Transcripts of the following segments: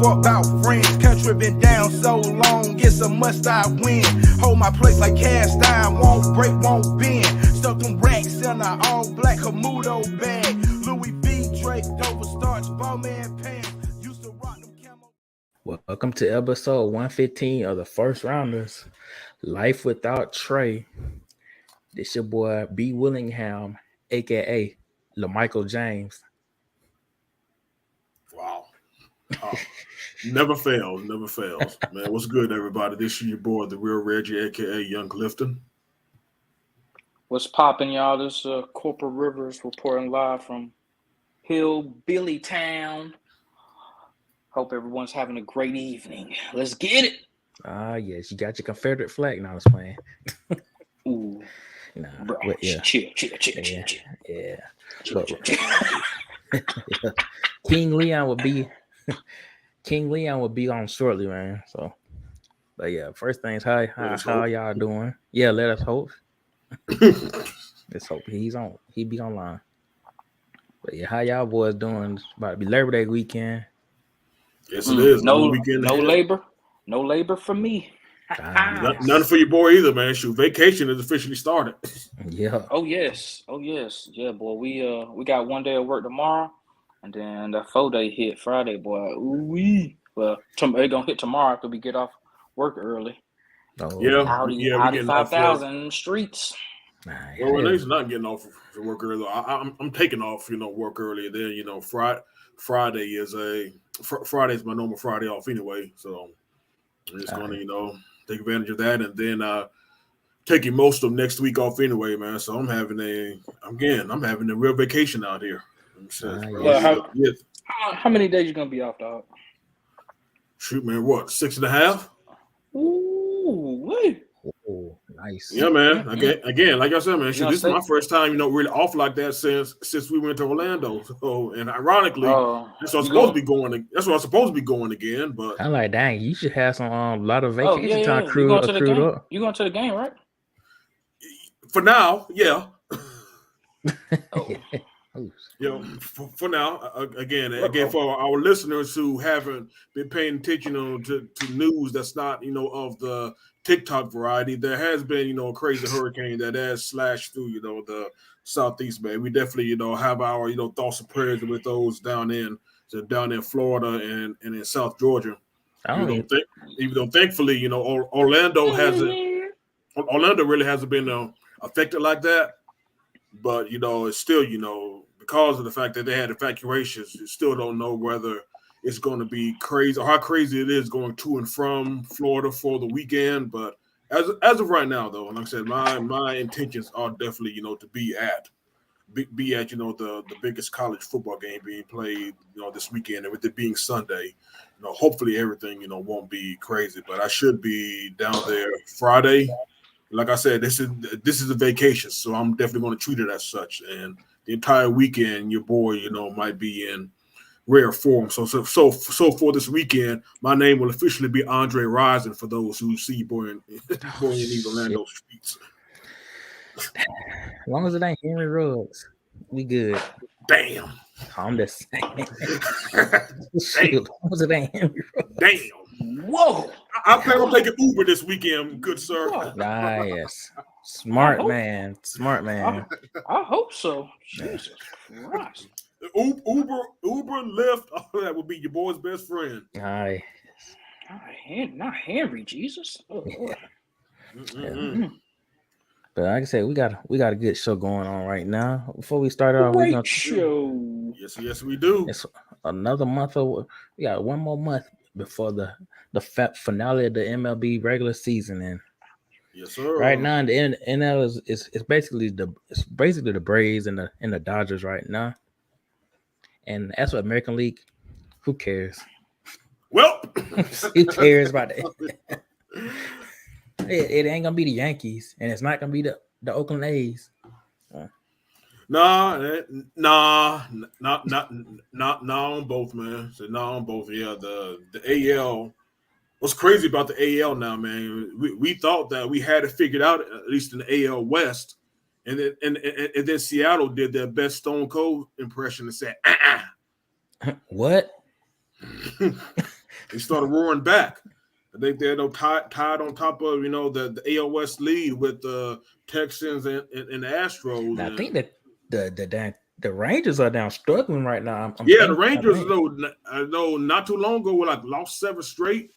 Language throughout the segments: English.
fuck about friends. Country been down so long, it's a must I win. Hold my place like cast iron, won't break, won't bend. Stuck them racks in a all black Camudo bag. Louis V, Drake, Dover starch, Bowman pants. Used to rock them camo. Welcome to episode 115 of the First Rounders. Life without Trey. This your boy B. Willingham, aka LaMichael James. Wow. Never fails. Man, what's good, everybody? This is your boy, the real Reggie, aka Young Clifton. What's popping, y'all? This Corporal Rivers reporting live from Hillbilly Town. Hope everyone's having a great evening. Let's get it. Yes, you got your Confederate flag. No, I was playing. Ooh. Nah, Bro, but yeah. Chill. Yeah. King Leon will be on shortly, man. So, but yeah, first things, how y'all doing? Yeah, let us hope. Let's hope he be online. But yeah, how y'all boys doing? It's about to be Labor Day weekend. Yes, it is. No weekend labor for me. None for your boy either, man. Shoot, vacation is officially started. Yeah. Oh yes. Yeah, boy. We got 1 day of work tomorrow, and then the 4-day hit Friday, boy. Ooh-wee. Well, it gonna hit tomorrow after we get off work early. Oh, Yeah. Audi 5000 in the streets. Nah, Well, Renee's not getting off for work early. I'm taking off, work early. Then, Friday's my normal Friday off anyway. So I'm just going to, take advantage of that, and then taking most of next week off anyway, man. So I'm having a real vacation out here. How many days you gonna be off, dog? Shoot, man, what, 6.5? Ooh, wait. Oh, nice. Yeah, man. Again, like I said, man, this is stay? my first time, really off like that since we went to Orlando. So, and ironically, that's what I'm supposed to be going. That's what I'm supposed to be going again. But I'm like, dang, you should have some lot of vacation time accrued up. You going to the game, right? For now, yeah. Oh. For now, again, for our listeners who haven't been paying attention to news that's not, of the TikTok variety, there has been, a crazy hurricane that has slashed through, the Southeast, man. We definitely, have our, thoughts and prayers with those down in Florida and in South Georgia. Even though thankfully, Orlando really hasn't been affected like that. But, it's still, because of the fact that they had evacuations, you still don't know whether it's going to be crazy or how crazy it is going to and from Florida for the weekend. But as of right now, though, like I said, my intentions are definitely, to be at the biggest college football game being played, this weekend, and with it being Sunday, hopefully everything, won't be crazy. But I should be down there Friday. Like I said, this is a vacation, so I'm definitely going to treat it as such. And the entire weekend, your boy, might be in rare form. So for this weekend, my name will officially be Andre Rison for those who see boy in these Orlando streets. As long as it ain't Henry Ruggs, we good. Damn. I'm just saying. As long as it ain't Henry Ruggs. Damn. Whoa. I plan on taking Uber this weekend, good sir. Nice. Smart man. I hope so. Jesus Christ. Uber, Lyft, all that would be your boy's best friend. Aye. Not Henry, Jesus. Oh, Lord. Yeah. But like I said, we got a good show going on right now. Before we start off, great show. Yes, we do. It's another month. We got one more month before the finale of the MLB regular season, and yes, sir. Right now, the NL is basically the Braves and the Dodgers right now. And as for American League, who cares? Well, who cares about that? It ain't gonna be the Yankees, and it's not gonna be the Oakland A's. Nah, not on both, man. So not on both. Yeah, the AL. What's crazy about the AL now, man? We thought that we had it figured out, at least in the AL West, and then Seattle did their best Stone Cold impression and said, What? They started roaring back. I think they're tied on top of the AL West lead with the Texans and the Astros. I think that the Rangers are down struggling right now. The Rangers though not too long ago were like lost 7 straight.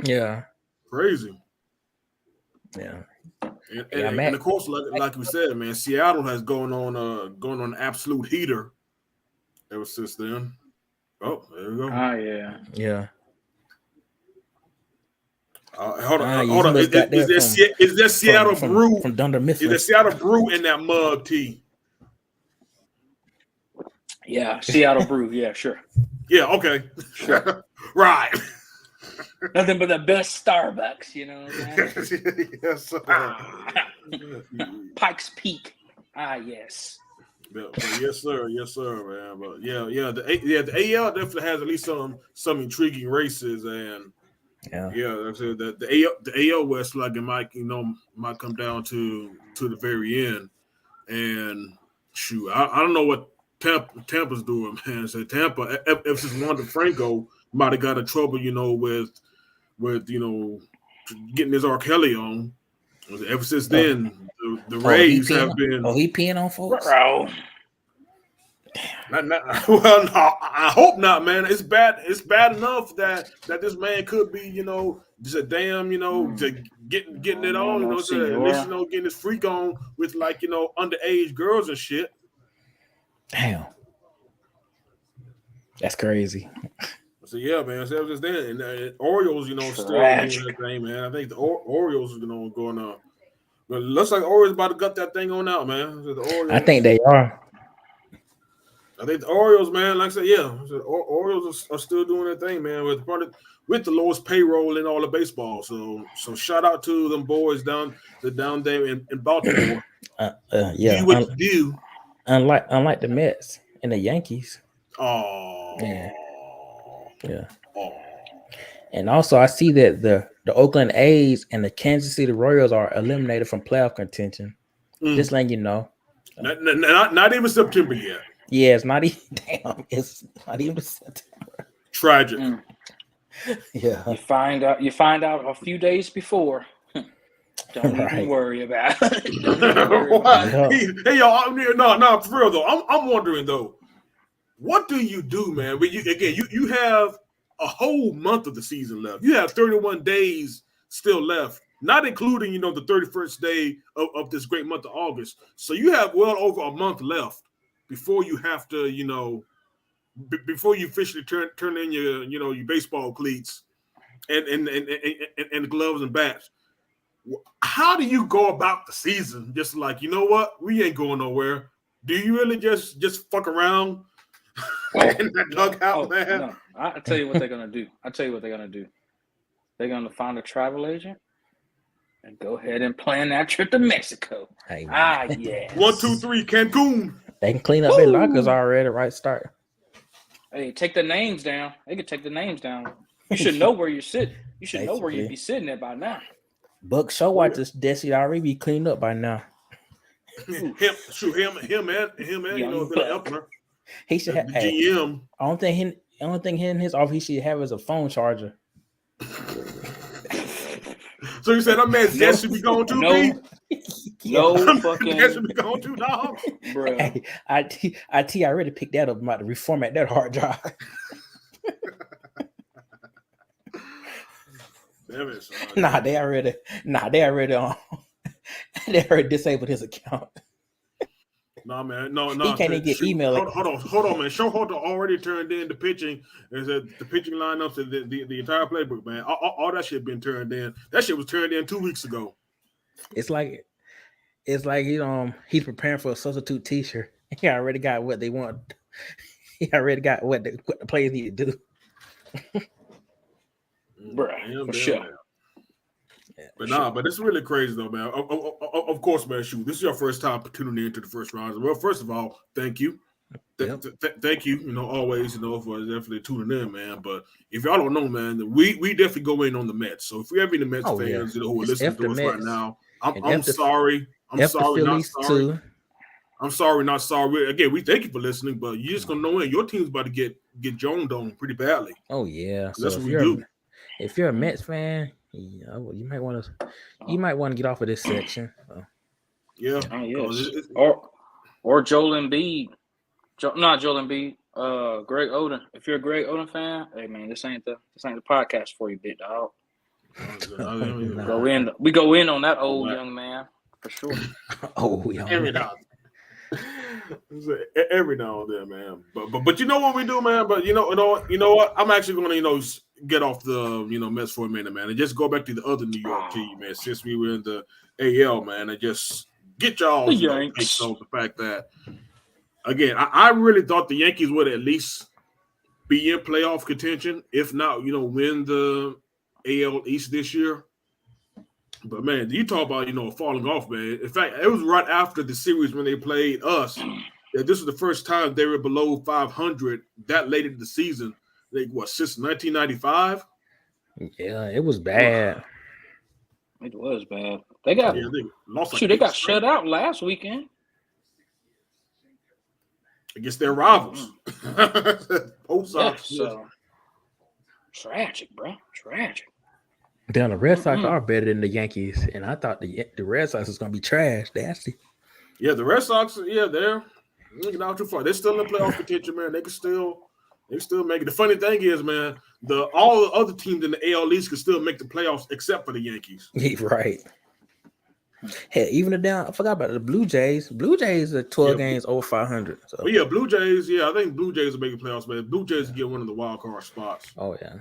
Yeah, crazy. Yeah, and of course, like we said, man, Seattle has gone on an absolute heater ever since then. Oh, there we go. Oh yeah. Hold on. Is there Seattle brew from Dunder Mifflin? Is there Seattle brew in that mug tea? Yeah, Seattle brew. Yeah, sure. Yeah. Okay. Sure. Right. Nothing but the best Starbucks, you know what I'm saying? Yes, sir. Pikes Peak. Yes. But yes, sir, man. But the AL definitely has at least some intriguing races, and the AL West like it might come down to the very end. And shoot, I don't know what Tampa's doing, man. So Tampa, ever since Wander Franco might have got in trouble, with getting his R. Kelly on. Ever since then, the Rays have been. Oh, he peeing on folks. Bro. Well, no, I hope not, man. It's bad. It's bad enough that this man could be, just a damn, just getting it on, getting his freak on with underage girls and shit. Damn, that's crazy. So yeah, man. So just then, and Orioles, still doing that thing, man. I think the Orioles, going up. But it looks like Orioles about to gut that thing on out, man. So the Orioles, I think they are. I think the Orioles, man, like I said, the Orioles are still doing their thing, man, with the lowest payroll in all of baseball. So shout out to them boys down there in Baltimore. Do what you do. Unlike the Mets and the Yankees. Oh. Yeah. Oh. And also, I see that the Oakland A's and the Kansas City Royals are eliminated from playoff contention. Just letting you know. Not even September yet. Yeah, it's not even. Damn, it's not even September. Tragic. Yeah. You find out a few days before. Don't even worry about it. Hey, y'all. No, for real though. I'm wondering though, what do you do, man? When you have a whole month of the season left. You have 31 days still left, not including the 31st day of this great month of August. So you have well over a month left before you have to, before you officially turn in your baseball cleats and the gloves and bats. How do you go about the season? Just like, what? We ain't going nowhere. Do you really just fuck around in that dugout, man? No. I'll tell you what they're gonna do. They're gonna find a travel agent and go ahead and plan that trip to Mexico. Hey, yes. 1, 2, 3, Cancun. They can clean up their lockers already, right? Start. Hey, take the names down. They can take the names down. You should know where you're sitting. You should know where you'd be sitting at by now. Buck Showalter's desk already be cleaned up by now. him and Billy Epler. He should have GM. Only thing in his office he should have is a phone charger. So you said that man's desk should be going to fucking desk should be going to, dog. Bro. Hey, IT already picked that up. I'm about to reformat that hard drive. They already disabled his account. No, man. No. He can't even get email. Hold on, man. Showalter already turned in the pitching. Is the pitching lineups and the entire playbook, man. All that shit been turned in. That shit was turned in 2 weeks ago. It's like he's preparing for a substitute T-shirt. He already got what they want. He already got what the players need to do. Bruh, for sure. Yeah, but it's really crazy though, man. Of course, man. Shoot, this is your first time tuning into the first round. Well, first of all, thank you. Thank you. Always, for definitely tuning in, man. But if y'all don't know, man, we definitely go in on the Mets. So if we have any Mets fans who are listening to us right now, I'm sorry. I'm sorry, not sorry. I'm sorry, not sorry. Again, we thank you for listening, but you just gonna know your team's about to get joned on pretty badly. Oh yeah, so that's what we do. If you're a Mets fan, you might want to get off of this section. So. Yeah. Oh, yes. Or Joel Embiid. Not Joel Embiid. Greg Oden. If you're a Greg Oden fan, hey man, this ain't the podcast for you, big dog. We go in on that old young man for sure. Every now and then, man. But you know what we do, man. But you know what? I'm actually going to get off the Mets for a minute, man, and just go back to the other New York team, man. Since we were in the AL, man, and just get y'all takes on the fact that again, I really thought the Yankees would at least be in playoff contention, if not, win the AL East this year. But man, you talk about falling off, man. In fact, it was right after the series when they played us that this was the first time they were below 500 that late in the season. Since 1995? Yeah, it was bad. It was bad. They got they got shut out last weekend against their rivals. So tragic, bro. Tragic. Damn, the Red Sox are better than the Yankees, and I thought the Red Sox was going to be trash. Nasty. Yeah, the Red Sox, they're not too far. They're still in playoff contention, man. They still make it. The funny thing is, man, all the other teams in the AL East can still make the playoffs except for the Yankees. Right. Hey, even I forgot about the Blue Jays. Blue Jays are 12 games over 500. So. But yeah, Blue Jays, I think Blue Jays are making playoffs, man. Blue Jays get one of the wild card spots. Oh, yeah.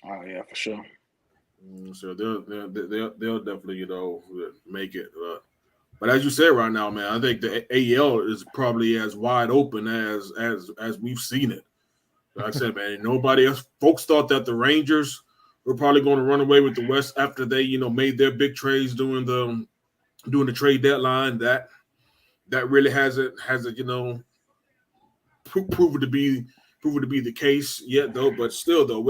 Oh, yeah, for sure. So they'll definitely make it. But as you said right now, man, I think the AL is probably as wide open as we've seen it. Like I said, man, nobody else. Folks thought that the Rangers were probably going to run away with the West after they made their big trades during the trade deadline. That really hasn't proven to be the case yet, though. But still, though,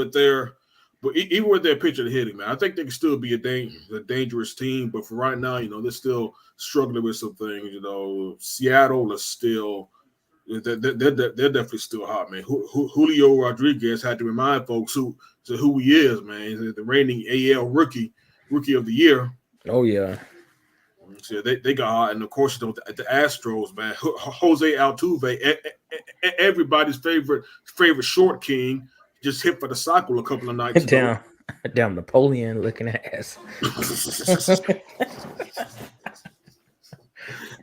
even with their pitcher hitting, man, I think they can still be a dangerous team. But for right now, they're still struggling with some things. Seattle is still they're definitely still hot, man. Julio Rodriguez had to remind folks who he is, man. He's the reigning AL rookie of the year. Oh yeah. So they got hot, and of course, the Astros, man. Jose Altuve, everybody's favorite short king. Just hit for the cycle a couple of nights ago. Damn Napoleon looking ass.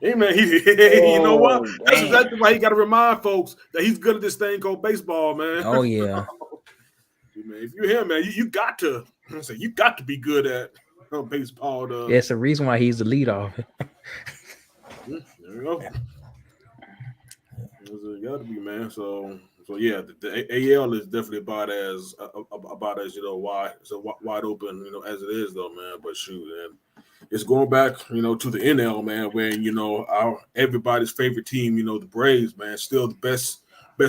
Hey man, you know what? That's exactly why he got to remind folks that he's good at this thing called baseball, man. Oh yeah. Man, if you're him, man, you got to be good at baseball. Yeah, it's the reason why he's the leadoff. There you go. It got to be, man. So yeah, the AL is definitely about as wide open, as it is though, man. But shoot, and it's going back, to the NL, man, when our everybody's favorite team, the Braves, man, still the best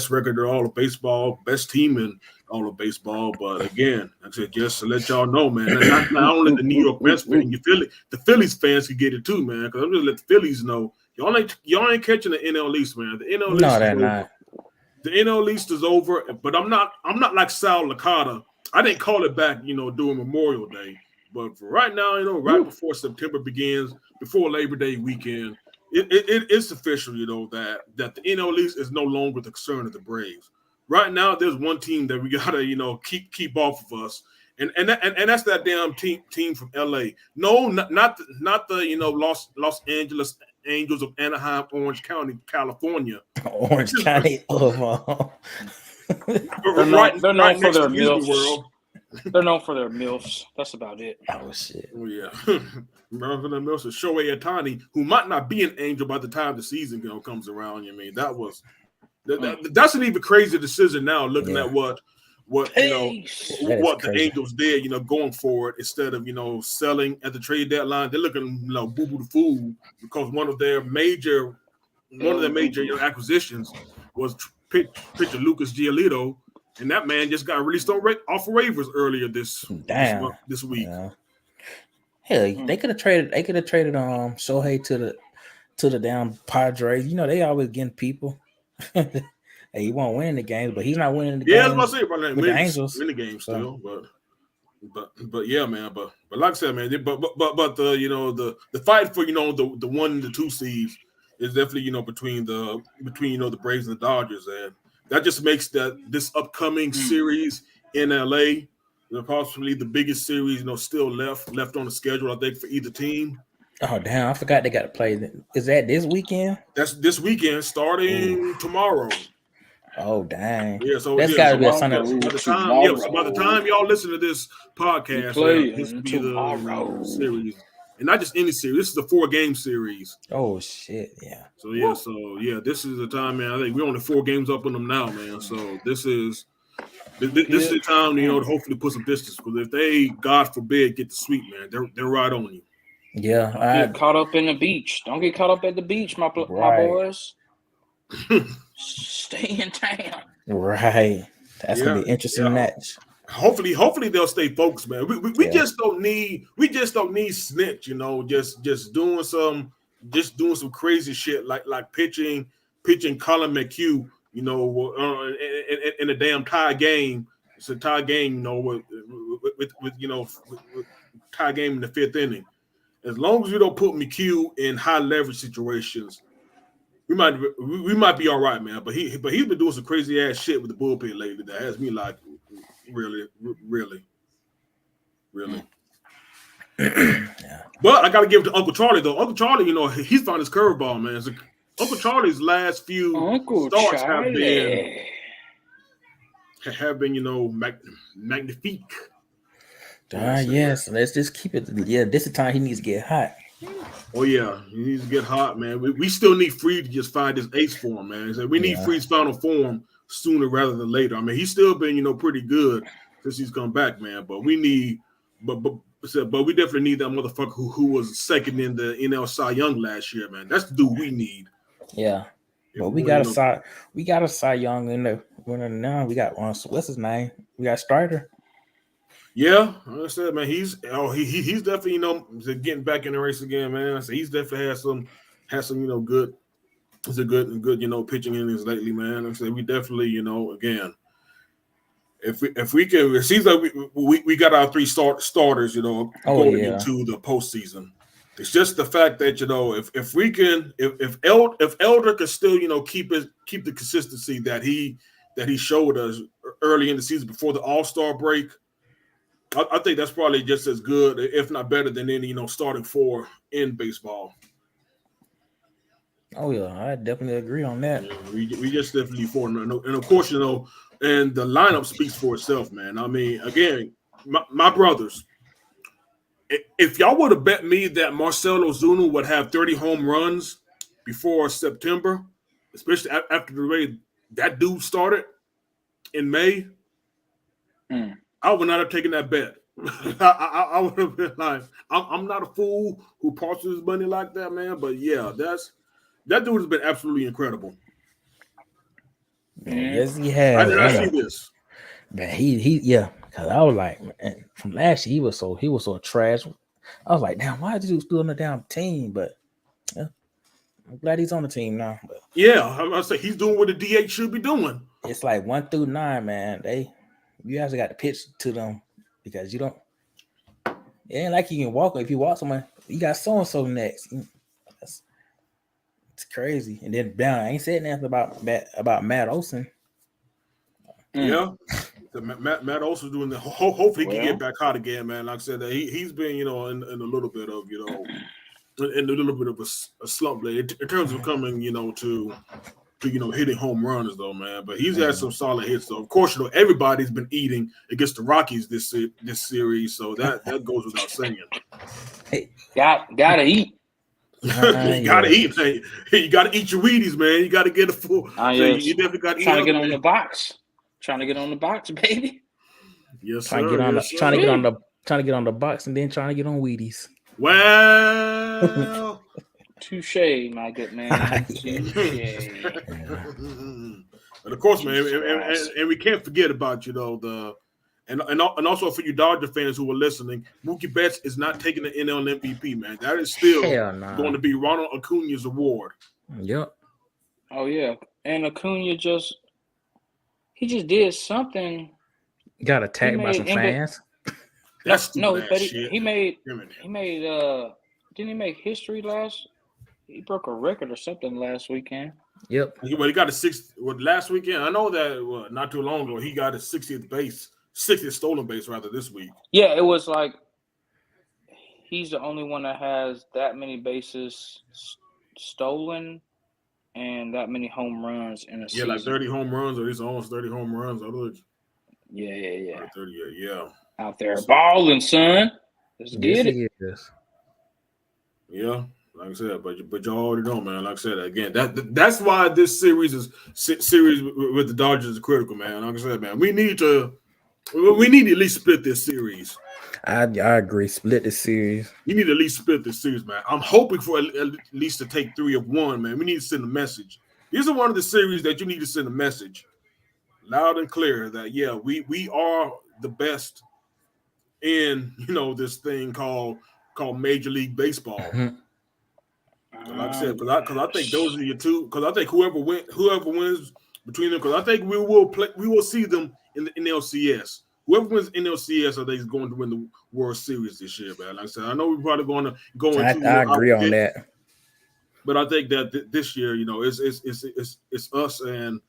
record in all of baseball, best team in all of baseball. But again, I said just to let y'all know, man, not only the New York Mets fan, the Phillies fans can get it too, man. Because I'm just let the Phillies know y'all ain't catching the NL East, man. The NL East, no, they're not. The NL East is over, but I'm not like Sal Licata. I didn't call it back, during Memorial Day. But for right now, right before September begins, before Labor Day weekend, it's official, that the NL East is no longer the concern of the Braves. Right now, there's one team that we gotta, keep off of us, and that's that damn team from LA. No, not the Los Angeles Angels of Anaheim, Orange County, California. Orange County of They're known for their MILFs. They're known for their MILFs. That's about it. Oh shit. Oh yeah. Remember the MILFs of Shohei Ohtani, who might not be an Angel by the time the season comes around. That's an even crazier decision now, looking at what the Angels did, going forward, instead of selling at the trade deadline. They're looking boo-boo the fool, because one of their major acquisitions was pitcher Lucas Giolito, and that man just got released off waivers earlier this week. Yeah. Hell, they could have traded Shohei to to the damn Padres. You know, they always getting people. Hey, he won't win the games, but he's not winning the games. Yeah, I was about to say, but with the Angels. win the game still, but yeah, man. But like I said, man, but the fight for the 1 and the 2 seeds is definitely between the Braves and the Dodgers, and that just makes this upcoming series in LA possibly the biggest series still left on the schedule, I think, for either team. Oh damn! I forgot they got to play. Is that this weekend? That's this weekend, starting tomorrow. Oh dang! Yeah, so that's got to be a Sunday. By the time y'all listen to this podcast, this will be the series, and not just any series. This is a 4-game series. Oh shit! Yeah. So this is the time, man. I think we're only 4 games up on them now, man. So this is the time to hopefully put some distance, because if they, God forbid, get the sweep, man, they're right on you. Yeah, get caught up in the beach. Don't get caught up at the beach, my boys. Stay in town. Right. That's gonna be an interesting match. Hopefully they'll stay focused, man. We just don't need snitch, just doing some crazy shit like pitching Colin McHugh, in a damn tie game. It's a tie game, with tie game in the 5th inning. As long as we don't put McHugh in high leverage situations, we might be all right, man. But he's been doing some crazy ass shit with the bullpen lately that has me like, really. Yeah. But I got to give it to Uncle Charlie though. Uncle Charlie, he's found his curveball, man. So Uncle Charlie's last few starts have been magnifique. Yes, let's just keep it. Yeah, this is the time he needs to get hot. Oh yeah, he needs to get hot, man. We still need Freed to just find his ace form, man. So we need Freed's final form sooner rather than later. I mean, he's still been pretty good since he's come back, man. But we need, but we definitely need that motherfucker who was second in the NL Cy Young last year, man. That's the dude we need. Yeah, but we got a Cy Young in the winner now. We got what's his name? We got Strider. Yeah, like I said, man, he's definitely getting back in the race again, man. So he's definitely had some good pitching innings lately, man. Like I said, we definitely again, if we can, it seems like we got our 3 starters going into the postseason. It's just the fact that if we can, if Elder can still keep the consistency that he showed us early in the season before the All-Star break. I think that's probably just as good, if not better, than any starting 4 in baseball. Oh yeah, I definitely agree on that. Yeah, we just definitely for, and of course and the lineup speaks for itself, man. I mean, again, my brothers, if y'all would have bet me that Marcell Ozuna would have 30 home runs before September, especially after the way that dude started in May. I would not have taken that bet. I would have been like, I'm not a fool who parts his money like that, man. But yeah, that dude has been absolutely incredible. Yes, he has. I did not see this. Man, because I was like, man, from last year he was so trash. I was like, damn, why did he still on the damn team? But yeah, I'm glad he's on the team now. But, yeah, I say he's doing what the DH should be doing. It's like 1 through 9, man. You actually got to pitch to them because you don't. It ain't like you can walk. If you walk someone, you got so and so next. It's crazy. And then I ain't said nothing about Matt Olson. Yeah, Matt Olson doing the. Hopefully, he can get back hot again, man. Like I said, he's been in a little bit of a slump in terms of coming to hitting home runs though, man. But he's had some solid hits though. Of course, everybody's been eating against the Rockies this series, so that goes without saying. Hey, gotta eat. You gotta eat, man. You gotta eat your Wheaties, man. You gotta get a full. You definitely gotta eat. Trying to get on the box. Trying to get on the box, baby. Yes, trying to get on the box and then trying to get on Wheaties. Well. Touche, my good man. Touche. And of course, man, and we can't forget about the And also for you Dodger fans who are listening, Mookie Betts is not taking the NL MVP, man. That is still going to be Ronald Acuna's award. Yep. Oh yeah, and Acuna just did something. Got attacked by some fans. That's stupid ass shit. He made didn't he make history last? He broke a record or something last weekend. Yep. Well, he got a 60th last weekend. I know that not too long ago he got his 60th stolen base rather this week. Yeah, it was like he's the only one that has that many bases stolen and that many home runs in a season. Yeah, like 30 home runs, or he's almost 30 home runs. Yeah. 38, yeah. Out there balling, son. Let's get it. Yeah, like I said, but you already know, man. Like I said, again, that's why this series with the Dodgers is critical, man. Like I said, man, we need to at least split this series. I agree. Split the series. You need to at least split this series, man. I'm hoping for at least to take 3 of 1, man. We need to send a message. These are one of the series that you need to send a message loud and clear that, yeah, we are the best in, this thing called Major League Baseball. Mm-hmm. Like I said, because I think those are your two. Because I think whoever wins between them, because I think we will see them in the NLCS. Whoever wins NLCS, I think is going to win the World Series this year, man. Like I said, I know we're probably going to go into. I agree on that. But I think that this year, it's us and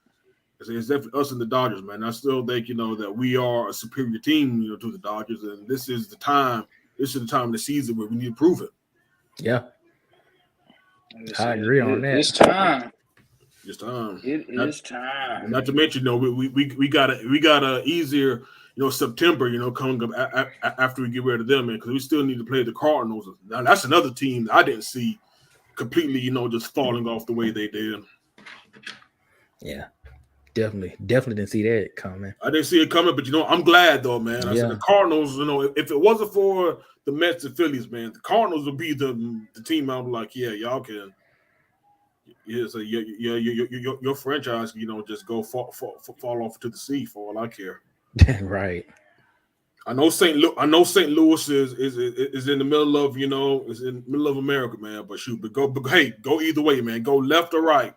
it's definitely us and the Dodgers, man. I still think that we are a superior team, to the Dodgers, and this is the time. This is the time of the season where we need to prove it. Yeah, I agree on that. It's time. It's time. It is time. Not to mention, we got a easier, September, coming up after we get rid of them, man, because we still need to play the Cardinals. Now that's another team that I didn't see completely, just falling off the way they did. Yeah, definitely didn't see that coming. I didn't see it coming, but I'm glad though, man. I said the Cardinals, if it wasn't for the Mets and Phillies, man, the Cardinals would be the team. I'm like, yeah, y'all can. Yeah, so your franchise, just go fall off to the sea for all I care. Right. I know St. Louis is in the middle of is in the middle of America, man. But go either way, man. Go left or right,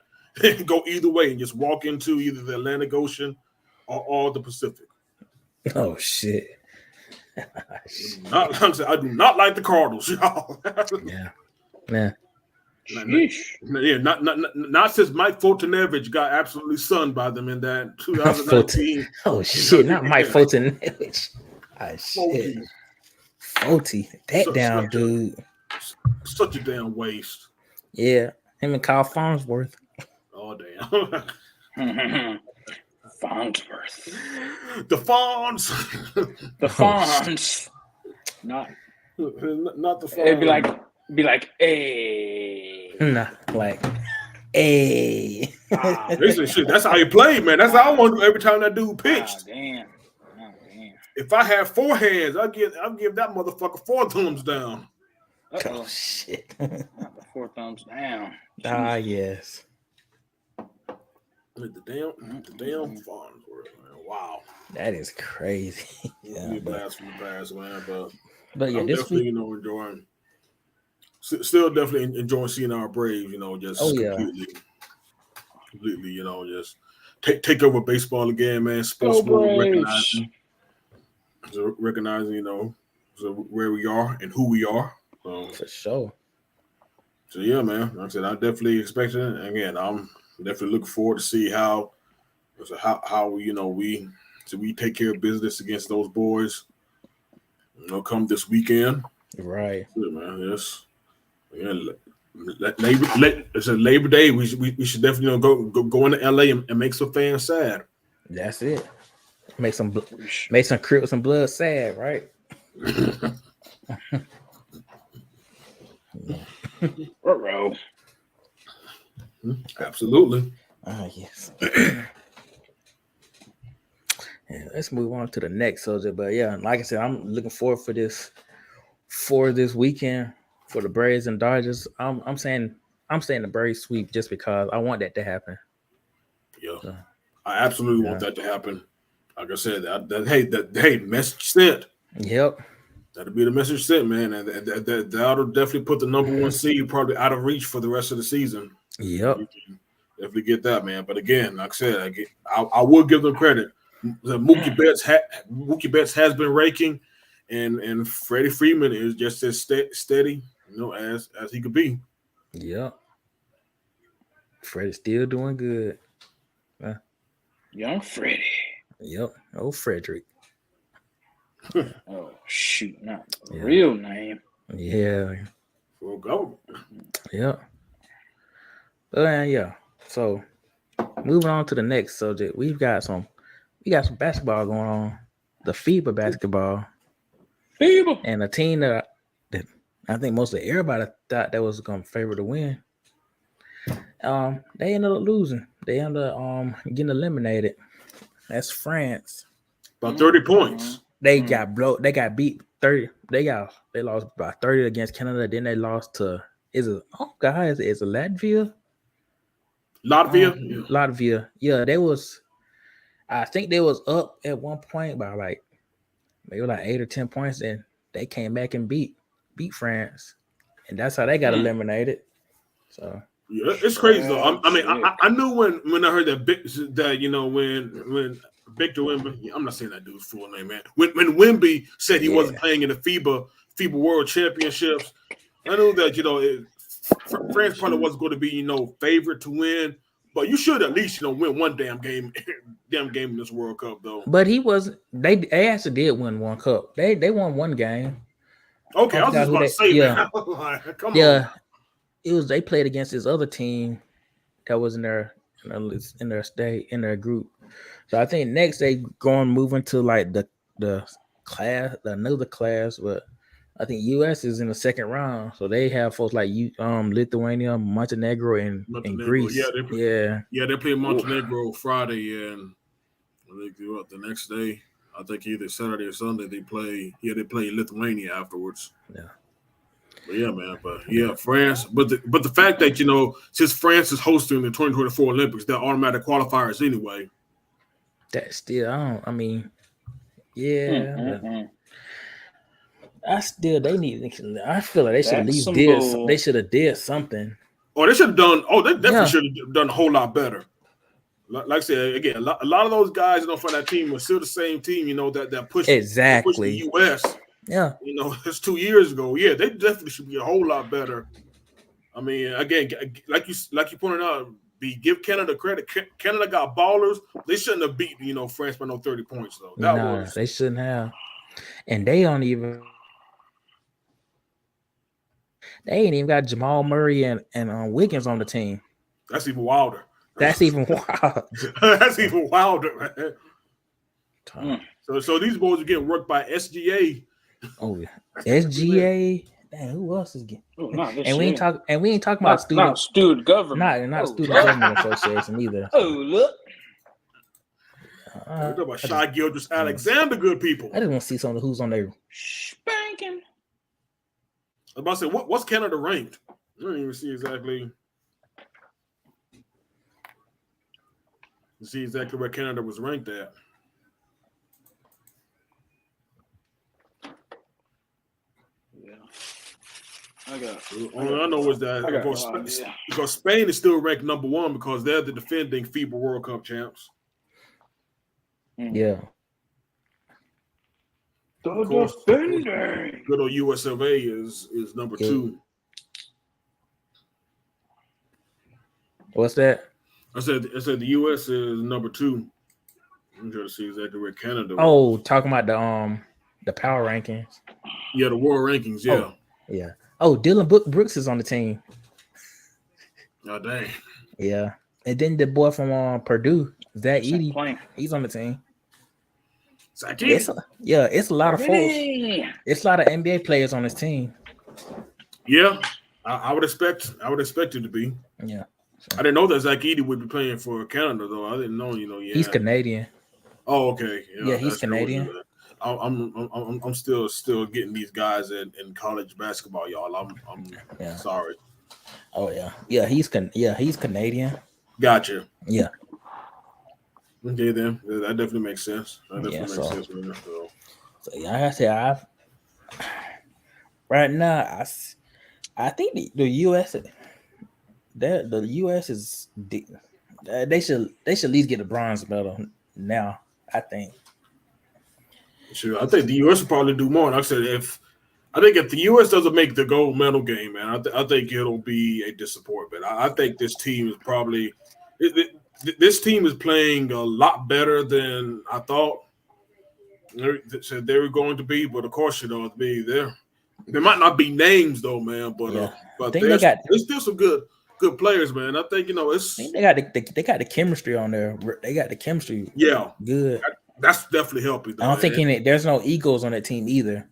go either way, and just walk into either the Atlantic Ocean or the Pacific. Oh shit! I do not like the Cardinals, y'all. Yeah. Yeah, not since Mike Fultonevich got absolutely sunned by them in that 2019. Oh shit! Not Mike Fultonevich. Oh shit! Fulty, dude. Such a damn waste. Yeah, him and Kyle Farnsworth. Oh damn. Farnsworth. The Fawns. The Fawns. Not the Fawns. It'd be like, hey. Nah, like, hey. Listen, shit, that's how you play, man. That's how I want to do every time that dude pitched. Oh, damn. If I have 4 hands, I'll give that motherfucker 4 thumbs down. Oh shit. Not the 4 thumbs down. Yes. The damn Farnsworth, man. Wow. That is crazy. Yeah, blast from the past, man. But yeah, I'm this definitely, week, enjoying. Still definitely enjoying seeing our Braves, just completely, just take over baseball again, man. Sports recognizing, where we are and who we are. For sure. So yeah, man. Like I said, I definitely expecting it. Again, I'm definitely looking forward to see how we take care of business against those boys. Come this weekend. Right. Yeah, man. Yes. Yeah. Labor Day. We should definitely go into LA and make some fans sad. That's it. Make some crip with some blood sad, right? Bro. Absolutely. Yes. Yeah, let's move on to the next subject. But yeah, like I said, I'm looking forward for this weekend for the Braves and Dodgers. I'm saying the Braves sweep just because I want that to happen. Yeah, so, I absolutely want that to happen. Like I said, hey, message sent. Yep. That'll be the message sent, man, and that'll definitely put the number one seed probably out of reach for the rest of the season. Yep. You can definitely get that, man. But again, like I said, I will give them credit. The Mookie Betts has been raking, and Freddie Freeman is just as steady, as he could be. Yep. Freddie's still doing good. Young Freddie. Yep. Oh, Frederick. Oh shoot! Not the real name. Yeah. We'll go. Yep. Yeah. So moving on to the next subject, we got some basketball going on. The FIBA basketball. FIBA. And a team that I think most of everybody thought that was going to favor to win. They ended up losing. They ended up getting eliminated. That's France. About 30 points. They got beat 30. They lost by 30 against Canada. Then they lost to is it Latvia? Latvia. Yeah, I think they was up at one point by maybe 8 or 10 points, and they came back and beat France, and that's how they got eliminated. So yeah, it's crazy though. I knew when I heard when Victor Wemby, I'm not saying that dude's full name, man. When Wemby said he wasn't playing in the FIBA World Championships, I knew that France probably wasn't going to be favorite to win, but you should at least win one damn game in this World Cup though. But he wasn't. They actually did win one cup. They won one game. Okay, I was just about to say that. Come on. It was they played against this other team that was in their group. So I think next they moving to the another class, but I think US is in the second round. So they have folks like Lithuania, Montenegro, and Greece. Yeah, they play Montenegro Friday, and I think the next day, I think either Saturday or Sunday they play Lithuania afterwards. Yeah. But yeah, man. France. But the fact that since France is hosting the 2024 Olympics, they're automatic qualifiers anyway. That still, I feel like they should at least did. They should have did something. Oh, they should have done. Oh, they definitely should have done a whole lot better. Like I said again, a lot of those guys for that team were still the same team. That pushed the U.S. Yeah, it's 2 years ago. Yeah, they definitely should be a whole lot better. I mean, again, like you pointed out, give Canada credit. Canada got ballers. They shouldn't have beat France by no 30 points though. They shouldn't have. And they ain't even got Jamal Murray and Wiggins on the team. That's even wilder. That's even wild. That's even wilder, man. So these boys are getting worked by SGA. Oh yeah, SGA. Damn, who else is getting? And we ain't talking about student government. Not student government association either. Oh look. We're talking about Shai Gilgeous-Alexander, good people. I just want to see some of who's on there. Spanking. I was about to say, what's Canada ranked? I don't even see exactly. See exactly where Canada was ranked at. All I know is that because Spain is still ranked number one because they're the defending FIBA World Cup champs. Yeah. The defending. Good old US of A is number 2. What's that? I said the US is number 2. I'm trying to see exactly where Canada was. Oh, talking about the power rankings. Yeah, the world rankings, yeah. Oh, yeah. Oh, Dylan Brooks is on the team. Oh, dang. Yeah. And then the boy from Purdue, Zach Edey, he's on the team. Zach Edey? It's a lot of folks. It's a lot of NBA players on this team. Yeah. I would expect it to be. Yeah. I didn't know that Zach Edey would be playing for Canada, though. I didn't know, He's Canadian. Oh, okay. Yeah, he's Canadian. I'm still getting these guys in college basketball, y'all. I'm sorry. Oh yeah, he's Canadian. Gotcha. Yeah. Okay, then that definitely makes sense. That definitely makes so, sense, man. So yeah, like I said, right now I think the U.S. the U.S. is they should at least get a bronze medal now. I think. Sure, I think the U.S. will probably do more. Like I said, if the U.S. doesn't make the gold medal game, man, I think it'll be a disappointment. I think this team is probably this team is playing a lot better than I thought they were going to be. But of course, there might not be names though, man. But Yeah. but there's still some good players, man. I think they got the chemistry on there. They got the chemistry. Yeah, good. That's definitely helping. Though. I don't think there's no egos on that team either.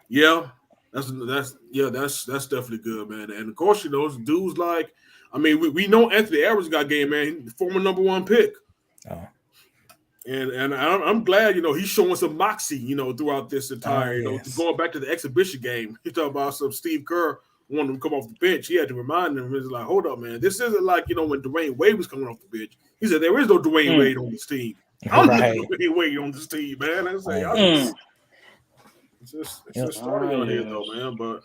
Yeah, that's definitely good, man. And of course, dudes like, I mean, we know Anthony Edwards got game, man. Former number 1 pick. Oh. And I'm glad, he's showing some moxie, throughout this entire, going back to the exhibition game. You talk about some Steve Kerr wanting to come off the bench. He had to remind him, it's like, hold up, man. This isn't like, when Dwayne Wade was coming off the bench. He said, there is no Dwayne Wade on this team. I'm the Dwayne Wade on this team, man. I say, it's just starting on here, though, man. But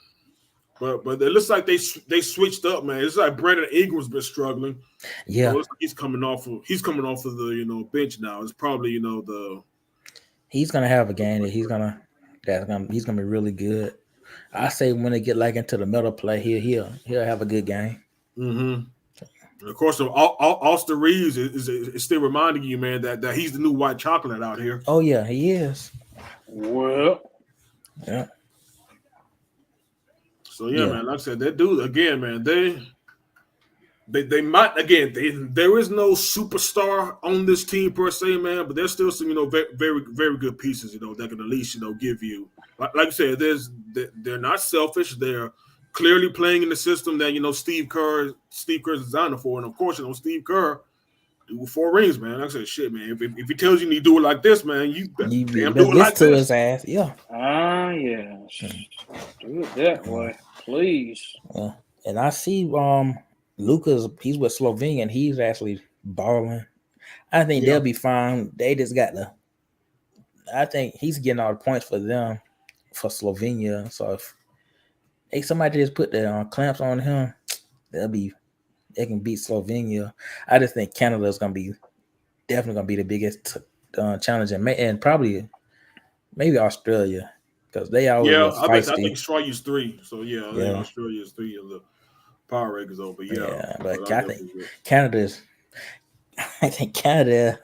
it looks like they switched up, man. It's like Brandon Ingram's been struggling. Yeah, it looks like he's coming off of the bench now. It's probably he's gonna have a game that he's gonna be really good. I say when they get like into the middle play, he'll have a good game. Mm-hmm. And of course, Austin Reeves is still reminding you, man, that he's the new white chocolate out here. Oh yeah, he is. Well, yeah. So man, like I said, that dude again, man, they might again. There is no superstar on this team per se, man, but there's still some very very good pieces, that can at least give you like I said. They're not selfish. They're clearly playing in the system that Steve Kerr's designed for, and of course Steve Kerr do 4 rings, man. Like I said, shit, man. If he tells you to do it like this, man, you do it like to this. His ass, yeah. Yes. Do it that way, please. Yeah. And I see Lucas, he's with Slovenia and he's actually balling. I think they'll be fine. They just got I think he's getting all the points for them for Slovenia. So if somebody just put the clamps on him, they can beat Slovenia. I just think Canada is definitely gonna be the biggest challenge, and probably maybe Australia because they always I think Australia's 3. So I think Australia's 3 of the power rankings over. But I think Canada's. I think Canada,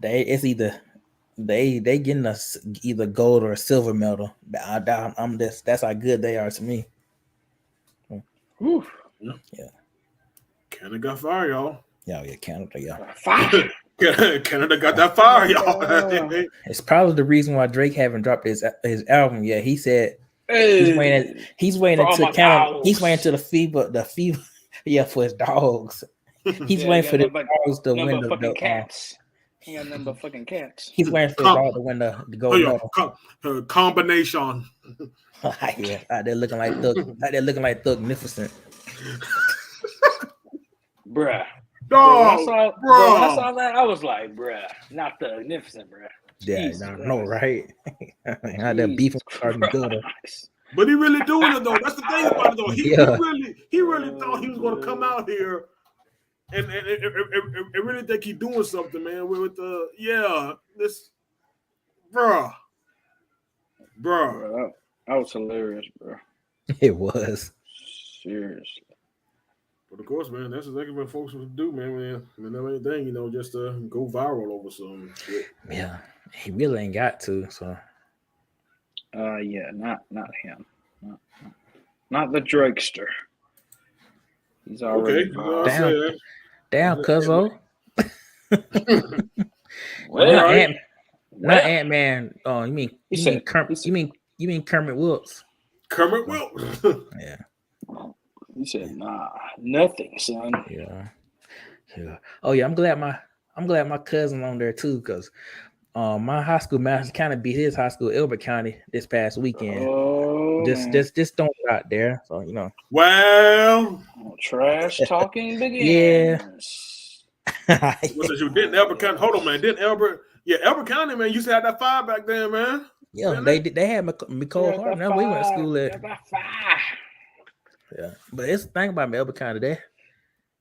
it's either they getting us either gold or a silver medal. That's how good they are to me. Whew. Yeah. Canada got fire, y'all. Yeah, Canada, fire. Canada got that fire, y'all. It's probably the reason why Drake haven't dropped his album yet. He said he's waiting until Canada. He's waiting until the FIBA, for his dogs. He's waiting for the dogs to win the fucking cats. He got nothing but fucking cats. He's waiting for the dog to win the gold medal. Combination. They're looking like Thugnificent. Bruh. No, when I saw that, I was like, bruh, not Thugnificent, bruh. Yeah, no, right? How that beef starting good. But he really doing it though. That's the thing about it though. He really thought he was going to come out here and really think he's doing something, man. With this, bruh. That was hilarious, bro. It was. Seriously. But of course, man, that's exactly what folks would do, man. Never anything, just go viral over some shit. Yeah, he really ain't got to. So. Not him. Not the Drakester. He's already down, Cuzzo. Not Ant-Man. Oh, you mean Kermit Wilkes? Kermit Wilkes. Yeah. He said, "Nah, nothing, son." Yeah. Oh yeah, I'm glad my cousin on there too, because my high school master kind of beat his high school, Elbert County, this past weekend. Oh, just don't get out there, so Well, trash talking begins. Didn't Elbert County? Hold on, man. Didn't Elbert? Yeah, Elbert County, man. Used to have that 5 back then, man. Yeah, they had Nicole Hart. Now we went to school at. Yeah, but it's the thing about Elbert County.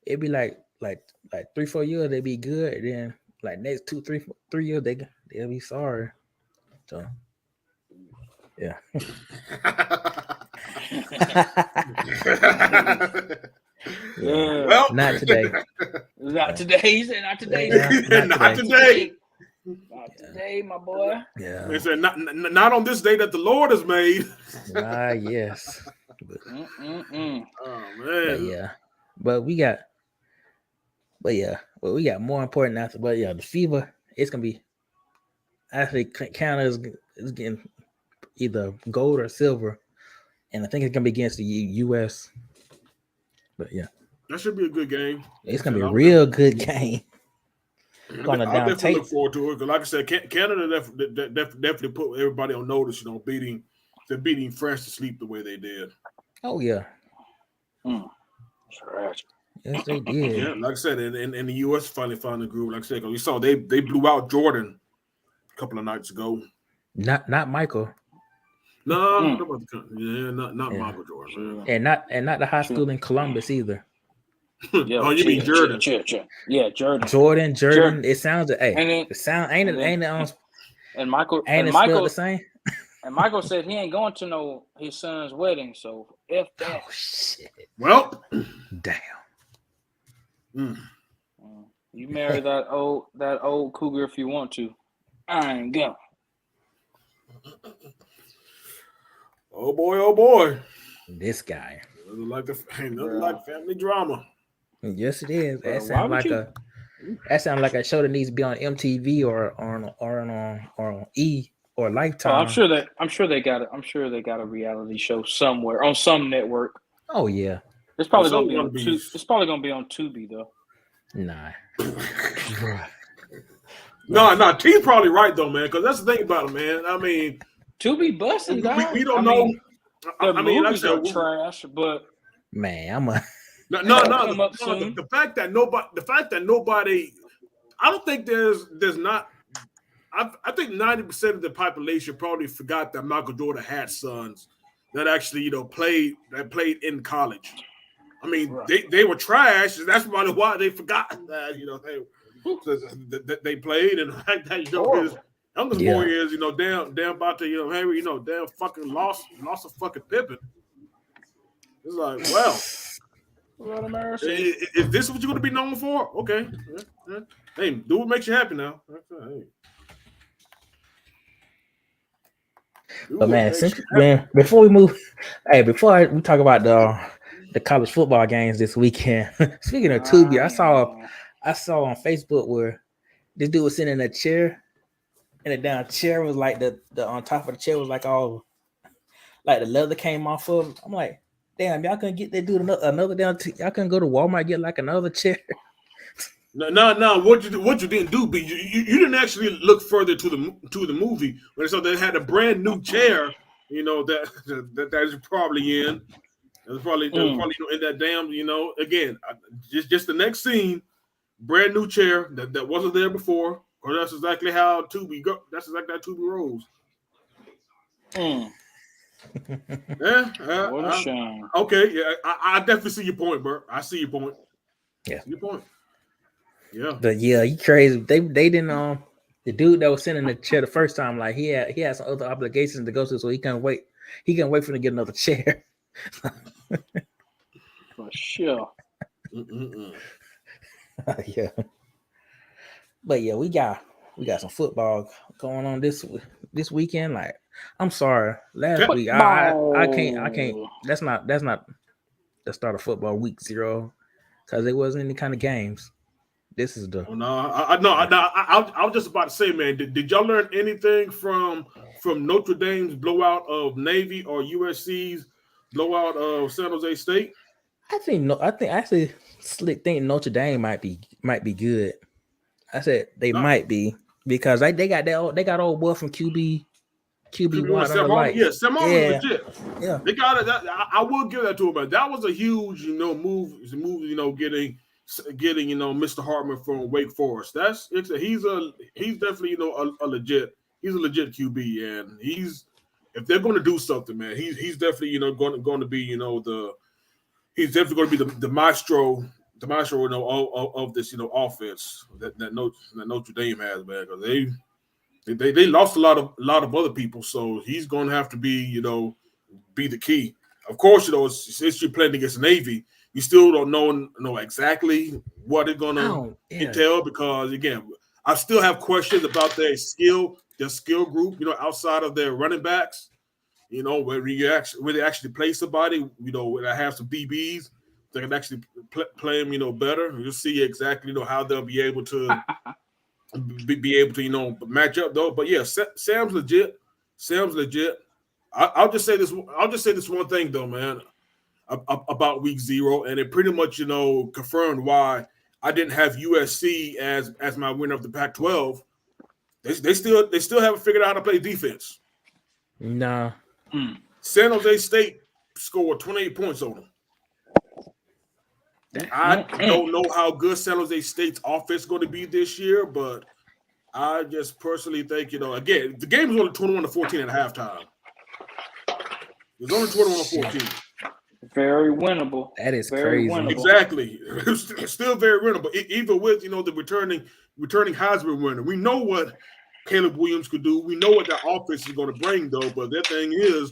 It'd be like 3-4 years they be good, and then like next 2-3 years they'll be sorry. So yeah. Yeah. Well, not today. Not today. He said not today. Not today. Not today, my boy. Yeah. They said not on this day that the Lord has made. Yes. Oh But man. yeah. But we got more important after. But yeah, the FIBA, it's gonna be actually Canada is getting either gold or silver, and I think it's gonna be against the US. But yeah, That should be a good game. it's gonna be a real good game. I definitely look forward to it because, like I said, Canada definitely put everybody on notice. Beating France to sleep the way they did. Oh yeah, Trash. yes they did. Yeah, like I said, and the U.S. finally found the groove. Like I said, because we saw they blew out Jordan a couple of nights ago. Not Michael. No, not Michael Jordan, man. And not the high school in Columbus either. Oh, you mean Jordan? Yeah, Jordan. Jordan. It sounds it sound ain't it and Michael spelled the same. And Michael said he ain't going to his son's wedding, so F that. Oh shit. Well, damn. You marry that old cougar if you want to. I ain't going. Oh boy. This guy. Like family drama. Yes, it is. That sounds like a show that needs to be on MTV or on E or Lifetime. I'm sure they got a reality show somewhere on some network. Oh yeah. It's probably gonna be on It's probably gonna be on Tubi though. Nah. No, T's probably right though, man. Because that's the thing about it, man. I mean, Tubi busting down. We don't know. The movies are trash, but man, I'm a the fact that nobody, I don't think there's not. I think 90% of the population probably forgot that Michael Jordan had sons that actually played in college. I mean, they were trash. That's probably why they forgot that they played, and the fact that his youngest boy is damn about to Harry damn fucking lost a fucking Pippen. It's like, well, is this what you're gonna be known for? Okay, hey, do what makes you happy now. But man, before we move, before we talk about the college football games this weekend. Speaking of Tubi, I saw on Facebook where this dude was sitting in a chair, and the down chair was like the on top of the chair was like all like the leather came off of him. I'm like, damn, y'all couldn't get that dude another down. Y'all couldn't go to Walmart and get like another chair. No. What you didn't do, B, you didn't actually look further to the movie when they had a brand new chair. That is probably in. It was probably in that damn. Again, just the next scene, brand new chair that wasn't there before. Or that's exactly how Tubi go. That's exactly how Tubi rolls. What a shame. Okay, yeah, I definitely see your point, Bert. I see your point. Yeah, your point. Yeah, but yeah, you crazy. They didn't the dude that was sitting in the chair the first time, like he had some other obligations to go to, so he can't wait. He can't wait for him to get another chair. For sure. Yeah. But yeah, we got some football going on this weekend. Like, I'm sorry, last week I can't. That's not the start of football week 0 because there wasn't any kind of games. This is the. I was just about to say, man. Did y'all learn anything from Notre Dame's blowout of Navy or USC's blowout of San Jose State? I actually slick think Notre Dame might be good. I said they might be because they got old boy from QB one on the light. Yeah, Sam was legit. Yeah, they got it. I will give that to him, but that was a huge move. Getting getting Mr. Hartman from Wake Forest. He's definitely a legit QB, and if they're going to do something, man, he's definitely going to be he's definitely going to be the maestro of this offense that Notre Dame has, man, because they lost a lot of other people, so he's going to have to be the key. Of course, since you're playing against Navy, you still don't know exactly what it's going to entail, because again, I still have questions about their skill group, outside of their running backs, where they actually play somebody, where they have some DBs that can actually play them, better. You'll see exactly, how they'll be able to be able to, match up though. But yeah, Sam's legit. I'll just say this one thing though, man, about week 0, and it pretty much confirmed why I didn't have USC as my winner of the Pac-12. They still haven't figured out how to play defense. Nah. San Jose State scored 28 points on them. I don't know how good San Jose State's offense is going to be this year, but I just personally think, again, the game was only 21-14 at halftime. It was only 21-14. Very winnable. That is very crazy. Winnable. Exactly. It's still very winnable. Even with, the returning Heisman winner. We know what Caleb Williams could do. We know what that offense is going to bring, though. But their thing is,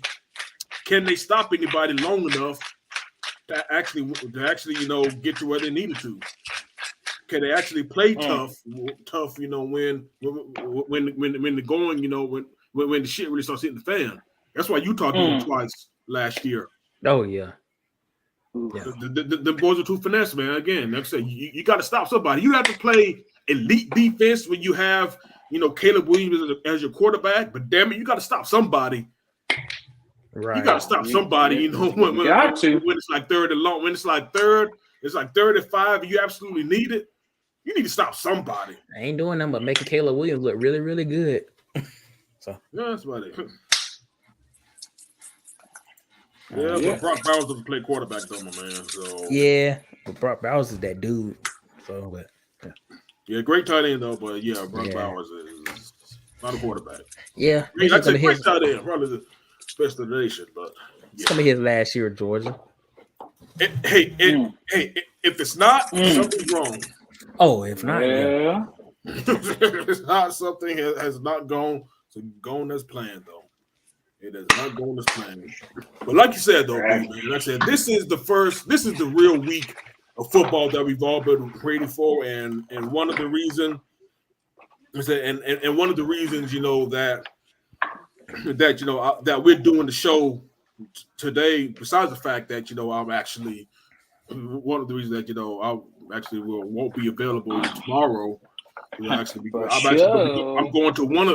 can they stop anybody long enough to actually get to where they needed to? Can they actually play tough? When the going, when the shit really starts hitting the fan? That's why Utah did it twice last year. Oh yeah. The boys are too finesse, man. Again, like I said, you got to stop somebody. You have to play elite defense when you have Caleb Williams as your quarterback. But damn it, you got to stop somebody. Right. You got to stop somebody. When it's like third and long, when it's like third and 5, and you absolutely need it. You need to stop somebody. I ain't doing nothing but making Caleb Williams look really, really good. So yeah, that's about it. But Brock Bowers doesn't play quarterback though, my man. So yeah, but Brock Bowers is that dude. So, but yeah, great tight end though. But yeah, Brock Bowers is not a quarterback. Yeah, I'd say great tight end, probably the best of the nation. But it's gonna be his last year at Georgia. Hey, if it's not, something's wrong. Oh, if not, yeah. It's not something has not gone as planned though. It is not going as planned. But like you said though, man, like I said, this is the real week of football that we've all been waiting for, and one of the reasons is that and one of the reasons that we're doing the show today, besides the fact that I'm actually one of the reasons that I actually won't be available tomorrow. I'm going to one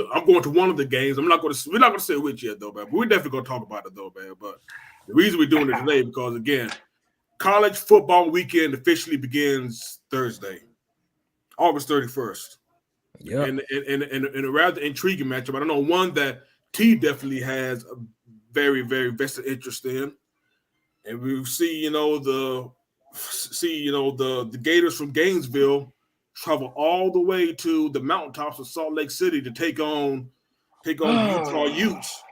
of the games. We're not going to say which yet though, man. But we're definitely going to talk about it though, man. But the reason we're doing it today because again, college football weekend officially begins Thursday, August 31st. Yeah, and a rather intriguing matchup. I don't know, one that T definitely has a very, very vested interest in, and we see the Gators from Gainesville travel all the way to the mountaintops of Salt Lake City to take on the Utah Utes.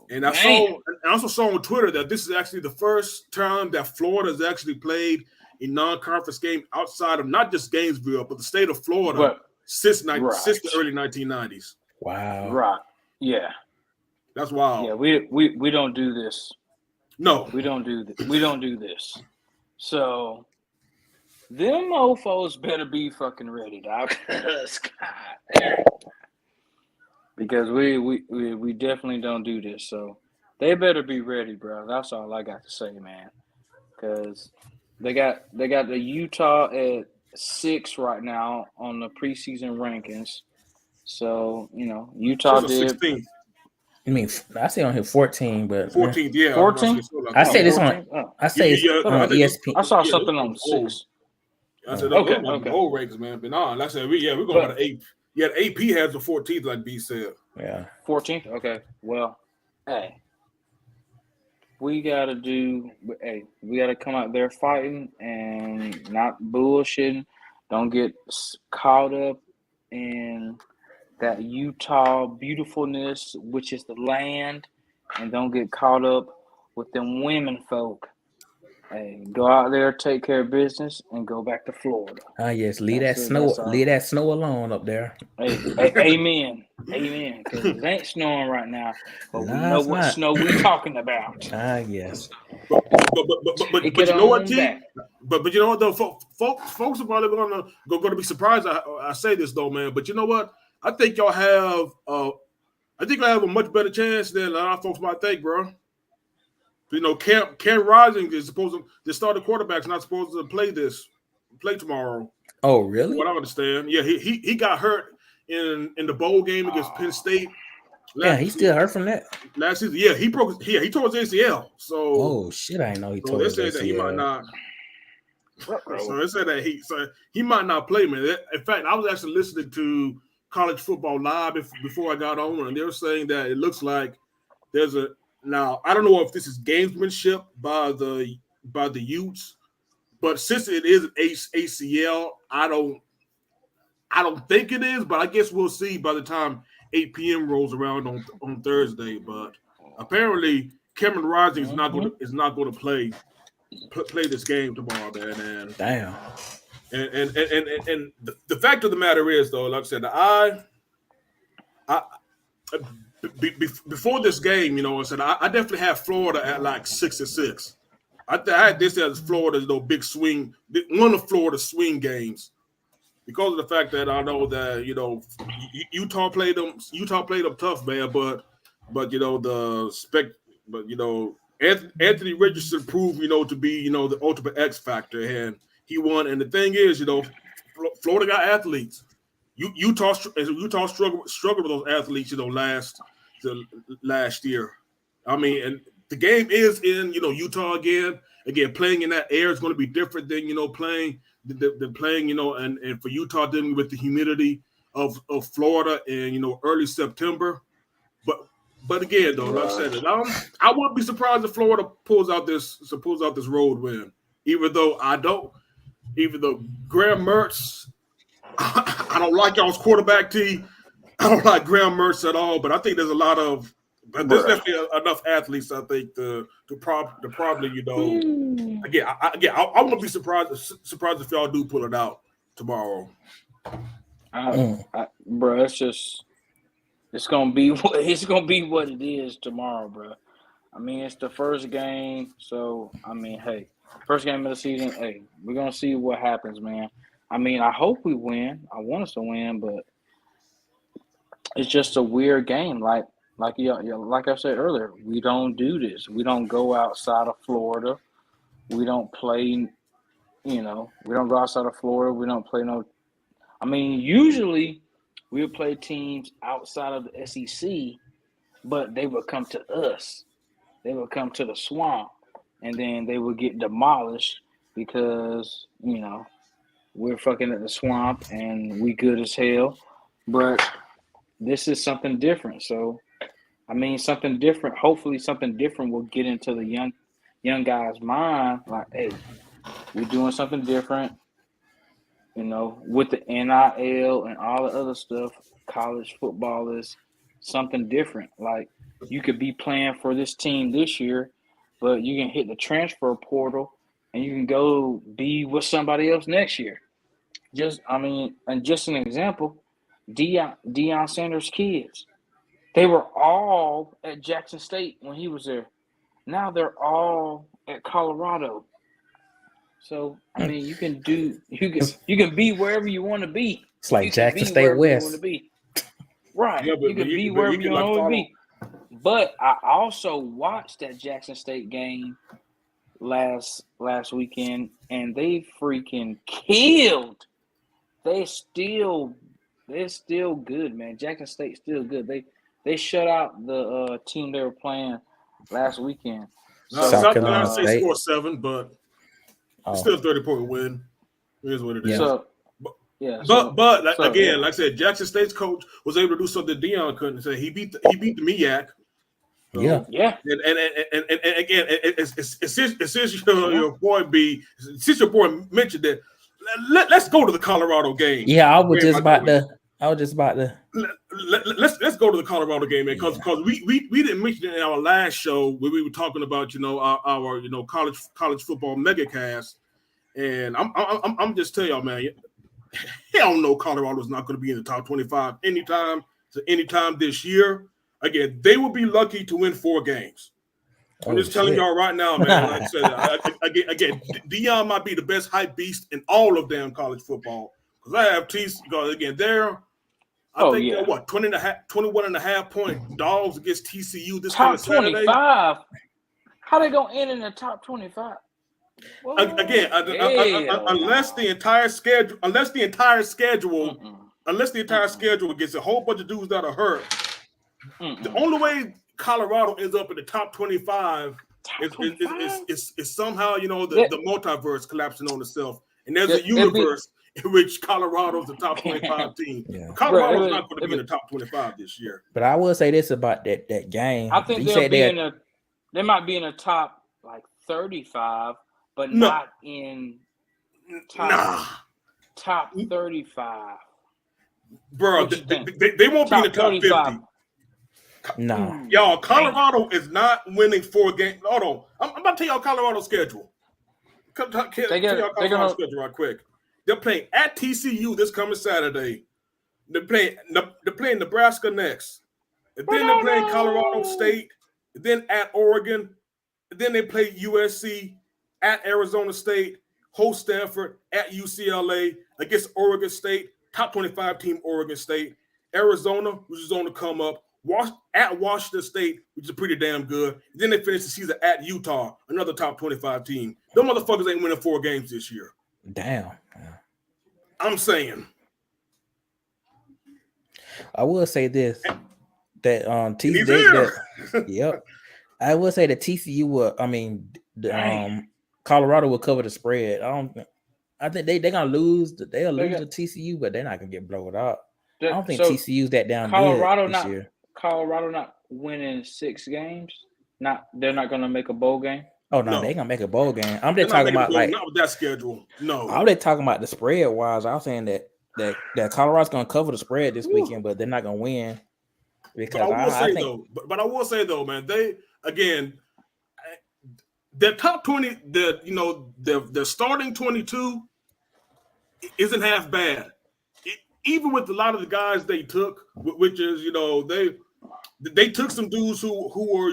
And I also saw on Twitter that this is actually the first time that Florida has actually played a non-conference game outside of not just Gainesville, but the state of Florida since the early 1990s. Wow. Right. Yeah. That's wild. Yeah, we don't do this. No. We don't do this. We don't do this. So them mofos better be fucking ready, dog. Because we definitely don't do this. So they better be ready, bro. That's all I got to say, man. Because they got the Utah at 6 right now on the preseason rankings. So Utah did. 16th. I mean, I say on here 14, but 14th, yeah. 14. I say this on. I say it's on ESPN. I saw something on 6. I said, okay. Old rankings, man. But no, like I said, we're going to 8. Yeah, the AP has the 14th, like B said. Yeah. 14th? Okay. Well, hey. we gotta do. Hey, we gotta come out there fighting and not bullshitting. Don't get caught up in that Utah beautifulness, which is the land, and don't get caught up with them women folk. Hey, go out there, take care of business, and go back to Florida. Yes, leave that snow alone up there. Hey, amen, because it ain't snowing right now, but we know what snow we talking about. Yes. But you know what, T? But you know what though, folks are probably going to be surprised. I say this though, man. But you know what? I think y'all have a much better chance than a lot of folks might think, bro. You know, Cam Rising is supposed to. The starting quarterback's not supposed to play tomorrow. Oh, really? What I understand, yeah, he got hurt in the bowl game against Penn State. He still hurt from that last season. Yeah, he tore his ACL. So, oh shit, I didn't know he tore his ACL. That he might not. So they said that he might not play, man. In fact, I was actually listening to College Football Live before I got on, and they were saying that it looks like there's a. Now, I don't know if this is gamesmanship by the Utes, but since it is an ACL, I don't think it is, but I guess we'll see by the time 8 p.m. rolls around on Thursday. But apparently, Cameron Rising is not going to play this game tomorrow, man. And damn. And the fact of the matter is, though, like I said, before this game, you know, I said I definitely have Florida at like 6-6. I had this as Florida's big swing, one of Florida's swing games, because of the fact that I know that Utah played them tough, man. But Anthony Richardson proved to be the ultimate X factor, and he won. And the thing is, Florida got athletes. Utah struggled with those athletes, last year. I mean, and the game is in Utah again. Again, playing in that air is going to be different than playing and for Utah dealing with the humidity of Florida in early September. But again, though, like I said, I wouldn't be surprised if Florida pulls out this road win. Even though Graham Mertz, I don't like y'all's quarterback T. I don't like Graham Mertz at all, but I think there's there's definitely enough athletes, I think, to probably again. I wouldn't be surprised if y'all do pull it out tomorrow. Bro, it's gonna be what it is tomorrow, bro. I mean, it's the first game, so I mean, hey, first game of the season. Hey, we're gonna see what happens, man. I mean, I hope we win. I want us to win, but it's just a weird game. Like I said earlier, we don't do this. We don't go outside of Florida. We don't play. We don't go outside of Florida. We don't play no. I mean, usually we would play teams outside of the SEC, but they would come to us. They would come to the swamp, and then they would get demolished because we're fucking at the swamp and we good as hell. But this is something different. So, I mean, something different. Hopefully something different will get into the young guy's mind. Like, hey, we're doing something different. With the NIL and all the other stuff, college football is something different. Like, you could be playing for this team this year, but you can hit the transfer portal and you can go be with somebody else next year. Just an example, Deion Sanders' kids, they were all at Jackson State when he was there. Now they're all at Colorado. So I mean, you can be wherever you want to be. It's like Jackson State West. Right. Yeah, you can be wherever you want to be. But I also watched that Jackson State game last weekend, and they freaking killed. They're still good, man. Jackson State's still good. They shut out the team they were playing last weekend. South Carolina State scored 7, but it's still a 30-point win. It is what it is. But like I said, Jackson State's coach was able to do something Deion couldn't say. He beat the MEAC. So, yeah. And again, since your boy B, since your boy mentioned that, let's go to the Colorado game. Yeah, I was just about to. Let's go to the Colorado game, man, because we didn't mention it in our last show where we were talking about our college football megacast, and I'm just telling y'all, man, hell no, Colorado's not going to be in the top 25 anytime this year. Again, they will be lucky to win 4 games. I'm just telling y'all right now, man. Like I said, again, Dion might be the best hype beast in all of damn college football. Because I have TCU again. I think 21 and a half point dogs against TCU this top Saturday. 25. How they gonna end in the top 25? Again, unless the entire schedule gets a whole bunch of dudes that are hurt. The only way Colorado ends up in the top 25 is somehow the multiverse collapsing on itself, and there's a universe in which Colorado's the top 25 team. Yeah. Colorado's not going to be in the top 25 this year. But I will say this about that game. I think they might be in the top like 35, but not in top 35. Bro, they won't be in the top 50. No. Y'all, Colorado is not winning 4 games. Hold on. I'm about to tell y'all Colorado's schedule. Tell y'all Colorado's schedule right quick. They're playing at TCU this coming Saturday. They're playing Nebraska next. And then they're playing Colorado State. And then at Oregon. And then they play USC at Arizona State, host Stanford at UCLA against Oregon State, top 25 team Oregon State, Arizona, which is on the come up, at Washington State, which is pretty damn good. And then they finish the season at Utah, another top 25 team. Them motherfuckers ain't winning 4 games this year. Damn. I'm saying. I will say this. That TCU. Yep. I will say that TCU will. Colorado will cover the spread. I think they're gonna lose. They'll lose to TCU, but they're not gonna get blown out. I don't think TCU's that down good this year. Colorado not winning 6 games. They're not gonna make a bowl game. Oh no, they're gonna make a bowl game. I'm just talking about not with that schedule. No, I'm just talking about the spread wise. I was saying that Colorado's gonna cover the spread this weekend, but they're not gonna win. Because but I will say though, man, they again. Their top 20, their starting 22 isn't half bad. Even with a lot of the guys they took, which is, they took some dudes who were,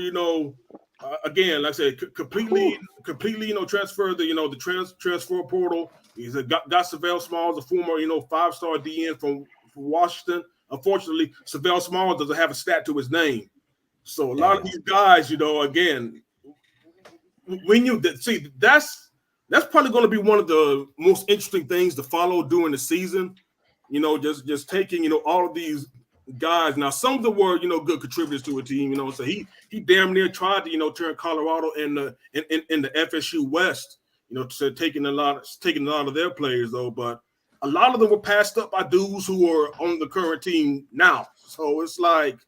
again, like I said, completely, transferred the transfer portal. He's got Savell Smalls, a former, 5-star DN from Washington. Unfortunately, Savell Smalls doesn't have a stat to his name. So a lot of these guys, again, when you see, that's probably going to be one of the most interesting things to follow during the season. Just taking all of these guys. Now, some of them were good contributors to a team. So he damn near tried to turn Colorado in the FSU West. To taking a lot of their players though, but a lot of them were passed up by dudes who are on the current team now. So it's like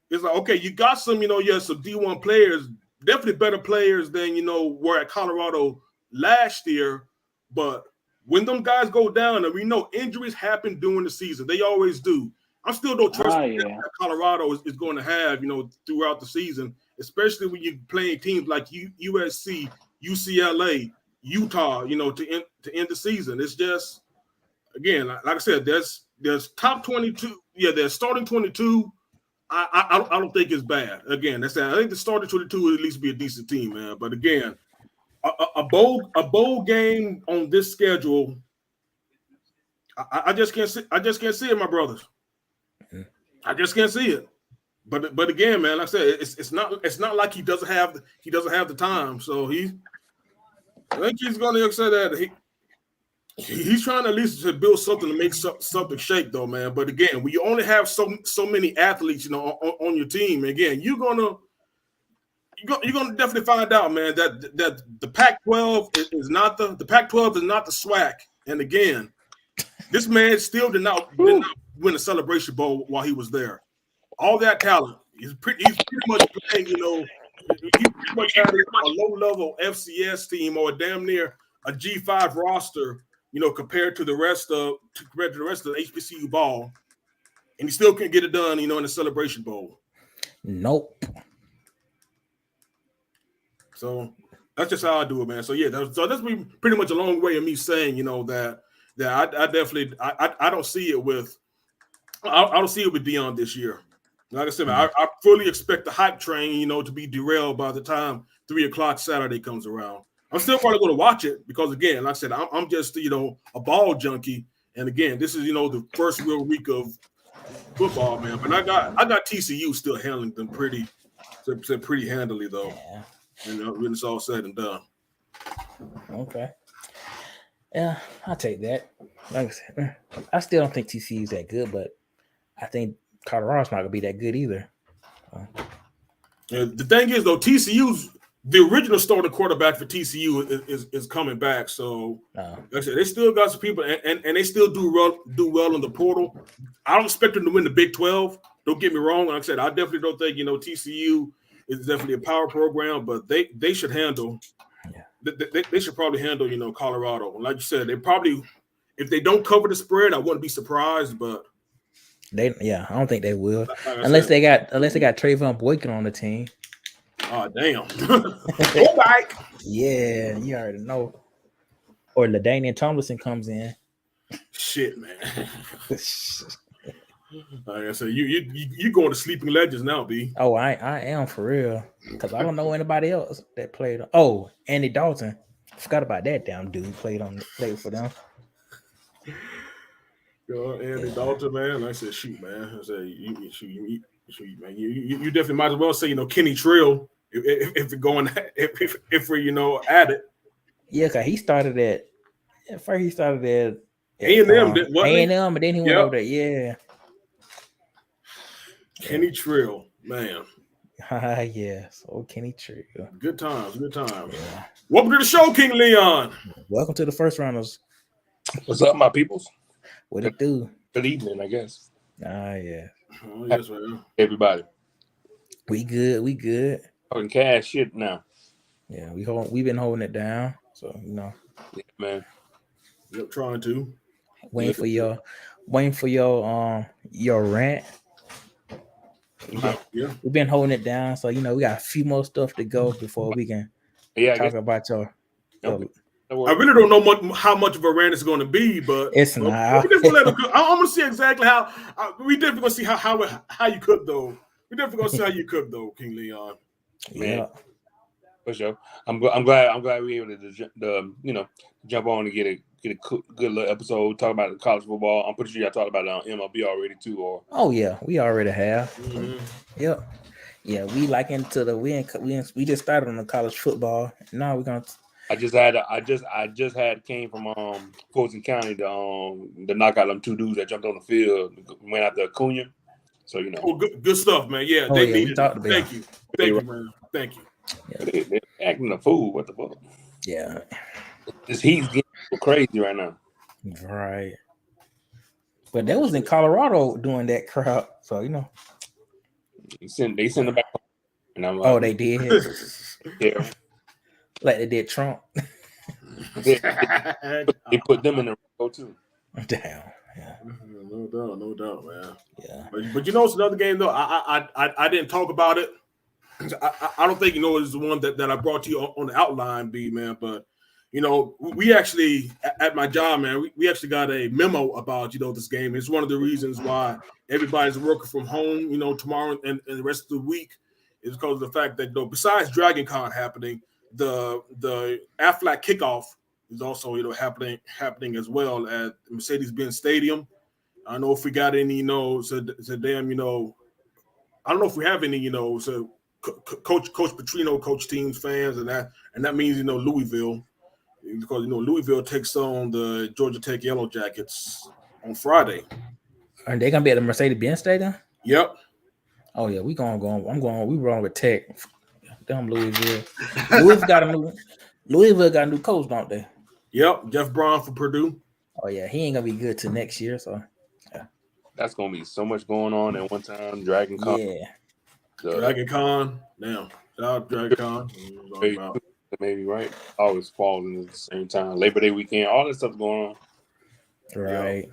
okay, you got some some D1 players. Definitely better players than, were at Colorado last year. But when them guys go down, and we know injuries happen during the season. They always do. I still don't trust that Colorado is going to have, throughout the season, especially when you're playing teams like USC, UCLA, Utah, to end the season. It's just, again, like I said, there's top 22. Yeah, there's starting 22. I don't think it's bad. Again, I think the starting 22 would at least be a decent team, man. But again, a bowl game on this schedule, I just can't see. I just can't see it, my brothers. I just can't see it. But again, man, like I said, it's not like he doesn't have the time. So I think he's going to say that he's trying to at least to build something to make something shake, though, man. But again, when you only have so many athletes, on your team, again, you're gonna definitely find out, man, that the Pac-12 is not the Pac-12 is not the SWAC. And again, this man still did not win a Celebration Bowl while he was there. All that talent, he's pretty much playing, you know, he pretty much had a low-level FCS team or damn near a G5 roster, you know, compared to the rest of the HBCU ball, and he still can't get it done, you know, in the Celebration Bowl. Nope. So that's just how I do it, man. So yeah, that's pretty much a long way of me saying, you know, that I definitely I don't see it with I don't see it with Deion this year. Like I said, man, I fully expect the hype train, you know, to be derailed by the time 3:00 Saturday comes around. I'm still probably going to watch it because, again, like I said, I'm just, you know, a ball junkie, and again, this is, you know, the first real week of football, man. But I got TCU still handling them pretty handily, though. Yeah. You know, when it's all said and done. Okay. Yeah, I'll take that. Like I said, I still don't think TCU is that good, but I think Colorado's not going to be that good either. The thing is, though, TCU's the original starting quarterback for TCU is coming back. So, like I said, they still got some people, and they still do well in the portal. I don't expect them to win the Big 12. Don't get me wrong. Like I said, I definitely don't think, you know, TCU is definitely a power program, but they should handle. Yeah. They should probably handle, you know, Colorado. Like you said, they probably, if they don't cover the spread, I wouldn't be surprised, but. I don't think they will, unless they got Trayvon Boykin on the team. Oh damn! Go back. Yeah, you already know. Or LaDainian Tomlinson comes in. Shit, man. Like I said, you going to sleeping legends now, B. Oh, I am for real, because I don't know anybody else that played. Oh, Andy Dalton. I forgot about that damn dude played for them. Andy Dalton, man. Like I said, shoot, man. I said, shoot, man. You definitely might as well say, you know, Kenny Trill if we're going if we're, you know, at it. Yeah, because he started at first. He started at A&M, A&M, and then he went over there. Yeah. Kenny Trill, man. Yes. Oh, Kenny Trill. Good times. Yeah. Welcome to the show, King Leon. Welcome to the first rounders. What's up, my peoples? What it do? Good evening, I guess. Yeah. Oh, yes, man. Everybody. We good. Talking cash shit now. Yeah, we've been holding it down. So, you know. Yeah, man. Yep, trying to. Waiting for your rant. Yeah. We've been holding it down. So, you know, we got a few more stuff to go before we can talk about your I really don't know how much of a rant it's going to be, but it's not. I'm going to see exactly how. We definitely going to see how you cook though. We definitely going to see how you cook though, King Leon. Yeah, for sure. I'm glad we were able to you know, jump on and get a good little episode. Talk about the college football. I'm pretty sure y'all talked about it on MLB already too. Or oh yeah, we already have. Mm-hmm. Yep. Yeah, we like into the we just started on the college football. Now we're gonna. I just had came from Fulton County to knock out them two dudes that jumped on the field, went after Acuna. So, you know. Oh, good stuff, man. Yeah, they needed it. Thank you, man. Thank you. Yeah. They're acting a fool. What the fuck? Yeah. This heat's getting crazy right now. Right. But that was in Colorado doing that crowd. So, you know. They sent them back home. And I'm like, oh, they did? Yeah. Like they did Trump. They put them in the row too. Damn. Yeah. No doubt, man. Yeah. But you know, it's another game though. I didn't talk about it. I don't think, you know, it's the one that I brought to you on the outline, B, man. But you know, we actually at my job, man, we actually got a memo about, you know, this game. It's one of the reasons why everybody's working from home, you know, tomorrow and the rest of the week is because of the fact that, you know, besides Dragon Con happening, the Aflac kickoff is also, you know, happening as well at Mercedes-Benz Stadium. I don't know if we got any, you know, so damn, you know, I don't know if we have any, you know, so Coach Petrino, Coach Teams fans, and that means, you know, Louisville, because, you know, Louisville takes on the Georgia Tech Yellow Jackets on Friday. Are they gonna be at the Mercedes-Benz Stadium? Yep. Oh yeah, we going. We wrong with Tech. Damn Louisville. Louisville got a new coach, don't they? Yep, Jeff Braun for Purdue. Oh yeah, he ain't gonna be good till next year. So yeah, that's gonna be so much going on at one time. Dragon Con. Yeah. Dragon Con. Now, shout out Dragon Con. Maybe right. Always falls in the same time. Labor Day weekend, all that stuff going on. Right.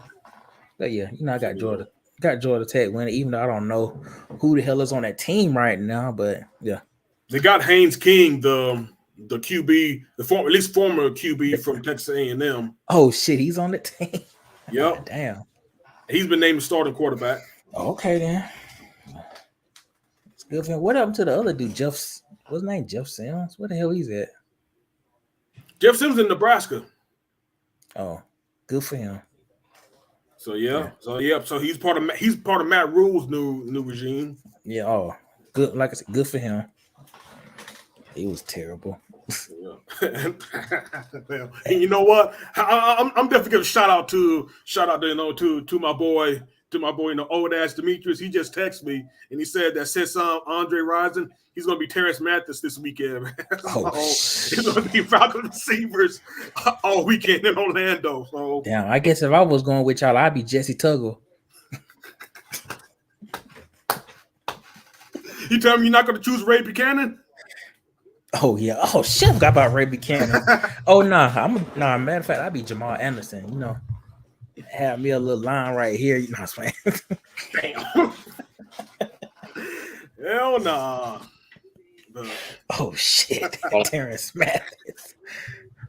But yeah, I got Georgia Tech winning, even though I don't know who the hell is on that team right now. But yeah, they got Haynes King, the QB, at least former QB from Texas A&M. Oh shit, he's on the team. Yep. Oh, damn. He's been named starting quarterback. Okay then. It's good for him. What happened to the other dude, what's his name? Jeff Sims? Where the hell he's at? Jeff Sims in Nebraska. Oh, good for him. So so he's part of Matt Rule's new regime. Yeah, oh, good. Like I said, good for him. He was terrible. Yeah. And you know what? I'm definitely gonna shout out to my boy, old ass Demetrius. He just texted me and he said that since Andre Rison, he's gonna be Terrence Mathis this weekend, man. He's gonna be Falcons receivers all weekend in Orlando. So damn, I guess if I was going with y'all, I'd be Jesse Tuggle. You tell me you're not gonna choose Ray Buchanan? Oh yeah. Oh shit, I forgot about Ray Buchanan. Oh nah, matter of fact, I'd be Jamal Anderson, Have me a little line right here, man. Damn. Hell nah. Oh shit. Terrence Mathis.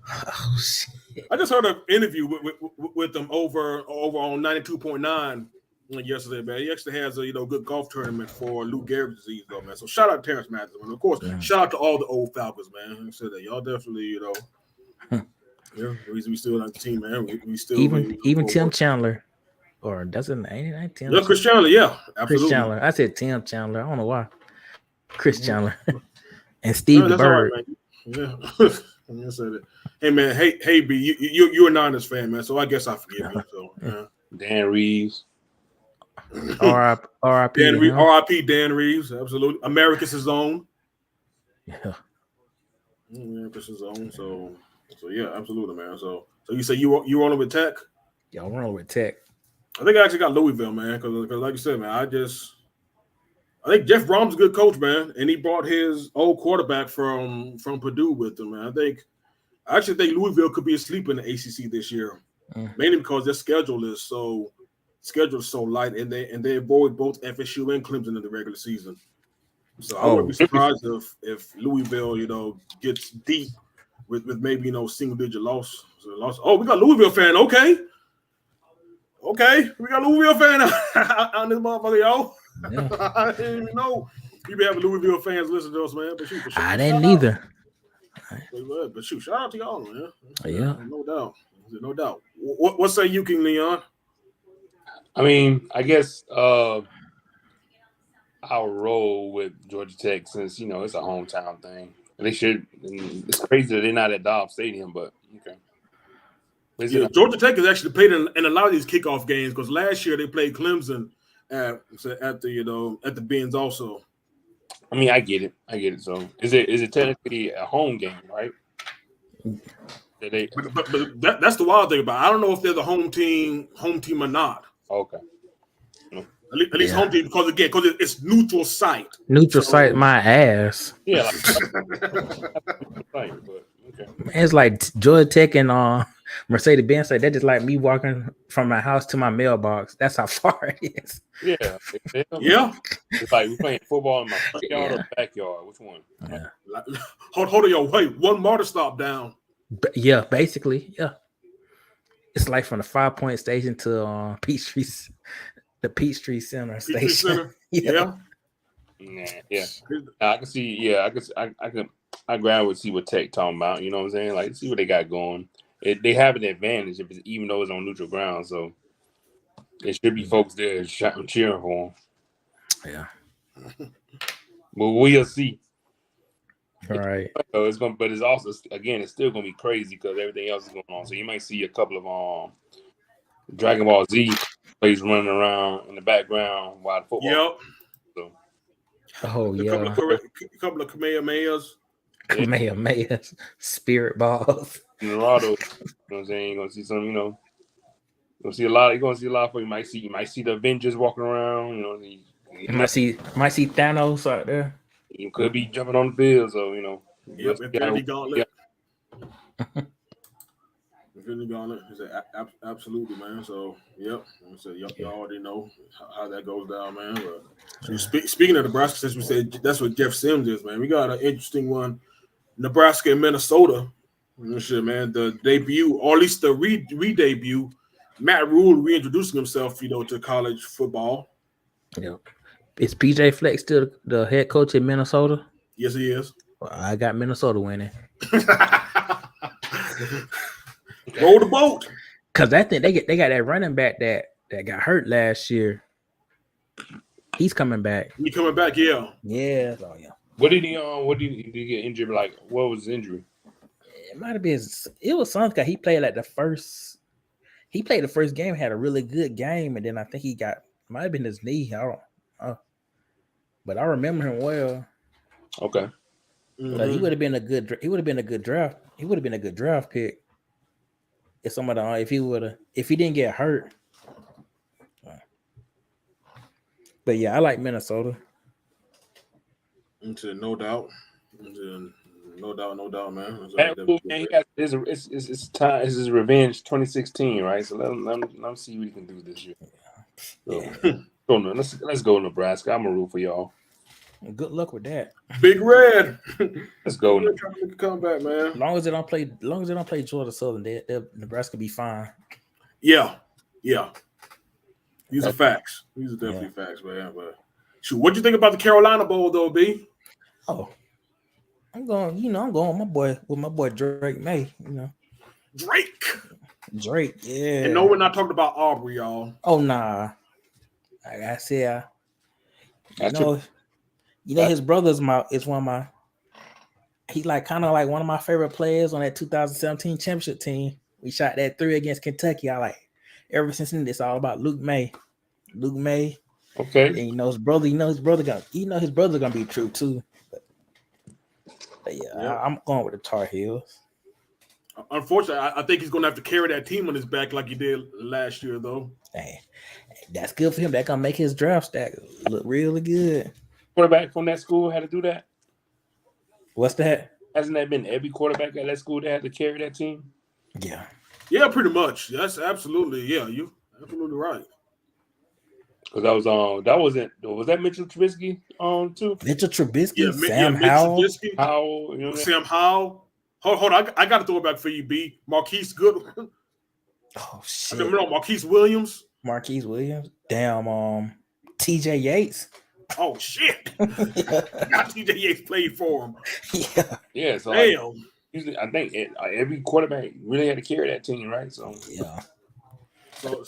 Oh shit. I just heard an interview with them over on 92.9 yesterday, man. He actually has a good golf tournament for Lou Gehrig's disease, though, man. So shout out to Terrence Mathis, and of course, shout out to all the old Falcons, man. Like I said that y'all definitely, yeah, we still like the team, man. We still even Tim Chandler, or doesn't ain't Tim? Yeah, Chris Chandler, yeah, absolutely. Chris Chandler. I said Tim Chandler. I don't know why. Chris Chandler and Steve the Bird. Right, yeah. I said it. Hey man, hey B, you're a Niners fan, man. So I guess I forgive you. So Dan Reeves. R.I.P. Dan Reeves, absolutely. America's his own. Yeah. America's his own. So yeah, absolutely, man. So you say you rolling with Tech? Yeah, I'm rolling with Tech. I think I actually got Louisville, man, because like you said, man, I think Jeff Brom's a good coach, man, and he brought his old quarterback from Purdue with him, man. I actually think Louisville could be asleep in the ACC this year, mainly because their schedule is so light, and they avoid both FSU and Clemson in the regular season. So I wouldn't be surprised if Louisville, gets deep with maybe single digit loss. Oh, we got Louisville fan. Okay, we got Louisville fan on this motherfucker, yo. Yeah. I didn't even know you be having Louisville fans listen to us, man. But shoot, I didn't either. But shoot, shout out to y'all, man. Yeah, no doubt. What say you, King Leon? I mean, I guess I'll roll with Georgia Tech since it's a hometown thing. They should. It's crazy that they're not at Dobbs Stadium, but okay. Yeah, Georgia Tech has actually played in a lot of these kickoff games because last year they played Clemson at the Benz also. I mean, I get it. So is it technically a home game, right? But that's the wild thing about it. I don't know if they're the home team or not. Okay. At least home team because it's neutral site. Neutral site, my ass. Yeah. But okay. It's like Georgia Tech and Mercedes-Benz. That's just like me walking from my house to my mailbox. That's how far it is. Yeah. Yeah. It's like we're playing football in my front yard or backyard. Which one? Yeah. Hold on, yo. Wait, one MARTA stop down. Yeah, basically. Yeah. It's like from the 5 Point Station to the Peachtree Center station. Center? Yeah. Yeah. I can see. Yeah, I grab would see what Tech talking about. You know what I'm saying? Like, see what they got going. They have an advantage even though it's on neutral ground. So there should be folks there cheering for them. Yeah. But we'll see. All right. So it's also it's still gonna be crazy because everything else is going on. So you might see a couple of Dragon Ball Z plays running around in the background while the football. Yep. So. A couple of Kamehamehas. Kamehamehas, spirit balls. Naruto, you know what I'm saying? You're gonna see some, you're gonna see a lot for you. You might see the Avengers walking around, Might see Thanos out there. You could be jumping on the field, so Yep, Infinity Gauntlet. Infinity Gauntlet is absolutely, man. So, yep. So, you already know how that goes down, man. But speaking of Nebraska, since we said that's what Jeff Sims is, man, we got an interesting one. Nebraska and Minnesota. Shit, man. The debut, or at least the re-debut, Matt Rule reintroducing himself, to college football. Yep. Is PJ Fleck still the head coach in Minnesota? Yes, he is. Well, I got Minnesota winning. Roll the boat. Cause I think they got that running back that got hurt last year. He's coming back. He coming back, yeah. Yeah. Oh yeah. What did he get injured? Like, what was his injury? It might have been. It was something. He played like the first. He played the first game, had a really good game, and then I think he might have been his knee. I don't know. But I remember him well. Okay. Mm-hmm. He would have been a good. He would have been a good draft. He would have been a good draft pick. If he didn't get hurt. But yeah, I like Minnesota. No doubt. No doubt, man. It's time. It's his revenge 2016, right? So let him see what he can do this year. So, let's go Nebraska. I'm a root for y'all. Good luck with that. Big Red. Let's go. Come back, man. As long as they don't play Georgia Southern, Nebraska be fine. Yeah. These are facts. These are definitely facts, man. But shoot, what do you think about the Carolina Bowl, though, B? Oh, I'm going with my boy Drake May. Drake, yeah. And no, we're not talking about Aubrey, y'all. Oh nah, like I said, his brother's he's like kind of like one of my favorite players on that 2017 championship team. We shot that 3 against Kentucky. I like ever since then. It's all about Luke May. Okay. And his brother. His brother's gonna be true too. But yeah, I'm going with the Tar Heels. Unfortunately, I think he's gonna have to carry that team on his back like he did last year, though. Hey, that's good for him. That's gonna make his draft stack look really good. Quarterback from that school had to do that. What's that? Hasn't that been every quarterback at that school that had to carry that team? Yeah, pretty much. That's absolutely. Yeah, you absolutely right. Because was that Mitchell Trubisky too? Mitchell Trubisky, Sam Howell. Sam Howell. Hold on, I got to throw it back for you, B. Marquise Goodwin. Oh shit! No, Marquise Williams. Damn. T.J. Yates. Oh shit! Not T.J. Yates played for him. Yeah. So damn. Usually, I think every quarterback really had to carry that team, right? So yeah. So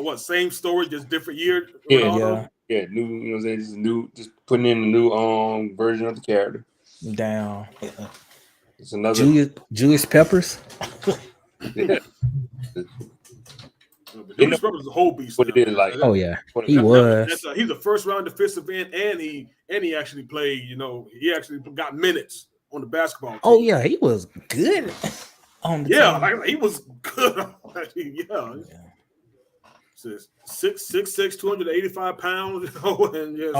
what? Same story, just different year. Yeah. New, just putting in a new version of the character. Down. Yeah. It's another Julius Peppers. Yeah. Julius Peppers is a whole beast. What it is like? Oh yeah, he was. He's a first round defensive end, and he actually played. He actually got minutes on the basketball team. Oh yeah, he was good. He was good. Says 6'6", 285 pounds. And just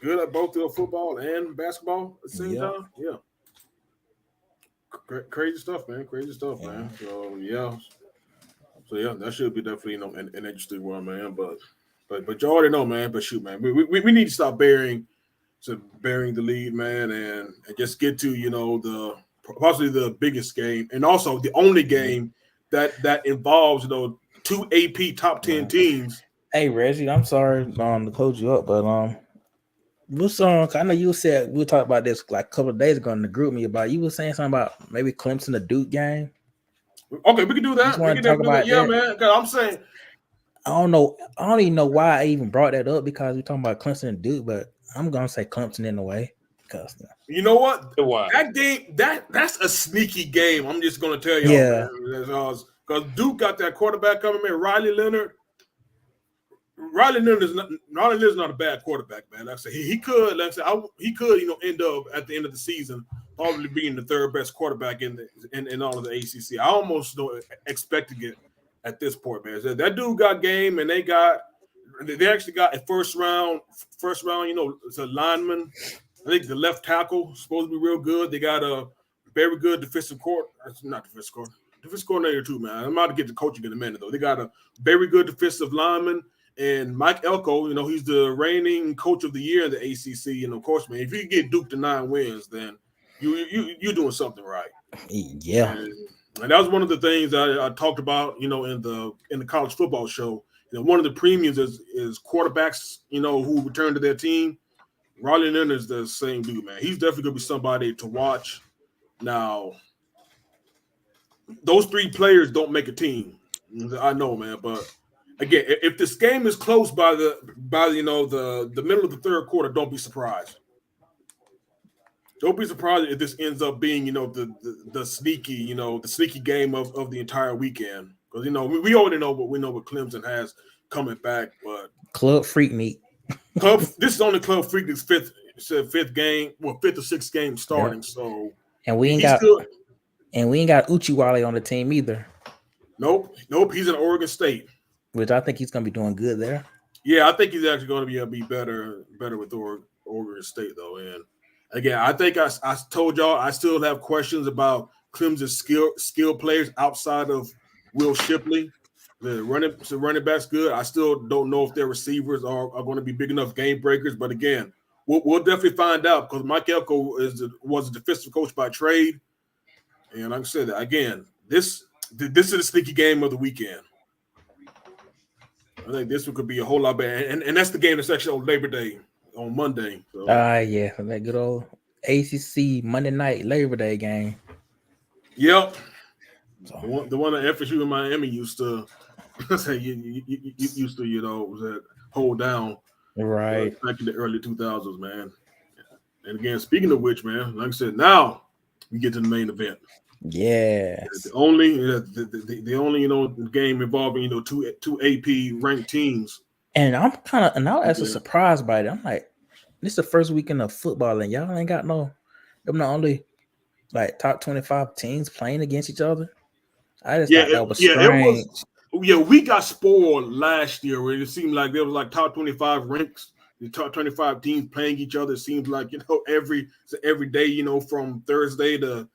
good at both the football and basketball at the same time. Yeah. Crazy stuff, man. Man. So that should be definitely an interesting one, man. But you already know, man. But shoot, man, we need to stop bearing the lead, man, and just get to the possibly the biggest game, and also the only game that involves 2 AP top 10 teams. Hey Reggie, I'm sorry to hold you up, but what's I know you said we talked about this like a couple of days ago in the group me about you were saying something about maybe Clemson the Duke game. Okay, we can do that. We can talk about that. Man. Cause I'm saying I don't even know why I even brought that up because we're talking about Clemson and Duke, but I'm gonna say Clemson in a way. Because you know what? That game, that's a sneaky game. I'm just gonna tell you. Yeah. Because Duke got that quarterback coming in, Riley Leonard. Riley Leonard is not a bad quarterback, man. Like I said, he could end up at the end of the season probably being the third best quarterback in all of the ACC. I almost don't expect to get at this point, man. So that dude got game, and they got they actually got a first round, it's a lineman. I think the left tackle is supposed to be real good. They got a very good defensive coordinator too, man. I'm about to get the coaching in a minute though. They got a very good defensive lineman, and Mike Elko, he's the reigning coach of the year in the ACC. And of course, man, if you get Duke to 9 wins, then you're doing something right. Yeah. And that was one of the things I talked about, in the college football show. One of the premiums is quarterbacks, who return to their team. Riley Leonard is the same dude, man. He's definitely gonna be somebody to watch. Now, those 3 players don't make a team. I know, man, but again, if this game is close by the middle of the third quarter, don't be surprised. Don't be surprised if this ends up being, the sneaky game of the entire weekend. Because we already know what Clemson has coming back, but Club Freak meet. This is only Club Freak's fifth game, fifth or sixth game starting. Yeah. So we ain't got Uchiwale on the team either. Nope. He's in Oregon State, which I think he's gonna be doing good there. Yeah, I think he's actually going to be better with Oregon State though. And again, I think I told y'all I still have questions about Clemson's skill players outside of Will Shipley. The running back's good. I still don't know if their receivers are going to be big enough game breakers. But again, we'll definitely find out because Mike Elko was a defensive coach by trade. And like I said, again, this is the sneaky game of the weekend. I think this one could be a whole lot better. And that's the game that's actually on Labor Day, on Monday. So. Yeah, that good old ACC Monday night Labor Day game. Yep. So. The one that FSU and Miami used to say used to hold down right back in the early 2000s, man. And again, speaking of which, man, like I said, now we get to the main event. Yeah, the only game involving two AP ranked teams. And I'm actually surprised by it. I'm like, this is the first weekend of football, and y'all ain't got them not only like top 25 teams playing against each other. I just thought that was strange. We got spoiled last year where it seemed like there was like top 25 ranks, the top 25 teams playing each other. It seems like every day, from Thursday to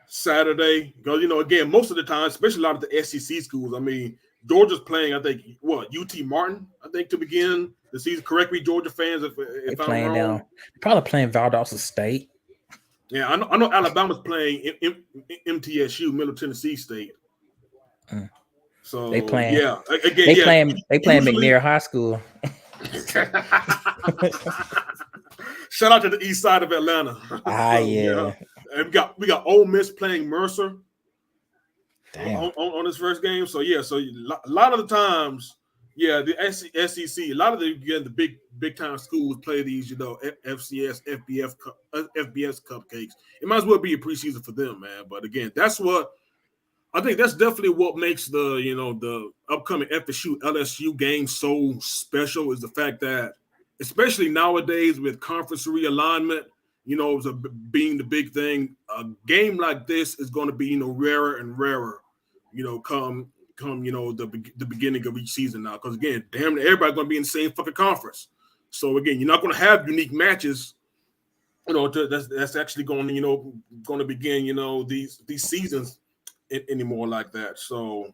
Saturday. Because again, most of the time, especially a lot of the SEC schools. I mean, Georgia's playing. I think UT Martin. I think to begin the season. Correct me, Georgia fans, if I'm wrong. Now. Probably playing Valdosta State. Yeah, I know Alabama's playing MTSU, Middle Tennessee State. So they playing. Yeah, again, they playing McNair High School. Shout out to the east side of Atlanta. Yeah. And we got Ole Miss playing Mercer. Damn. On this first game. So a lot of the times, the SEC, a lot of the big time schools play these, FCS, FBS cupcakes. It might as well be a preseason for them, man. But again, I think that's definitely what makes the upcoming FSU LSU game so special is the fact that, especially nowadays with conference realignment, being the big thing, a game like this is going to be rarer and rarer, come the beginning of each season now. Because again, damn, everybody's going to be in the same fucking conference. So again, you're not going to have unique matches. That's actually going to begin these seasons anymore like that. So,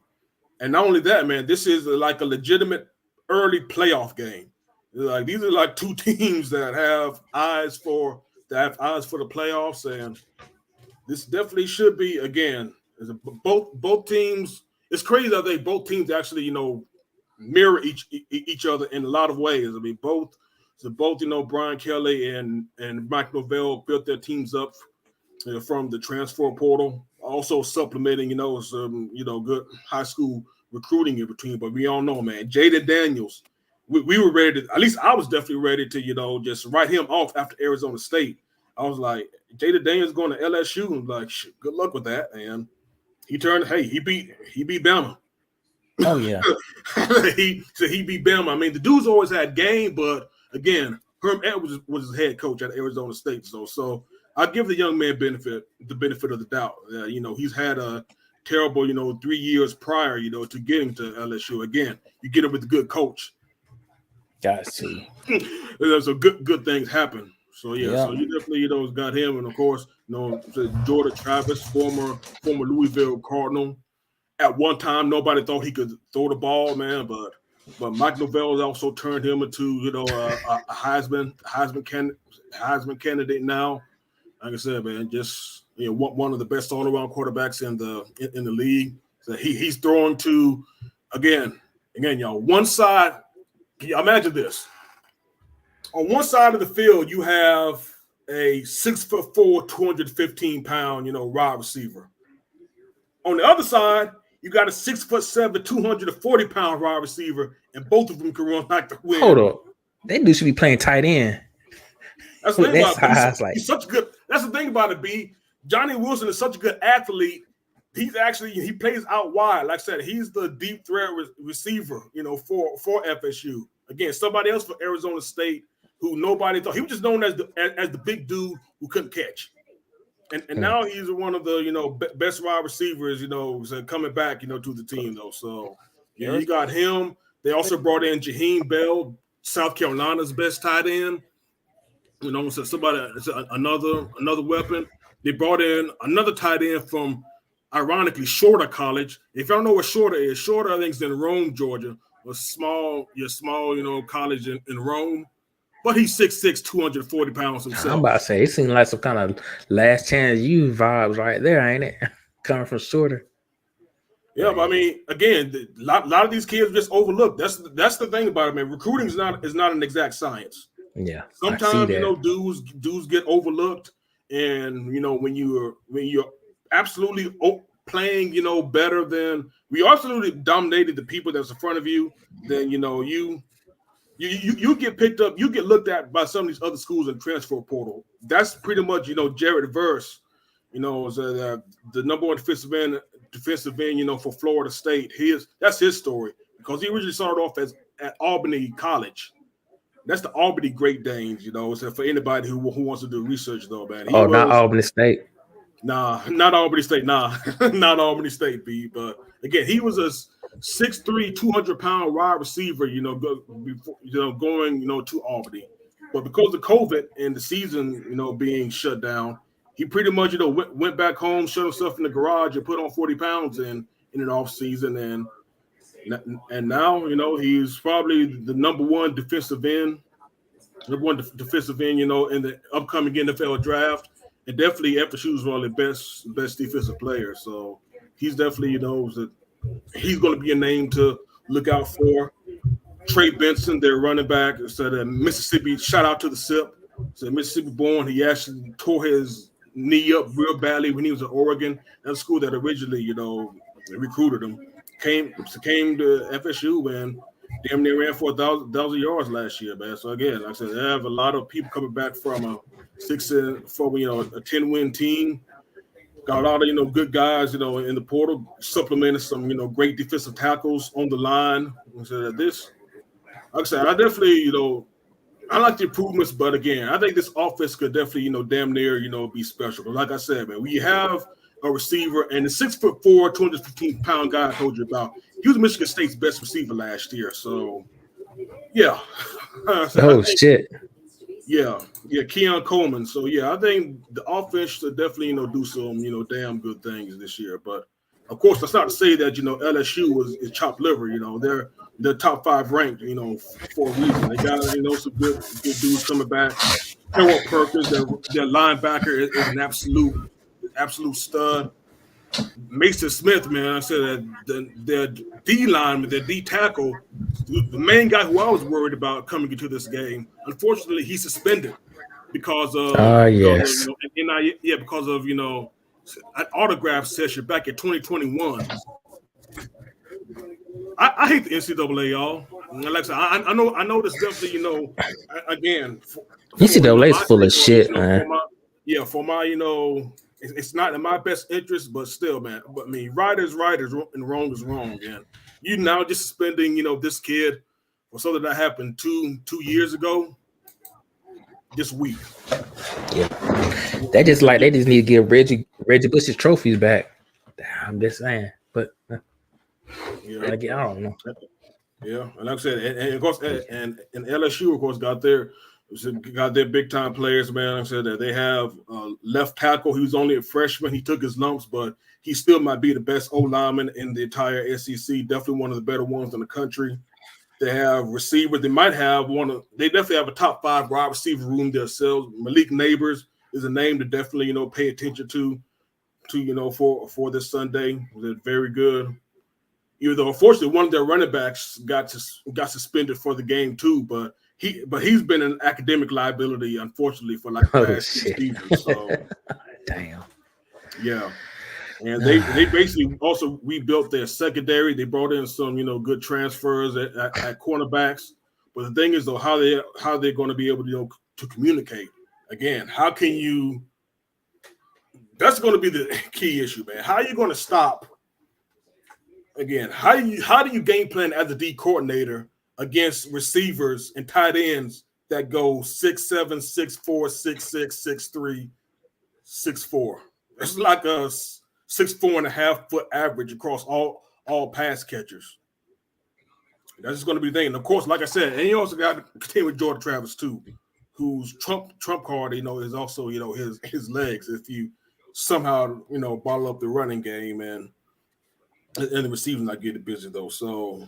and not only that, man, this is like a legitimate early playoff game. Like these are like two teams that have eyes for the playoffs, and this definitely should be again. Both teams. It's crazy that both teams actually mirror each other in a lot of ways. I mean, both Brian Kelly and Mike Norvell built their teams up from the transfer portal, also supplementing some good high school recruiting in between. But we all know, man, Jaden Daniels. We were ready to, at least I was definitely ready to, just write him off after Arizona State. I was like, Jaden Daniels going to LSU. I'm like, good luck with that. And he beat Bama. Oh, yeah. he beat Bama. I mean, the dude's always had game, but again, Herm Edwards was his head coach at Arizona State. So I give the young man the benefit of the doubt. He's had a terrible, 3 years prior, to getting to LSU. Again, you get him with a good coach. Got to. So good things happen. So so you definitely got him, and of course Jordan Travis, former Louisville Cardinal. At one time, nobody thought he could throw the ball, man, but Mike Novell also turned him into a Heisman candidate now. Like I said, man, just one of the best all around quarterbacks in the league. So he's throwing to again, y'all. One side, imagine this. On one side of the field, you have a 6'4", 215-pound, wide receiver. On the other side, you got a 6'7", 240-pound wide receiver, and both of them can run like the wind. Hold up, that dude should be playing tight end. That's the thing about it. He's such good. That's the thing about it. B. Johnny Wilson is such a good athlete. He plays out wide. Like I said, he's the deep threat receiver, for FSU. Again, somebody else for Arizona State who nobody thought. He was just known as the big dude who couldn't catch. And now he's one of the best wide receivers, coming back, to the team though. So you got him. They also brought in Jaheim Bell, South Carolina's best tight end. So somebody, another weapon. They brought in another tight end from, ironically, Shorter College. If y'all know what Shorter is, Shorter I think is in Rome, Georgia, a small, college in Rome. But he's 6'6", 240 pounds himself. I'm about to say, it seems like some kind of last chance you vibes right there, ain't it? Coming from Shorter. Yeah, but I mean, again, a lot of these kids just overlooked. That's the thing about it, man. Recruiting is not an exact science. Yeah. Sometimes dudes get overlooked, and when you're absolutely playing better than we absolutely dominated the people that's in front of you, then you get picked up, you get looked at by some of these other schools in transfer portal. That's pretty much Jared Verse, the number one defensive end, for Florida State. That's his story, because he originally started off at Albany College. That's the Albany Great Danes, so for anybody who wants to do research though, man. Not Albany State. Nah, not Albany State. Nah, not Albany State, B. But again, he was a 6'3", 200-pound wide receiver, going to Albany. But because of COVID and the season, being shut down, he pretty much, went back home, shut himself in the garage, and put on 40 pounds in an off season, and now, he's probably the number one defensive end, in the upcoming NFL draft, and definitely FSU's one of the best defensive players. So he's definitely, he's going to be a name to look out for. Trey Benson, their running back, said Mississippi. Shout out to the SIP. So Mississippi born. He actually tore his knee up real badly when he was at Oregon. That's a school that originally, recruited him. Came to FSU and damn near ran for 1,000 yards last year, man. So again, like I said, they have a lot of people coming back from a 10-win team. Got a lot of good guys, in the portal, supplemented some great defensive tackles on the line. So this, like I said, I definitely I like the improvements, but again, I think this offense could definitely damn near be special. But like I said, man, we have a receiver and the 6'4", 215-pound guy I told you about. He was Michigan State's best receiver last year. So yeah. Shit. Yeah, Keon Coleman. So yeah, I think the offense should definitely do some damn good things this year. But of course, that's not to say that LSU is chopped liver. They're top 5 ranked. For a reason. They got some good dudes coming back. Harold Perkins, their linebacker, is an absolute stud. Mason Smith, man, I said that their D lineman, their D tackle, the main guy who I was worried about coming into this game, unfortunately, he's suspended because of because of an autograph session back in 2021. I hate the NCAA, y'all. Like I said, I know this definitely, again, NCAA is full of shit, man. For my it's not in my best interest, but still, man. But I mean, right is right, and wrong is wrong. And you now just suspending, this kid for something that happened two years ago. This week. Yeah, they just need to give Reggie Bush's trophies back. I'm just saying, but I don't know. Yeah, and like I said, and of course, and LSU of course got their big time players, man. Like I said that they have left tackle. He was only a freshman. He took his lumps, but he still might be the best O lineman in the entire SEC. Definitely one of the better ones in the country. They have receivers. They might have they definitely have a top 5 wide receiver room themselves. Malik Neighbors is a name to definitely pay attention to for this Sunday. They're very good. Even though unfortunately one of their running backs got suspended for the game too, but he's been an academic liability unfortunately for like the past 2 seasons. So damn. Yeah. And they basically also rebuilt their secondary. They brought in some good transfers at cornerbacks. But the thing is though, how they're going to be able to communicate. Again, how can you? That's going to be the key issue, man. How are you going to stop? Again, how do you game plan as a D coordinator against receivers and tight ends that go 6'7", 6'4", 6'6", 6'3", 6'4"? It's like a 6'4.5" foot average across all pass catchers. That's just going to be the thing. And of course, like I said, and you also got to continue with Jordan Travis too, whose trump card, is also his legs. If you somehow bottle up the running game and the receivers not getting busy though. So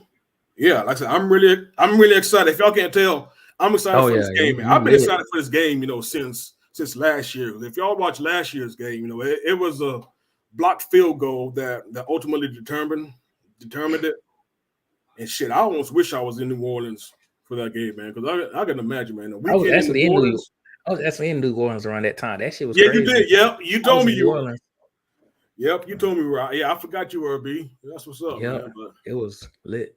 yeah, like I said, I'm really excited. If y'all can't tell, I'm excited for this game, man. I've been excited for this game, since last year. If y'all watch last year's game, it was a blocked field goal that ultimately determined it. And shit, I almost wish I was in New Orleans for that game, man, because I can imagine, man. I was actually in New Orleans around that time. That shit was crazy. You did. Yep, you told me you were. Yep, you told me right. Yeah, I forgot you were, B. That's what's up, man. But it was lit.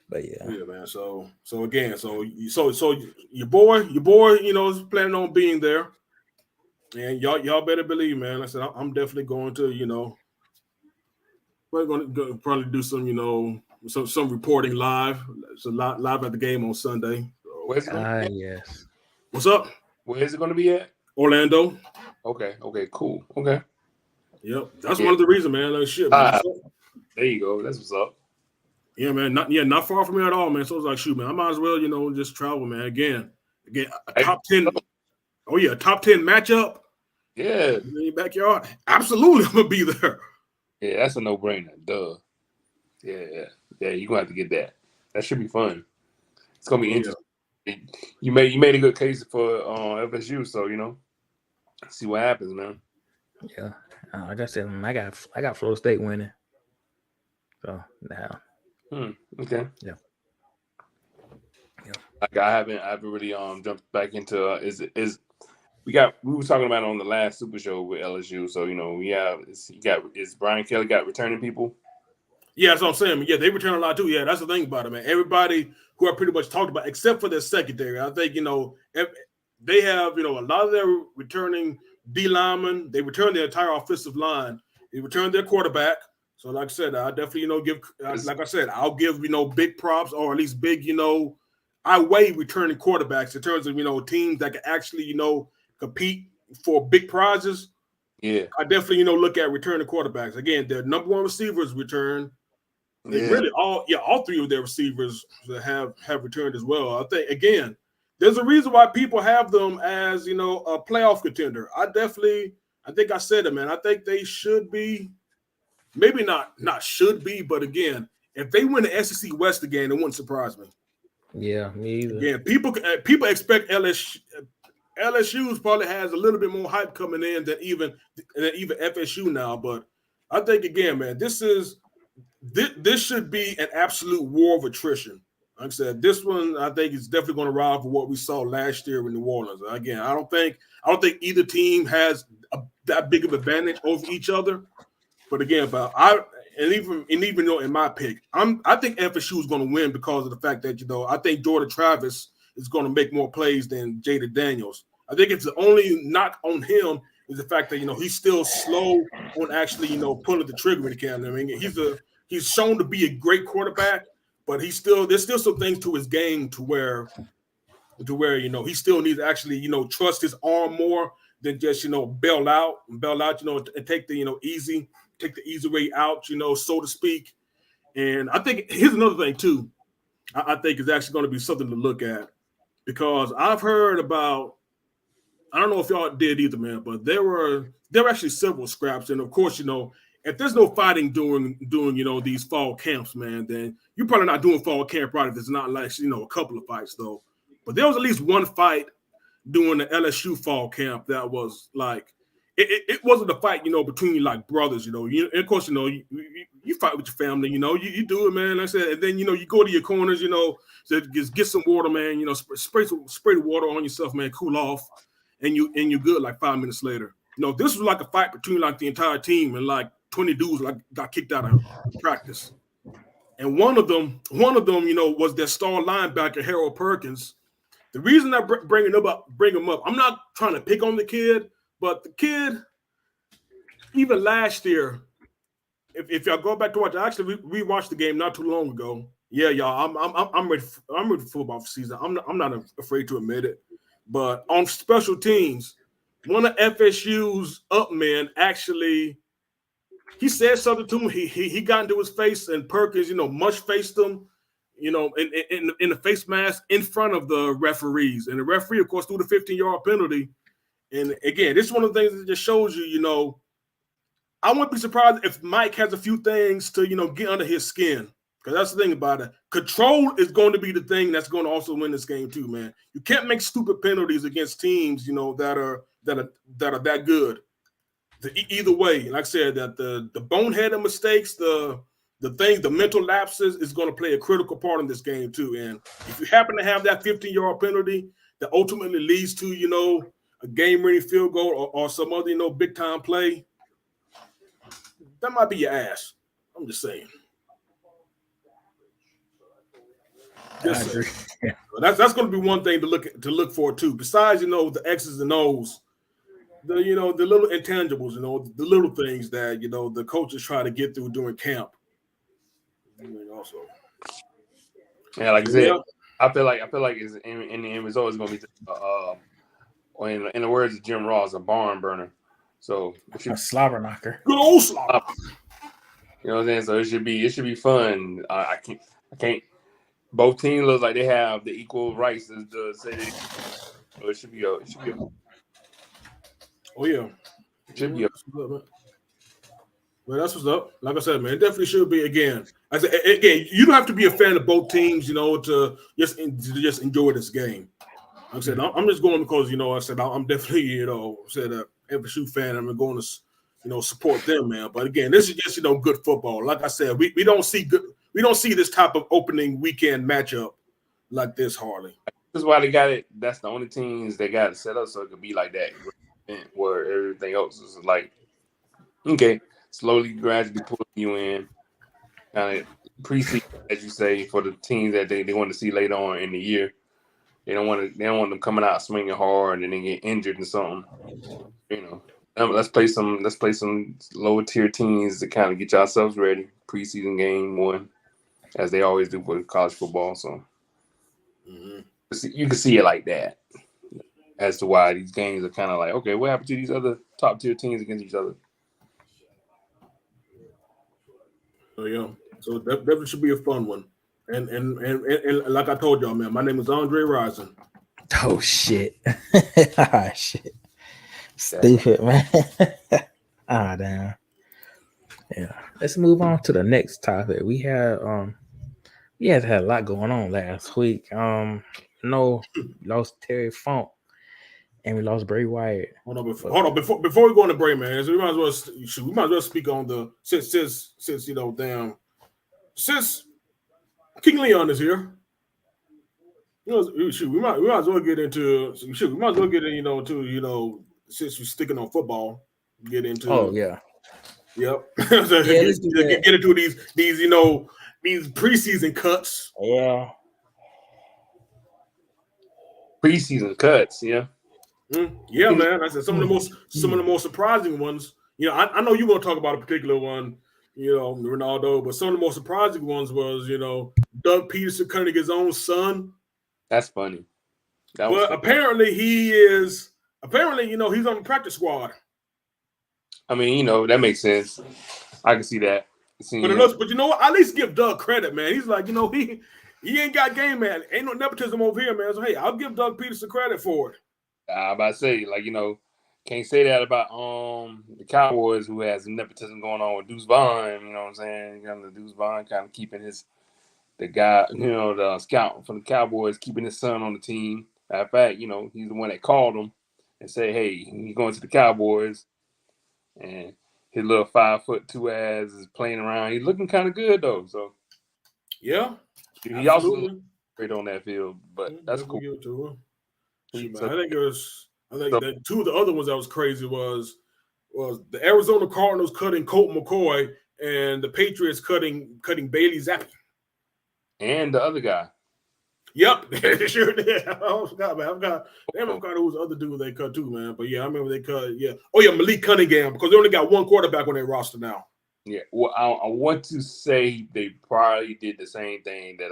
But yeah, man. So again, so your boy, is planning on being there, and y'all better believe, man. Like I said, I'm definitely going to, we're going to probably do some, some reporting live. So live at the game on Sunday. So, yes. What's up? Where is it going to be at? Orlando. Okay, cool. Okay. Yep, that's one of the reasons, man. Like shit, man. There you go. That's what's up. Yeah, man. Not far from here at all, man. So it's like, shoot, man. I might as well, just travel, man. Again, a top 10. Oh yeah, top 10 matchup. Yeah, in your backyard. Absolutely, I'm gonna be there. Yeah, that's a no-brainer. Duh. Yeah. You're gonna have to get that. That should be fun. It's gonna be interesting. Yeah. You made a good case for FSU, so see what happens, man. Yeah. Like I said, I got Florida State winning. So now. Okay. Yeah. Like I haven't really jumped back into we were talking about it on the last Super Show with LSU. So is Brian Kelly got returning people? Yeah, that's what I'm saying. Yeah, they return a lot too. Yeah, that's the thing about it, man. Everybody who I pretty much talked about, except for their secondary, I think they have a lot of their returning D linemen. They return their entire offensive line. They return their quarterback. So, like I said, I definitely I'll give big props, or at least big I weigh returning quarterbacks in terms of teams that can actually compete for big prizes. Yeah, I definitely look at returning quarterbacks. Again, their number one receivers return. Yeah. Really all 3 of their receivers have returned as well. I think again, there's a reason why people have them as a playoff contender. I think I said it, man. I think they should be, maybe not should be, but again, if they win the SEC West again, it wouldn't surprise me. Yeah, me either. Again, people expect LSU's probably has a little bit more hype coming in than even FSU now, but I think again, man, this should be an absolute war of attrition. Like I said, this one I think is definitely going to rival what we saw last year in New Orleans. Again, I don't think either team has that big of advantage over each other. But again, even in my pick, I think FSU is going to win because of the fact that I think Jordan Travis is going to make more plays than Jaden Daniels. I think it's the only knock on him is the fact that he's still slow on actually pulling the trigger in the camera. I mean, he's shown to be a great quarterback, but there's still some things to his game to where he still needs to actually trust his arm more than just bail out and take the easy way out, so to speak. And I think here's another thing too. I think is actually going to be something to look at, because I've heard about. I don't know if y'all did either, man, but there were actually several scraps, and of course, if there's no fighting doing these fall camps, man, then you're probably not doing fall camp right if it's not like a couple of fights though. But there was at least one fight during the LSU fall camp that was like it wasn't a fight between like brothers, and of course you fight with your family, you do it, man. Like I said, and then you go to your corners, so just get some water, man. Spray the water on yourself, man. Cool off. And you're good like 5 minutes later. This was like a fight between like the entire team, and like 20 dudes like got kicked out of practice. And one of them, was their star linebacker, Harold Perkins. The reason I bring him up, I'm not trying to pick on the kid, but the kid, even last year, if y'all go back to watch, actually we watched the game not too long ago. Yeah, y'all, I'm ready for football season. I'm not afraid to admit it. But on special teams, one of FSU's up men actually, he said something to him. He got into his face, and Perkins, much faced him, in the face mask in front of the referees. And the referee, of course, threw the 15-yard penalty. And again, this is one of the things that just shows you, I wouldn't be surprised if Mike has a few things to, get under his skin. Because that's the thing about it. Control is going to be the thing that's going to also win this game too, man. You can't make stupid penalties against teams, that are that good. Either way, like I said, that the boneheaded mistakes, the mental lapses is going to play a critical part in this game too. And if you happen to have that 15-yard penalty that ultimately leads to, a game-winning field goal or some other, big-time play, that might be your ass. I'm just saying. Yes, that's going to be one thing to look for too. Besides, the X's and O's, the little intangibles, the little things that the coaches try to get through during camp. Also, yeah, like I said, I feel like it's in the end result is going to be, in the words of Jim Ross, a barn burner. So a slobber knocker, good old slobber. You know what I'm saying? So it should be fun. I can't. Both teams look like they have the equal rights to say they. So it should be a. Oh yeah, it should be a. Well, that's what's up. Like I said, man, it definitely should be. Again, you don't have to be a fan of both teams, to just enjoy this game. Like I said, I'm just going because I said I'm definitely said a FSU fan. I'm going to support them, man. But again, this is just good football. Like I said, we don't see good. We don't see this type of opening weekend matchup like this, Harley. This is why they got it. That's the only teams they got it set up so it could be like that, where everything else is like, okay, slowly, gradually pulling you in, kind of preseason, as you say, for the teams that they want to see later on in the year. They don't want them coming out swinging hard and then get injured and something. Let's play some lower tier teams to kind of get yourselves ready. Preseason game one, as they always do for college football. So you can see it like that, as to why these games are kind of like, okay, what happened to these other top tier teams against each other? Oh yeah, so that definitely should be a fun one. And like I told y'all, man, my name is Andre Rison. Oh shit! Shit. Stupid, man. Damn. Yeah. Let's move on to the next topic. We had had a lot going on last week. Lost Terry Funk and we lost Bray Wyatt. Hold on, before we go on to Bray, man, so we might as well speak on the since King Leon is here. We might as well get into since we're sticking on football, get into. Oh yeah. Yep. So get into these these preseason cuts. Yeah. Preseason cuts, yeah. Yeah, man. I said some of the most surprising ones. I know you want to talk about a particular one, Ronaldo, but some of the most surprising ones was, Doug Peterson cutting his own son. That's funny. Apparently he's on the practice squad. I mean, that makes sense. I can see that. But you know what? At least give Doug credit, man. He's like, he ain't got game, man. Ain't no nepotism over here, man. So hey, I'll give Doug Peterson credit for it. I'm about to say, can't say that about the Cowboys, who has some nepotism going on with Deuce Vaughn. You know what I'm saying? The Deuce Vaughn kind of keeping the guy, the scout from the Cowboys, keeping his son on the team. In fact, he's the one that called him and said, "Hey, he's going to the Cowboys," and his little 5'2" ass is playing around. He's looking kind of good though. So yeah, he also great on that field, but that's cool. I think that two of the other ones that was crazy was the Arizona Cardinals cutting Colt McCoy and the Patriots cutting Bailey Zappi. And the other guy. Yep, they sure did. I forgot, man. I forgot who was the other dude they cut too, man. But yeah, I remember they cut. Yeah. Oh yeah, Malik Cunningham, because they only got one quarterback on their roster now. Yeah. Well, I want to say they probably did the same thing that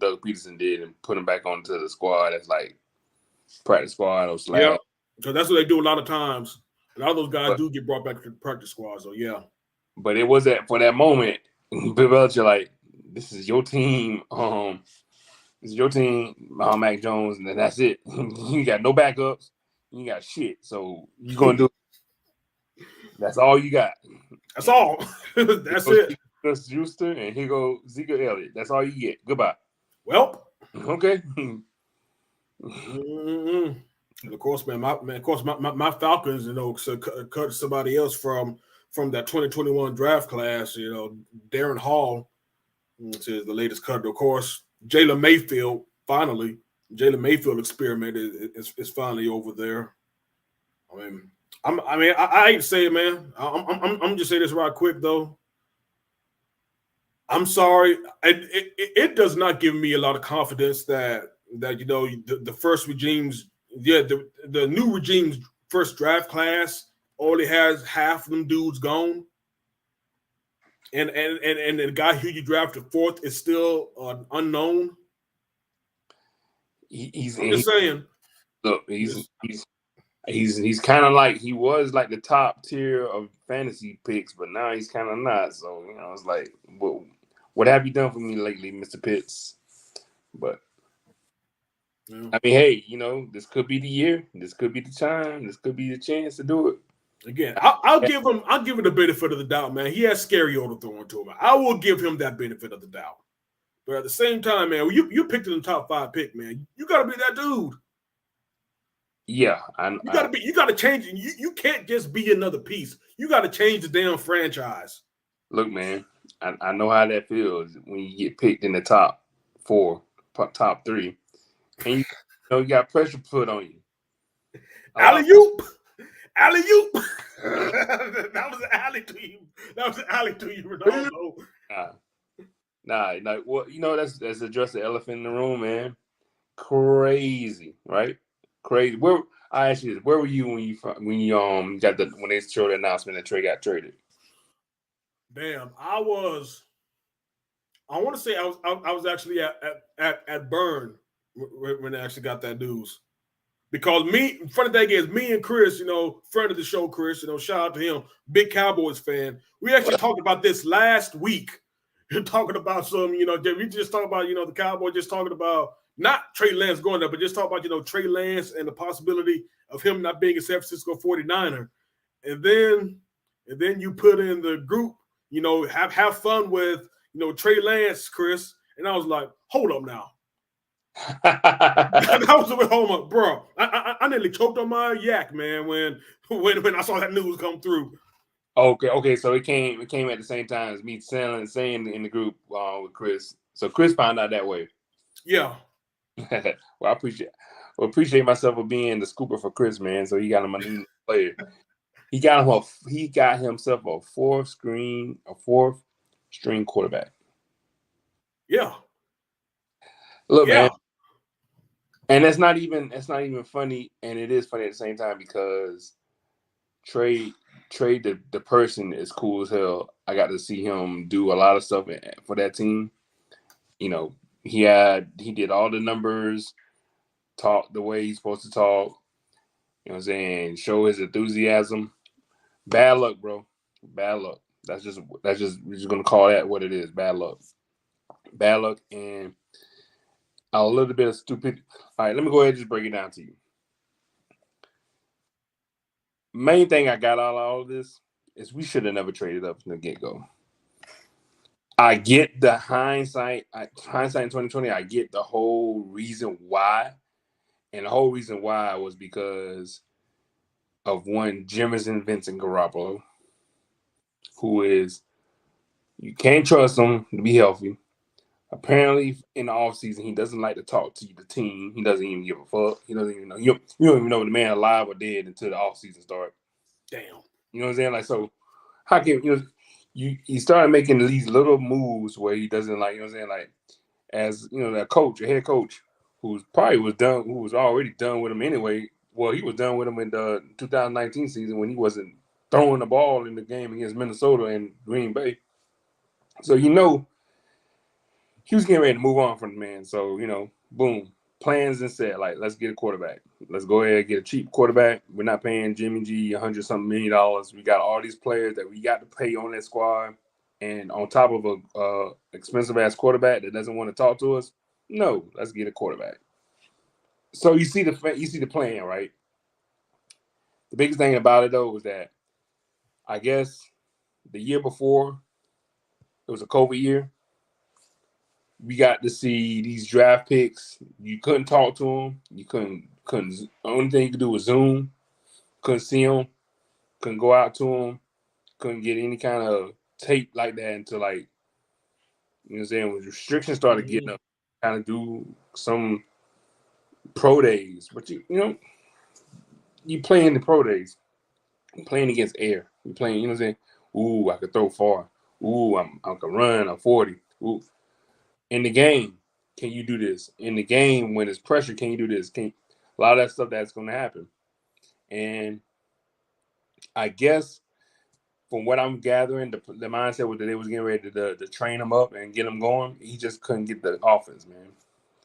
Doug Peterson did and put him back onto the squad as like practice squad or slash. Yeah, because that's what they do a lot of times. A lot of those guys do get brought back to practice squad. So yeah. But it was for that moment, Bill Belichick like, this is your team. This is your team, Mac Jones, and then that's it. You got no backups. You got shit. So you're going to do it. That's all you got. That's all. That's it. Gus Houston, and here go Zeke Elliott. That's all you get. Goodbye. Well. Okay. And of course, my Falcons, cut somebody else from that 2021 draft class, Darren Hall, which is the latest cut. Of course, Jalen Mayfield experiment is finally over there. I hate to say it, man. I'm just saying this right quick though. I'm sorry. It does not give me a lot of confidence that the first regime's the new regime's first draft class only has half of them dudes gone. And the guy who you drafted fourth is still unknown. I'm just saying. Look, he's kind of like he was like the top tier of fantasy picks, but now he's kind of not. So it's like, what have you done for me lately, Mr. Pitts? But yeah. I mean, hey, this could be the year. This could be the time. This could be the chance to do it. Again, I'll give him the benefit of the doubt, man. He has Scariota throwing to him. I will give him that benefit of the doubt. But at the same time, man, you picked in the top 5 pick, man. You got to be that dude. Yeah, you got to change it. You can't just be another piece. You got to change the damn franchise. Look, man, I know how that feels when you get picked in the top 4, top 3, and you got pressure put on you. Alley-oop. Alley-oop. That was an alley to you. Ronaldo. Nah. Well, that's address the elephant in the room, man. Crazy, right? Crazy. Where I ask you this: where were you when you got when they showed the announcement that Trey got traded? Damn, I want to say I was actually at Burn when they actually got that news. Because funny thing is, me and Chris, friend of the show, Chris, shout out to him, big Cowboys fan. We actually talked about this last week. Talking about some, we just talked about, the Cowboys just talking about not Trey Lance going there, but just talk about, Trey Lance and the possibility of him not being a San Francisco 49er. And then you put in the group, have fun with, Trey Lance, Chris. And I was like, hold up now. I was like, hold up, bro. I nearly choked on my yak, man, when I saw that news come through. Okay. So it came at the same time as me saying in the group with Chris. So Chris found out that way. Yeah. Well, I appreciate myself for being the scooper for Chris, man. So he got him a new player. He got himself a fourth string quarterback. Yeah. Look, man. And it's not even funny, and it is funny at the same time because Trey the person is cool as hell. I got to see him do a lot of stuff for that team. He did all the numbers, talk the way he's supposed to talk. You know what I'm saying? Show his enthusiasm. Bad luck, bro. Bad luck. That's just we're just gonna call that what it is. Bad luck, and a little bit of stupidity. All right, let me go ahead and just break it down to you. Main thing I got out of all of this is we should have never traded up from the get-go. I get the hindsight in 2020. I get the whole reason why, and the whole reason why was because of one Jefferson Vincent Garoppolo, who is you can't trust him to be healthy. Apparently, in the offseason, he doesn't like to talk to the team. He doesn't even give a fuck. He doesn't even know. You don't even know if the man alive or dead until the offseason starts. Damn. You know what I'm saying? Like, so how can he started making these little moves where he doesn't like, you know what I'm saying? Like, as you know, that coach, a head coach, who was already done with him anyway. Well, he was done with him in the 2019 season when he wasn't throwing the ball in the game against Minnesota and Green Bay. So he was getting ready to move on from the man. So, boom, plans and set, like, let's get a quarterback. Let's go ahead and get a cheap quarterback. We're not paying Jimmy G $100-something million. We got all these players that we got to pay on that squad. And on top of a expensive-ass quarterback that doesn't want to talk to us, no, let's get a quarterback. So you see the plan, right? The biggest thing about it, though, was that I guess the year before, it was a COVID year. We got to see these draft picks. You couldn't talk to them. You couldn't. The only thing you could do was Zoom. Couldn't see them. Couldn't go out to them. Couldn't get any kind of tape like that until, like, you know what I'm saying, when restrictions started getting up, kind of do some pro days. But you playing the pro days. You're playing against air. You're playing, you know what I'm saying? Ooh, I could throw far. Ooh, I can run. I'm 40. Ooh. In the game, can you do this? In the game, when it's pressure, can you do this? A lot of that stuff that's going to happen. And I guess from what I'm gathering, the mindset was that they was getting ready to train him up and get him going. He just couldn't get the offense, man.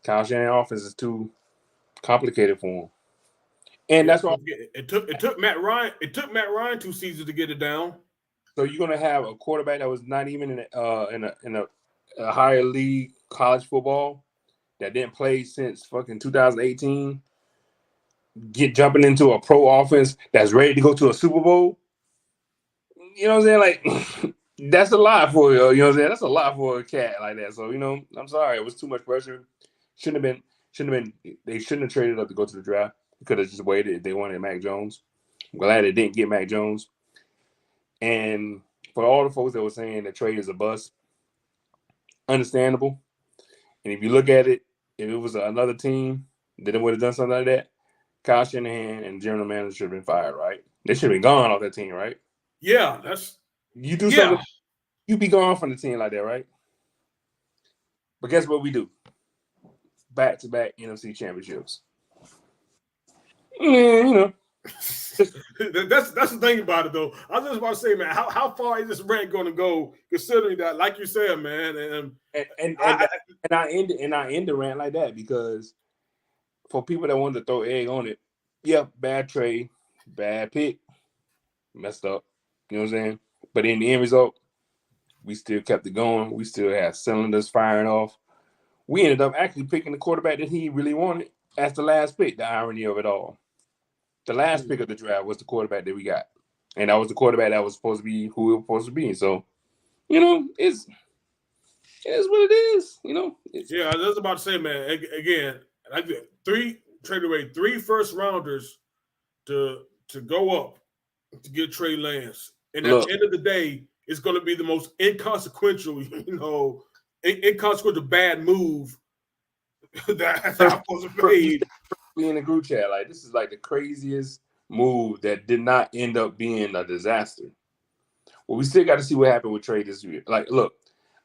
Kyle Shanahan offense is too complicated for him. And that's why it took Matt Ryan. It took Matt Ryan 2 seasons to get it down. So you're gonna have a quarterback that was not even in a higher league college football that didn't play since fucking 2018. Jumping into a pro offense that's ready to go to a Super Bowl. You know what I'm saying? Like, that's a lot for you. You know what I'm saying? That's a lot for a cat like that. So, I'm sorry. It was too much pressure. Shouldn't have been. They shouldn't have traded up to go to the draft. They could have just waited if they wanted Mac Jones. I'm glad they didn't get Mac Jones. And for all the folks that were saying the trade is a bust, understandable. And if you look at it, if it was another team that would have done something like that, Kyle Shanahan and general manager should have been fired, right? They should have been gone off that team, right? Yeah, you do something, you be gone from the team like that, right? But guess what we do? Back-to-back NFC championships. That's the thing about it, though. I was just about to say, man, how far is this rant going to go? Considering that, like you said, man, and I end the rant like that because for people that wanted to throw egg on it, yeah, bad trade, bad pick, messed up. You know what I'm saying? But in the end result, we still kept it going. We still had cylinders firing off. We ended up actually picking the quarterback that he really wanted as the last pick. The irony of it all. The last pick of the draft was the quarterback that we got. And that was the quarterback that was supposed to be who it was supposed to be. So, it's what it is. Yeah, I was about to say, man, again, I did traded away 3 first-rounders to go up to get Trey Lance. And at the end of the day, it's going to be the most inconsequential, inconsequential bad move that I was made. In the group chat, like, this is like the craziest move that did not end up being a disaster. Well, we still got to see what happened with Trey this year. Like, look,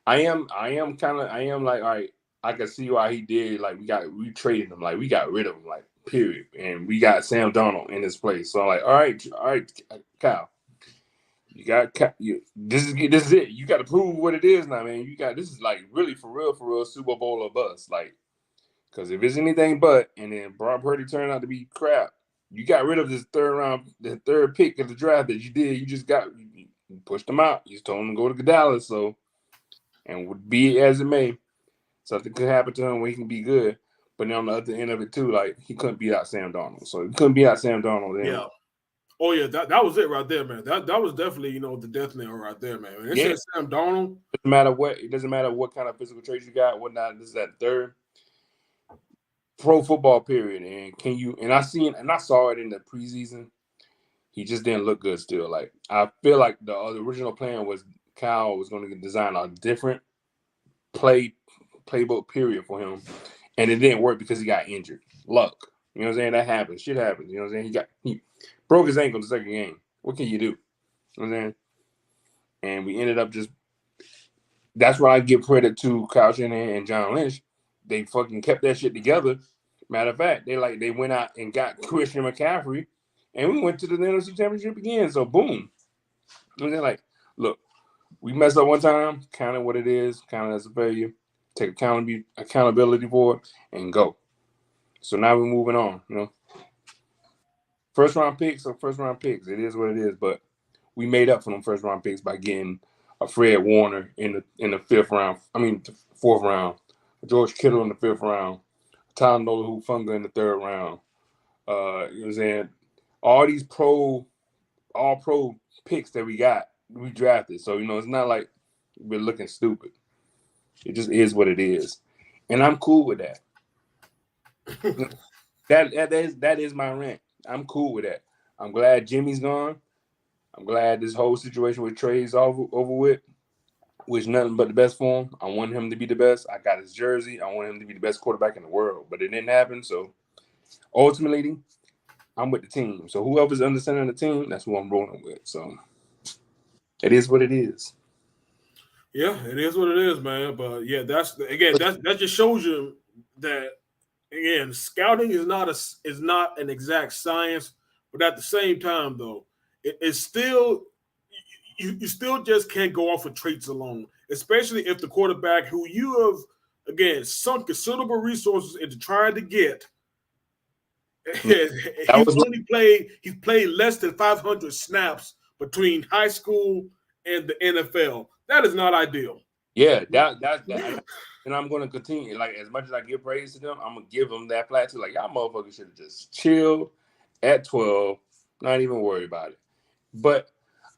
I am like, all right, I can see why he did. Like, we traded him, like, we got rid of him, like, period. And we got Sam Darnold in his place. So I'm like, all right, Kyle. This is it. You got to prove what it is now, man. This is like really for real Super Bowl or bust. Like, because if it's anything but, and then Brock Purdy turned out to be crap, you got rid of this the third pick of the draft that you did. You just got He pushed him out. He told him to go to Dallas. So, and would be it as it may, something could happen to him where he can be good. But then on the other end of it too, like he couldn't beat out Sam Darnold. So he couldn't beat out Sam Darnold. Then. Yeah. Oh yeah, that was it right there, man. That was definitely the death knell right there, man. When it said Sam Darnold. It doesn't matter what kind of physical traits you got, whatnot. This is that third pro football period, and I saw it in the preseason. He just didn't look good still. Like I feel like the original plan was Kyle was going to design a different playbook period for him, and it didn't work because he got injured. Luck, you know what I'm saying? That happens. Shit happens. You know what I'm saying? He broke his ankle the second game. What can you do? You know what I'm saying? And we ended up just. That's why I give credit to Kyle Shanahan and John Lynch. They fucking kept that shit together. Matter of fact, they went out and got Christian McCaffrey, and we went to the NFC Championship again. So boom. And they're like, look, we messed up one time, count it what it is, count it as a failure, take accountability for it, and go. So now we're moving on, First round picks are first round picks. It is what it is, but we made up for them first round picks by getting a Fred Warner in the fifth round. I mean, the fourth round. George Kittle in the fifth round. Tyler Hufanga in the third round. You know what I'm saying? All these all pro picks that we drafted. So, it's not like we're looking stupid. It just is what it is. And I'm cool with that. that is my rant. I'm cool with that. I'm glad Jimmy's gone. I'm glad this whole situation with Trey's over with. Wish nothing but the best for him. I want him to be the best. I got his jersey. I want him to be the best quarterback in the world. But it didn't happen. So ultimately, I'm with the team. So whoever's understanding the team, that's who I'm rolling with. So it is what it is. Yeah, it is what it is, man. But yeah, that just shows you that again, scouting is not an exact science, but at the same time, though, it's still. You still just can't go off of traits alone, especially if the quarterback who you have, again, sunk considerable resources into trying to get, he's played less than 500 snaps between high school and the NFL. That is not ideal. Yeah, that and I'm going to continue. Like, as much as I give praise to them, I'm going to give them that flat too. Like, y'all motherfuckers should have just chilled at 12, not even worry about it. But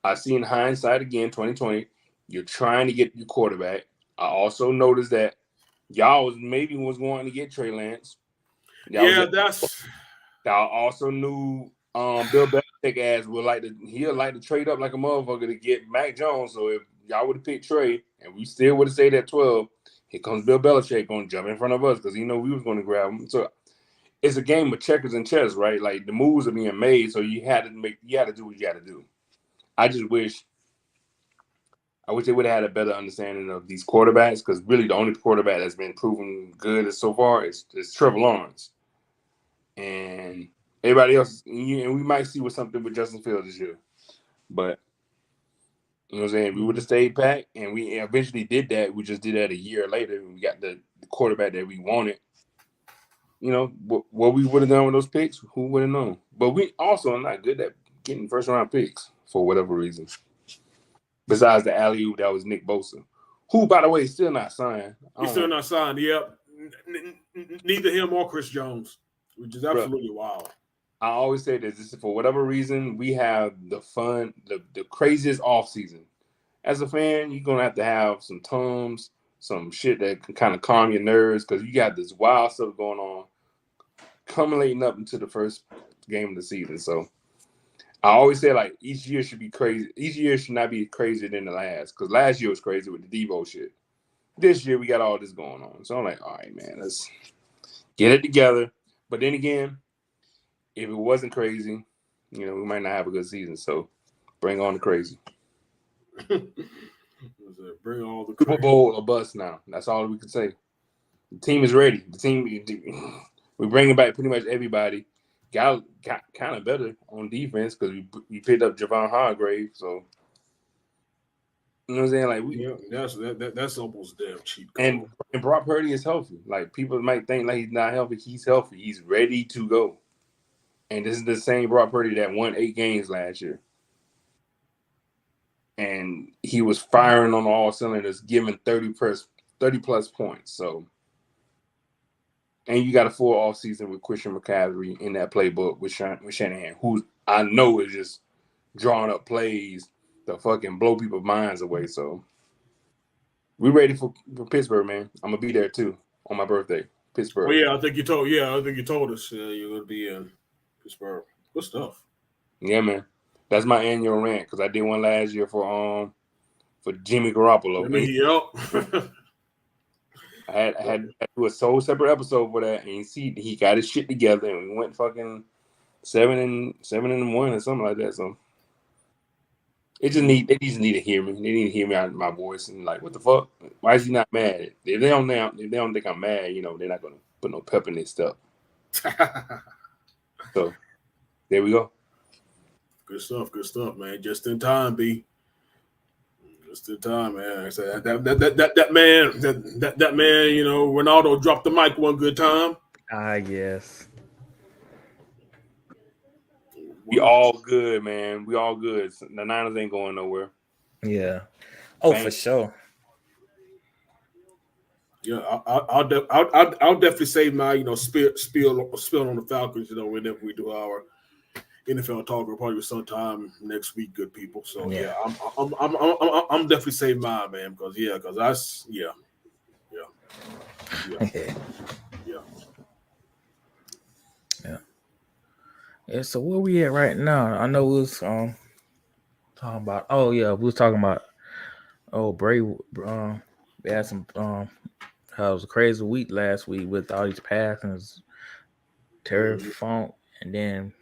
I see in hindsight again, 2020, you're trying to get your quarterback. I also noticed that y'all was wanting to get Trey Lance. Y'all also knew Bill Belichick ass he'll like to trade up like a motherfucker to get Mac Jones. So if y'all would have picked Trey and we still would have stayed at 12, here comes Bill Belichick going to jump in front of us because he know we was going to grab him. So it's a game of checkers and chess, right? Like the moves are being made, so you had to do what you got to do. I wish they would have had a better understanding of these quarterbacks because really the only quarterback that's been proven good so far is Trevor Lawrence. And everybody else, and we might see something with Justin Fields this year. But, you know what I'm saying? We would have stayed back, and we eventually did that. We just did that a year later, and we got the quarterback that we wanted. What we would have done with those picks, who would have known? But we also are not good at getting first-round picks for whatever reason. Besides the alley-oop, that was Nick Bosa, who, by the way, is still not signed. He's still not signed, yep. Neither him or Chris Jones, which is absolutely wild. I always say this for whatever reason, we have the fun, the craziest offseason. As a fan, you're going to have some Tums, some shit that can kind of calm your nerves because you got this wild stuff going on, culminating up into the first game of the season. So I always say, like, each year should be crazy. Each year should not be crazier than the last because last year was crazy with the Debo shit. This year, we got all this going on. So I'm like, all right, man, let's get it together. But then again, if it wasn't crazy, we might not have a good season. So bring on the crazy. Bring all the Super Bowl or bust now. That's all we can say. The team is ready. We're bringing back pretty much everybody. Got kind of better on defense because we picked up Javon Hargrave. So you know what I'm saying? Like that's almost damn cheap. And Brock Purdy is healthy. Like people might think like he's not healthy. He's healthy. He's ready to go. And this is the same Brock Purdy that won 8 games last year. and he was firing on all cylinders, giving 30 plus points. So, and you got a full off season with Christian McCaffrey in that playbook with Shanahan, who I know is just drawing up plays to fucking blow people's minds away. So, we ready for Pittsburgh, man. I'm gonna be there too on my birthday, Pittsburgh. Oh yeah, I think you told us you're gonna be in Pittsburgh. Good stuff. Yeah, man. That's my annual rant because I did one last year for Jimmy Garoppolo. Yep. I had to do a sole separate episode for that, and you see he got his shit together, and we went fucking 7-1 or something like that. So they just need to hear me. They need to hear me out my voice and like, what the fuck? Why is he not mad? If they don't think I'm mad, they're not gonna put no pep in their stuff. So there we go. Good stuff, man. Just in time, B. Just in time, man. So that man, Ronaldo dropped the mic one good time. Yes. We all good, man. We all good. The Niners ain't going nowhere. Yeah. Oh, for sure. Yeah, I'll definitely save my spill on the Falcons. Whenever we do our NFL talk, will probably sometime next week, good people. So yeah, I'm definitely saving mine, man, because Yeah, so where we at right now? I know we was talking about. Oh yeah, we was talking about. Oh, Bray. We had some. How it was a crazy week last week with all these passings, Terry Funk, and then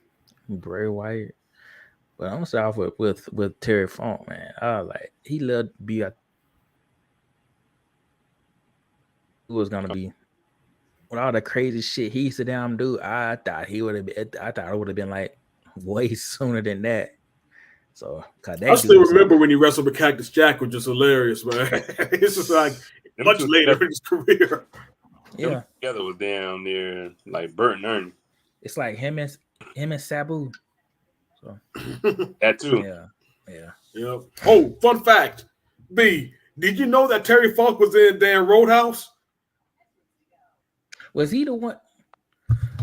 Bray Wyatt. But I'm gonna start off with Terry Funk, man. I was like, he loved to be. Who was gonna be with all the crazy shit he used to damn do. I thought it would have been like way sooner than that. So, I still remember when he wrestled with Cactus Jack, which is hilarious, man. It's just like much later in his career. Yeah, them together was down there like Bert and Ernie. It's like him and Sabu. So that too. Yeah. Oh, fun fact, B. Did you know that Terry Funk was in Dan Roadhouse? Was he the one?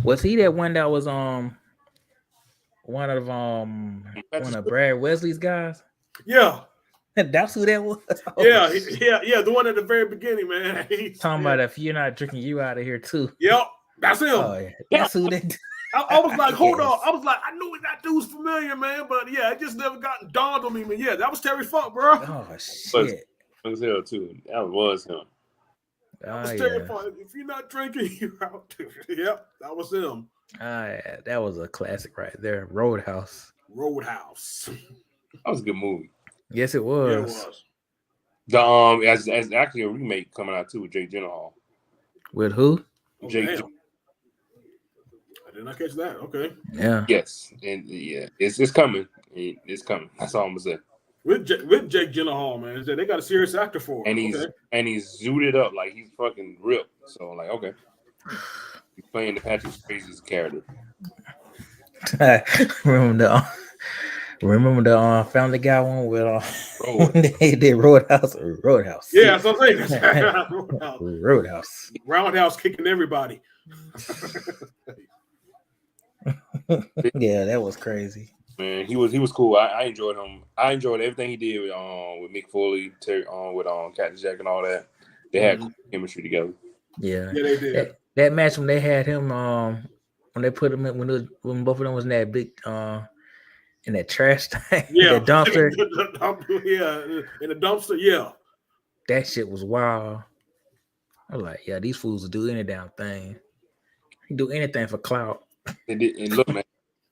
Was he that one that was one of Brad Wesley's guys? Yeah. That's who that was. Oh, yeah. The one at the very beginning, man. Talking about if you're not drinking, you out of here too. Yep, that's him. Oh, yeah. That's who that. I was like, hold on. I was like, I knew that dude's familiar, man, but yeah, it just never gotten dawned on me. Man, yeah, that was Terry Funk, bro. Oh shit. That was him too. That was him. That was Terry Funk. If you're not drinking, you're out. Yep, that was him. Yeah, that was a classic right there. Roadhouse. That was a good movie. Yes, it was. Yeah, it As was. actually a remake coming out too with Jake Gyllenhaal. With who? Jake. I did not catch that. Okay. Yeah. Yes, and yeah, it's coming. It's coming. That's all I'm gonna say. With Jake Gyllenhaal, man, they got a serious actor for him. And he's zooted up like he's fucking ripped. So like, okay, he's playing the Patrick Swayze's character. Remember the Family Guy one with they did Roadhouse. Yeah, that's what I'm saying. Roadhouse. Roundhouse kicking everybody. Yeah, that was crazy. Man, he was cool. I enjoyed him. I enjoyed everything he did with Mick Foley, Terry, with Cactus Jack and all that. They had chemistry together. Yeah, they did. That match when they had him, when they put him in, when both of them was in that big in that trash tank, yeah, that dumpster, in the dumpster, yeah. That shit was wild. I was like, yeah, these fools will do any damn thing. Do anything for clout. They did, and look, man,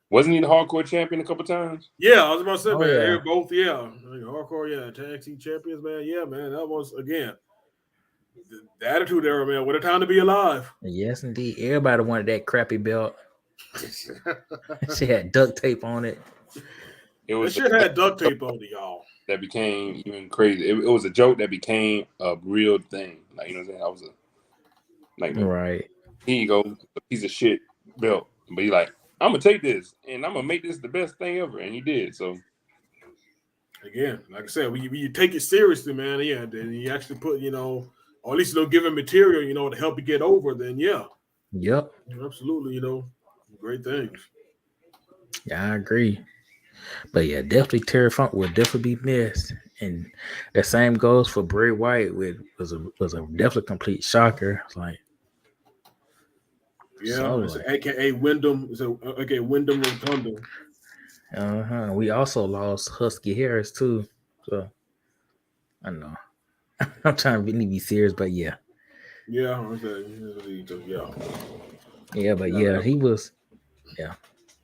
wasn't he the hardcore champion a couple times? Yeah, I was about to say, man, yeah. They're both, hardcore, tag team champions, man. Yeah, man, that was again the attitude era, man. What a time to be alive. Yes, indeed. Everybody wanted that crappy belt. She had duct tape on it. It shit had duct tape on it, y'all. That became even crazy. It was a joke that became a real thing. Like, you know what I'm saying? I was right. Here you go, a piece of shit belt. But he's like, I'm gonna take this and I'm gonna make this the best thing ever, and he did. So Again, like I said, when you take it seriously, man, yeah, then you actually put, or at least give him material, to help you get over, then yeah. Yep. Absolutely, great things. Yeah, I agree. But yeah, definitely Terry Funk will definitely be missed. And the same goes for Bray Wyatt, which was a definitely complete shocker. It's like, yeah, it's AKA Wyndham. It's AKA Wyndham Rotunda. We also lost Husky Harris too. So I don't know. I'm trying to really be serious, but yeah. Yeah, but yeah, he was. Yeah.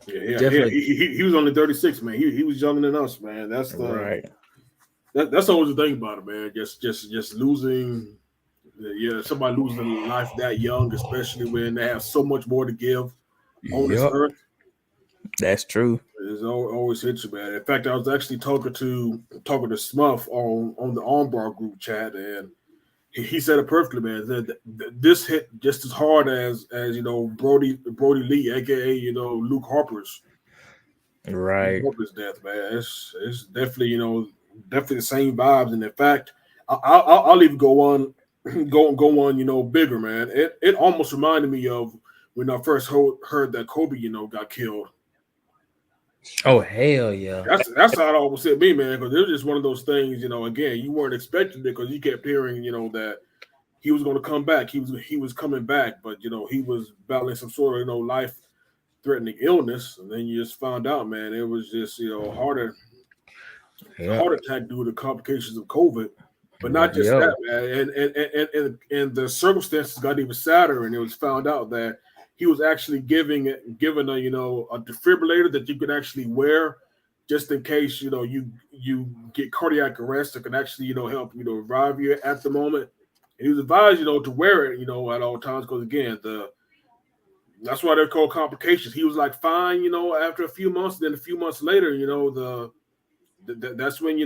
Yeah. He was only 36, man. He was younger than us, man. That's the right. That's always the thing about it, man. Just losing. Yeah, somebody losing life that young, especially when they have so much more to give on this earth. That's true. It always hits you, man. In fact, I was actually talking to Smuff on the Armbar group chat, and he said it perfectly, man. That this hit just as hard as Brody Lee, aka Luke Harper's death, man. It's definitely definitely the same vibes, and in fact, I'll even go on, bigger, man. It almost reminded me of when I first heard that Kobe, got killed. Oh hell yeah! That's how it almost hit me, man. Because it was just one of those things, again, you weren't expecting it because you kept hearing, that he was going to come back. He was coming back, but he was battling some sort of life-threatening illness, and then you just found out, man, it was just heart attack due to complications of COVID. But not just that, man, and the circumstances got even sadder, and it was found out that he was actually given a defibrillator that you could actually wear just in case you get cardiac arrest that can actually help revive you at the moment. And he was advised to wear it at all times because again that's why they're called complications. He was like fine after a few months. Then a few months later that's when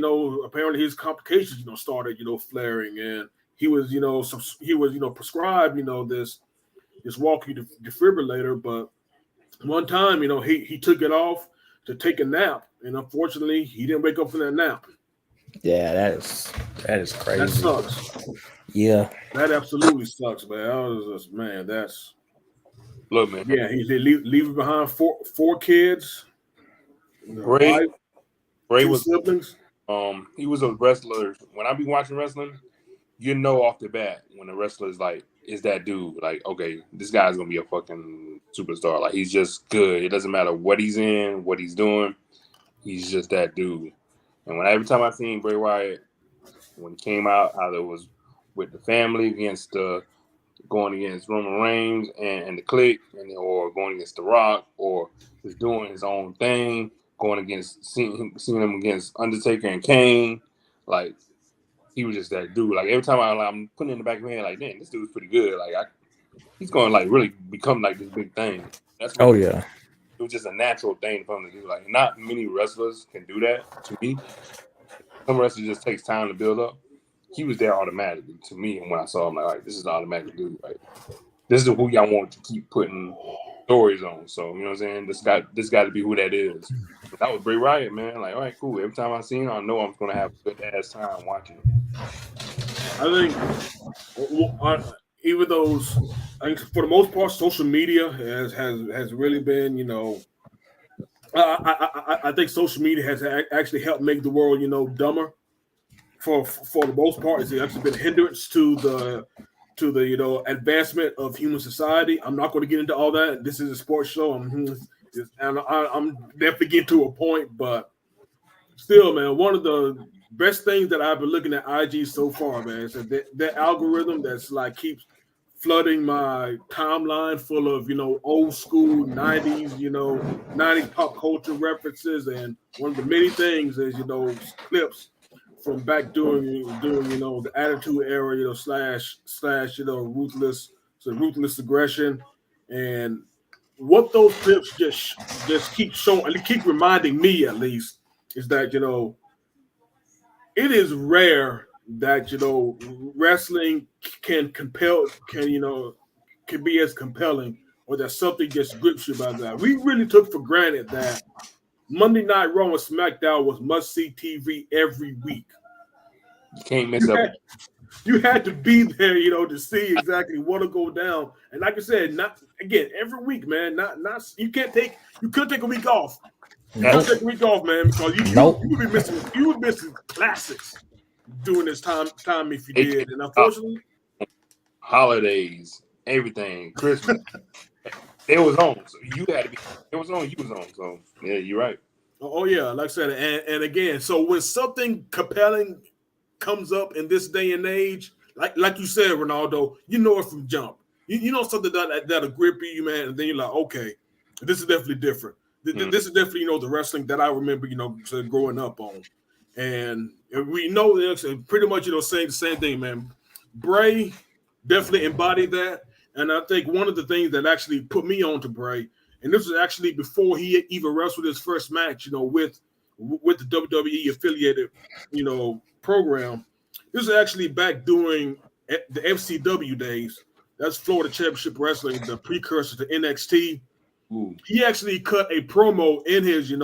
apparently his complications started flaring, and he was prescribed this walking defibrillator, but one time, he took it off to take a nap, and unfortunately, he didn't wake up from that nap. Yeah, that is crazy. That sucks. Yeah, that absolutely sucks, man. That's look, man. Yeah, he's leaving behind four kids. Bray was siblings. He was a wrestler. When I be watching wrestling, off the bat when the wrestler is that dude. Like, okay, this guy's gonna be a fucking superstar. Like, he's just good. It doesn't matter what he's in, what he's doing. He's just that dude. And every time I seen Bray Wyatt, when he came out, either it was with the family going against Roman Reigns and the Clique, or going against The Rock, or just doing his own thing, going against seeing him against Undertaker and Kane, like. He was just that dude. Like every time I'm putting in the back of my head, like, man, this dude's pretty good. Like he's going to really become like this big thing. That's what it was just a natural thing for him to do. Like not many wrestlers can do that. To me, some wrestlers just takes time to build up. He was there automatically to me, and when I saw him, like this is the automatic dude. Like this is who y'all want to keep putting stories on. So you know what I'm saying? This got to be who that is. But that was Bray Wyatt, man. Like, all right, cool. Every time I see him, I know I'm gonna have a good ass time watching it. I think even those, I think for the most part, social media has really been, I think social media has actually helped make the world, dumber. For the most part, it's actually been a hindrance to the advancement of human society. I'm not going to get into all that. This is a sports show. I'm definitely getting to a point, but still, man, one of the best things that I've been looking at IG so far, man, is that algorithm that's like keeps flooding my timeline full of old school 90s 90s pop culture references, and one of the many things is clips from back during the Attitude Era, slash ruthless aggression, and what those clips just keep showing and keep reminding me, at least, is that it is rare that wrestling can be as compelling, or that something just grips you by that. We really took for granted that Monday Night Raw and SmackDown was must-see TV every week. You can't miss up. You had to be there, to see exactly what'll go down. And like I said, not again every week, man. Not you couldn't take a week off. You couldn't take a week off, man, because you would be missing classics during this time if you did. And unfortunately, holidays, everything, Christmas, it was on. So you had to be. It was on. You was on. So yeah, you're right. Oh yeah, like I said, and again, so when something compelling comes up in this day and age, like you said, Ronaldo, you know it from jump. You know something that'll grip you, man, and then you're like, okay, this is definitely different. This is definitely, the wrestling that I remember, growing up on. And we know this, and pretty much, saying the same thing, man. Bray definitely embodied that. And I think one of the things that actually put me on to Bray, and this was actually before he even wrestled his first match, with the WWE affiliated, program. This is actually back during the FCW days. That's Florida Championship Wrestling, the precursor to NXT. Ooh. He actually cut a promo in his, in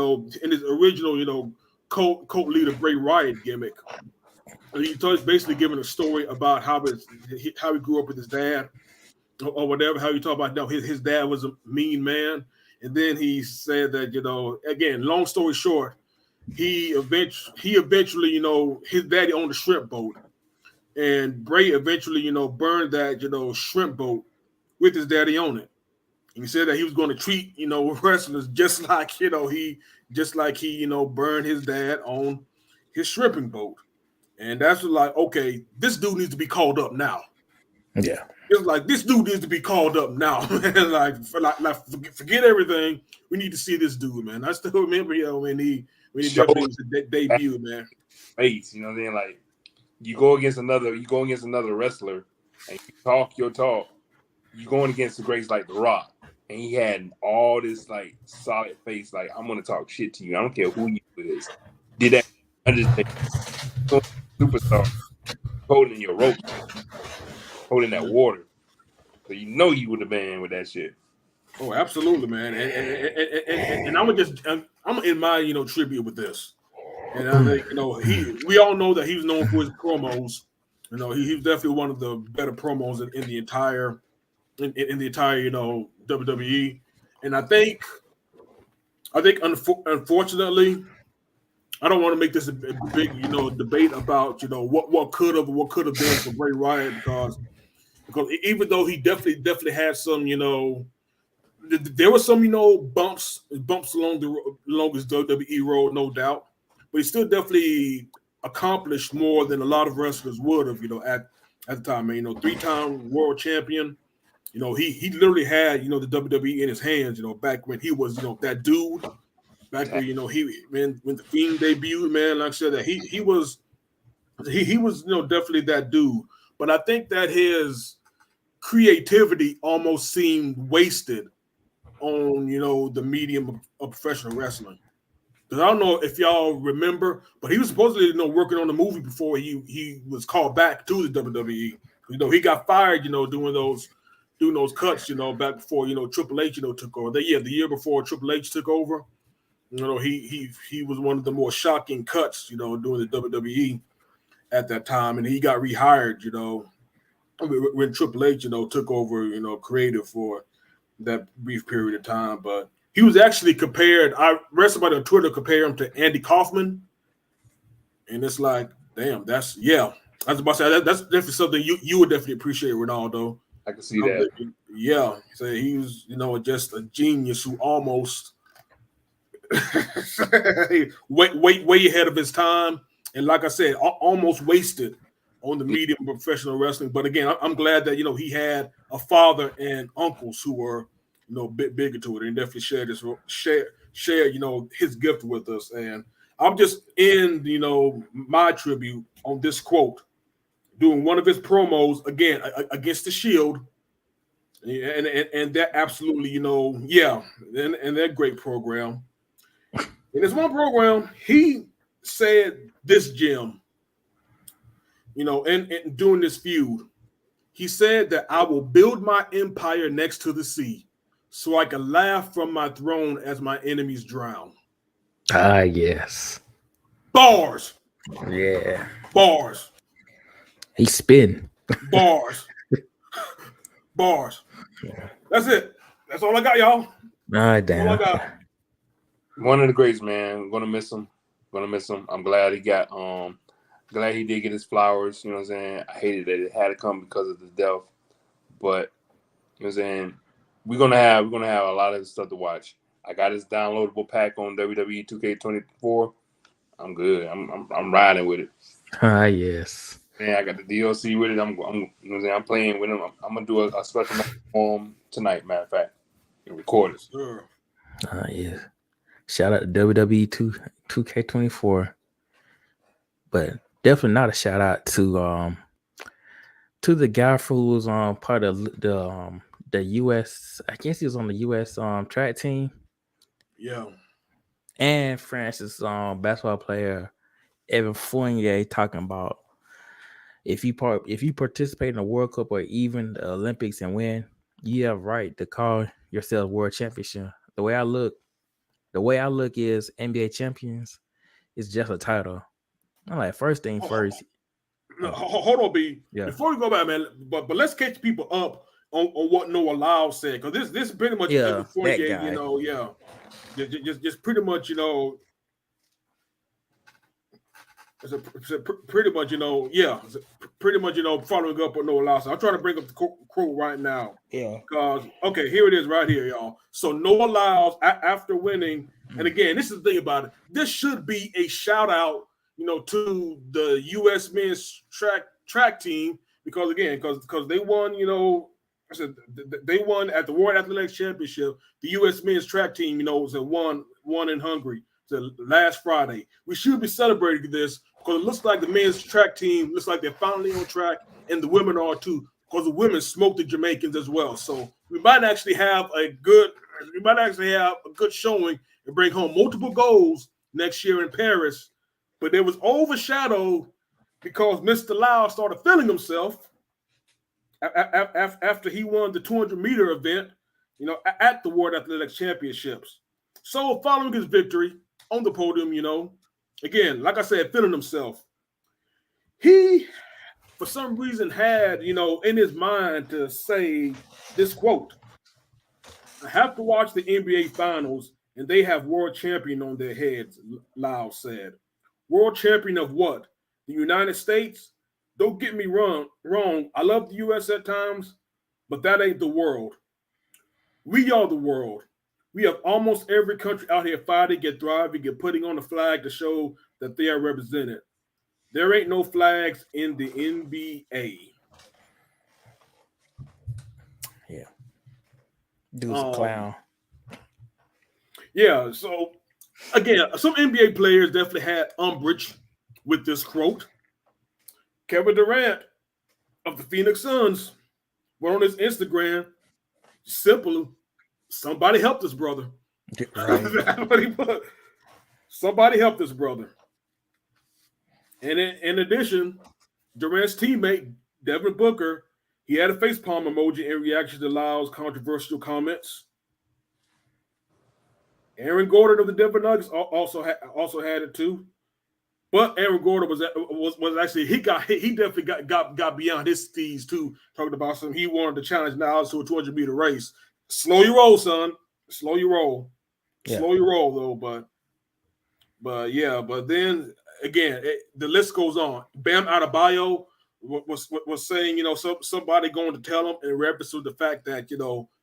his original, cult leader Bray Wyatt gimmick. And he was basically giving a story about how he grew up with his dad, or whatever. How he talked about his dad was a mean man, and then he said that again, long story short, he eventually his daddy owned a shrimp boat, and Bray eventually burned that shrimp boat with his daddy on it. And he said that he was going to treat wrestlers just like he burned his dad on his shrimping boat. And that's like, okay, this dude needs to be called up now. Yeah, it's like this dude needs to be called up now. like forget everything. We need to see this dude, man. I still remember when he debuted, man. Face, you know what I'm saying? Like you go against another wrestler and you talk your talk. You going against the greats like The Rock, and he had all this like solid face, like I'm gonna talk shit to you. I don't care who you is. Did that superstar holding your rope, holding that water, so you would have been with that shit. Oh, absolutely, man. And I'm gonna end my tribute with this. And I think we all know that he was known for his promos. He was definitely one of the better promos in the entire WWE. And I think unfortunately, I don't want to make this a big debate about what could have been for Bray Wyatt, because even though he definitely had some there were some bumps along his WWE road, no doubt, but he still definitely accomplished more than a lot of wrestlers would have at the time, man. 3-time world champion. He literally had the WWE in his hands, back when he was that dude. Back when when the Fiend debuted, man, like I said, that he was definitely that dude. But I think that his creativity almost seemed wasted on the medium of professional wrestling. Because I don't know if y'all remember, but he was supposedly working on the movie before he was called back to the WWE. He got fired doing those cuts back before Triple H took over. The year before Triple H took over. He was one of the more shocking cuts, doing the WWE at that time, and he got rehired, when Triple H, took over, creative for that brief period of time. But he was actually compared. I read somebody on Twitter compare him to Andy Kaufman, and it's like, damn, that's I was about to say that's definitely something you would definitely appreciate, Ronaldo. I can see that. Yeah, so he was, just a genius who almost. way ahead of his time, and like I said, almost wasted on the medium of professional wrestling. But again, I'm glad that he had a father and uncles who were a bit bigger to it, and definitely shared his gift with us. And I'm just in my tribute on this quote, doing one of his promos again against the Shield. And that absolutely, and that great program. In this one program, he said this, Jim, and during this feud, he said that I will build my empire next to the sea so I can laugh from my throne as my enemies drown. Ah, yes. Bars. Yeah. Bars. He spin. Bars. Bars. That's it. That's all I got, y'all. Ah, damn. All I got. One of the greats, man. Gonna miss him. I'm glad he got glad he did get his flowers. You know what I'm saying? I hated that it had to come because of the death. But you know what I'm saying? We're gonna have a lot of stuff to watch. I got his downloadable pack on WWE 2K24. I'm good. I'm riding with it. Ah, yes. Man, I got the DLC with it. I'm you know what I'm saying? I'm playing with him. I'm gonna do a special match for him tonight, matter of fact. And record it. Sure. Ah, yes. Shout out to WWE 2K24. But definitely not a shout out to the guy who was on part of the US. I guess he was on the US track team. Yeah. And France's basketball player Evan Fournier talking about if you participate in the World Cup or even the Olympics and win, you have right to call yourself world championship. The way I look is NBA champions is just a title. I'm like, first thing first. Hold on, B. Yeah. Before we go back, man, but let's catch people up on what Noah Lyles said, because this is pretty much before that you guy. Just pretty much, it's pretty much, pretty much, following up on Noah Lyles. I'm trying to bring up the quote right now. Yeah. Because here it is right here, y'all. So Noah Lyles, after winning, and again, this is the thing about it. This should be a shout out, to the U.S. men's track team, because they won, they won at the World Athletics Championship. The U.S. men's track team, was won in Hungary last Friday. We should be celebrating this, because it looks like the men's track team looks like they're finally on track, and the women are too, because the women smoked the Jamaicans as well. So we might actually have a good showing and bring home multiple goals next year in Paris. But it was overshadowed because Mr. Lyles started feeling himself after he won the 200-meter event, at the World Athletics Championships. So following his victory on the podium, again, like I said, feeling himself, he, for some reason, had, in his mind to say this quote: "I have to watch the NBA Finals, and they have world champion on their heads," Lyles said. World champion of what? The United States? Don't get me wrong. I love the U.S. at times, but that ain't the world. We are the world. We have almost every country out here fighting, get thriving, get putting on the flag to show that they are represented. There ain't no flags in the NBA. Yeah. Dude's a clown. Yeah, so again, some NBA players definitely had umbrage with this quote. Kevin Durant of the Phoenix Suns went on his Instagram, simple, somebody help this brother. Right. That's what he put. Somebody help this brother. And in addition, Durant's teammate, Devin Booker, he had a facepalm emoji in reaction to Lyles' controversial comments. Aaron Gordon of the Denver Nuggets also had it too. But Aaron Gordon was actually, he definitely got beyond his steez too, talking about something. He wanted to challenge Lyles to a 200-meter race. Slow your roll, son. Slow your roll. Yeah. Slow your roll, though. But then again, the list goes on. Bam Adebayo was saying, somebody going to tell him in reference to the fact that,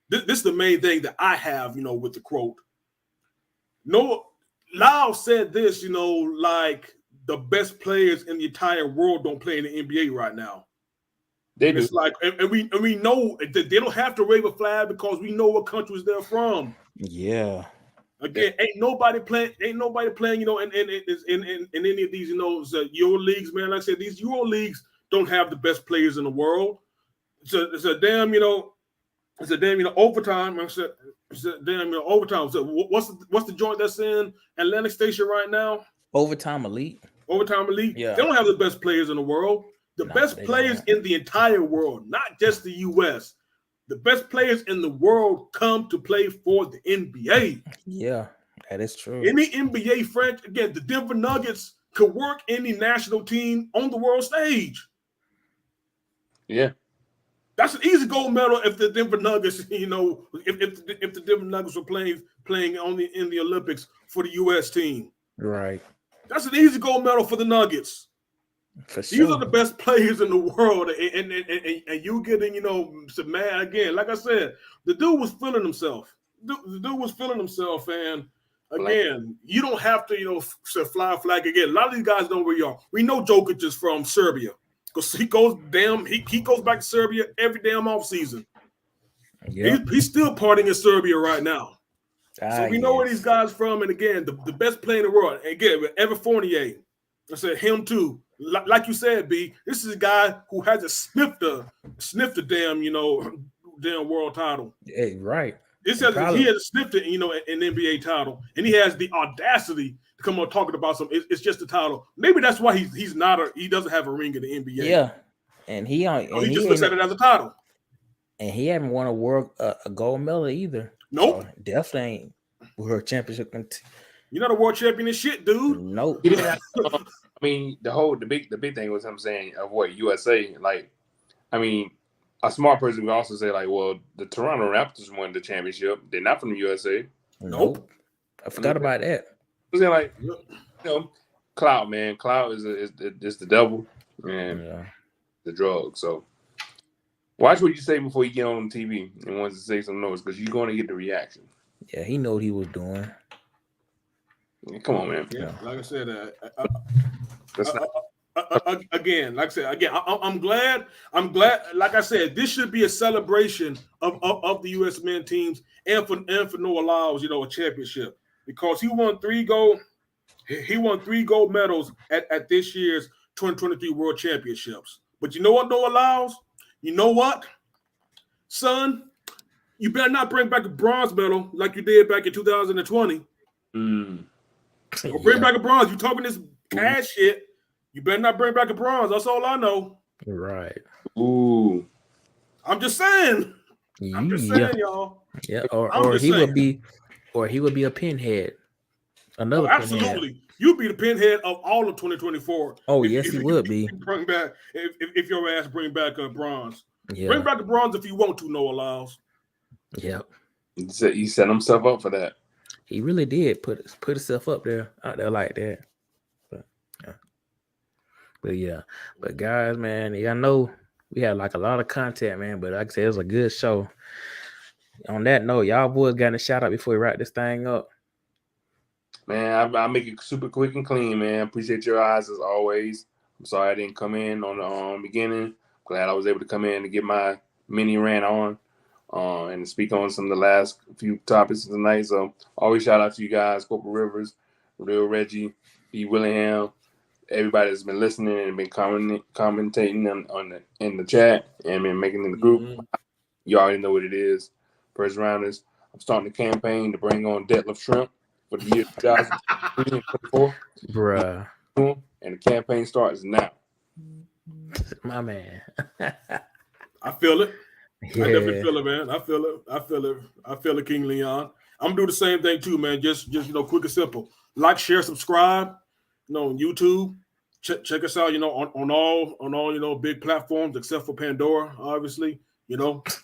this is the main thing that I have, with the quote. No, Lyles said this, like the best players in the entire world don't play in the NBA right now. It's like, and we know that they don't have to wave a flag because we know what countries they're from. Yeah. Again, ain't nobody playing, in any of these, Euro leagues, man. Like I said, these Euro leagues don't have the best players in the world. It's a damn, overtime. Overtime. So what's the joint that's in Atlantic Station right now? Overtime Elite. Yeah. They don't have the best players in the world. The best players in the entire world, not just the U.S. The best players in the world come to play for the NBA. Yeah, That is true. Any NBA franchise, again, the Denver Nuggets could work any national team on the world stage. Yeah. That's an easy gold medal if the Denver Nuggets, if the Denver Nuggets were playing in the Olympics for the U.S. team. Right. That's an easy gold medal for the Nuggets. For These sure. are the best players in the world, and you getting, some man again. Like I said, the dude was feeling himself. The dude was feeling himself, and again, you don't have to, fly a flag again. A lot of these guys know where you are. We know Jokic is from Serbia because he goes back to Serbia every damn offseason. Yep. He's still partying in Serbia right now. So we know where yes. these guys from, and again, the best player in the world. And again, with Evan Fournier, I said him too. Like you said, B, this is a guy who hasn't sniffed a damn, damn world title. Hey, right. He hasn't sniffed it, an NBA title, and he has the audacity to come on talking about something. It's just a title. Maybe that's why he doesn't have a ring in the NBA. Yeah, and he just looks at it as a title. And he haven't won a gold medal either. Nope, so definitely ain't world championship. You're not a world champion in shit, dude. Nope. I mean, the big thing was him saying of what USA. Like, I mean, a smart person would also say, like, well, the Toronto Raptors won the championship. They're not from the USA. Nope. I forgot about that. Was it like, clout, man? Clout is the devil and the drug. So watch what you say before you get on TV and wants to say some notes because you're going to get the reaction. Yeah, he know what he was doing. Yeah, come on, man. Yeah, like I said, again, like I said, I'm glad. Like I said, this should be a celebration of the U.S. men teams and for Noah Lyles, a championship because he won 3 gold medals at this year's 2023 World Championships. But you know what, Noah Lyles? You know what, son? You better not bring back a bronze medal like you did back in 2020. Or bring back a bronze. You talking this cash shit? You better not bring back a bronze. That's all I know. Right. Ooh. I'm just saying. I'm just saying, y'all. Yeah. Or he would be a pinhead. Another absolutely. Pinhead. You'd be the pinhead of all of 2024. Oh, yes, he would be. Bring back if your ass bring back a bronze. Yeah. Bring back a bronze if you want to, Noah Lyles. Yep. He set himself up for that. He really did put himself out there like that. But guys, man, I know we had like a lot of content, man. But like I said, it was a good show. On that note, y'all boys got a shout out before we wrap this thing up. Man, I'll make it super quick and clean, man. Appreciate your eyes as always. I'm sorry I didn't come in on the beginning. Glad I was able to come in and get my mini rant on. And speak on some of the last few topics tonight. So always shout out to you guys, Corporal Rivers, Real Reggie, B. Willingham, everybody that's been listening and been commentating in the chat and been making in the group. Mm-hmm. You already know what it is. First rounders. I'm starting a campaign to bring on Detlef Shrimp for the year 2024. Bruh. And the campaign starts now. My man. I feel it. Yeah. I definitely feel it, man. I feel it, King Leon. I'm gonna do the same thing too, man. Just quick and simple. Like, share, subscribe. On YouTube. Check us out. On all big platforms except for Pandora, obviously.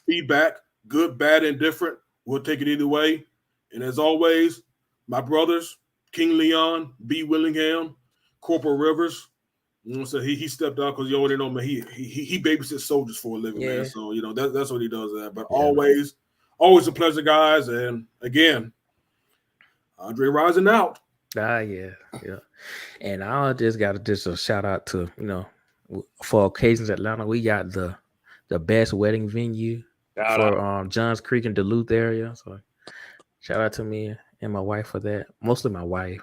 Feedback, good, bad, and different. We'll take it either way. And as always, my brothers, King Leon, B. Willingham, Corporal Rivers. So he stepped out because you already know, man. He babysits soldiers for a living, man. So that's what he does. But always a pleasure, guys. And again, Andre rising out. Yeah. And I just got a shout out to for Occasions Atlanta. We got the best wedding venue for Johns Creek and Duluth area. So shout out to me and my wife for that. Mostly my wife.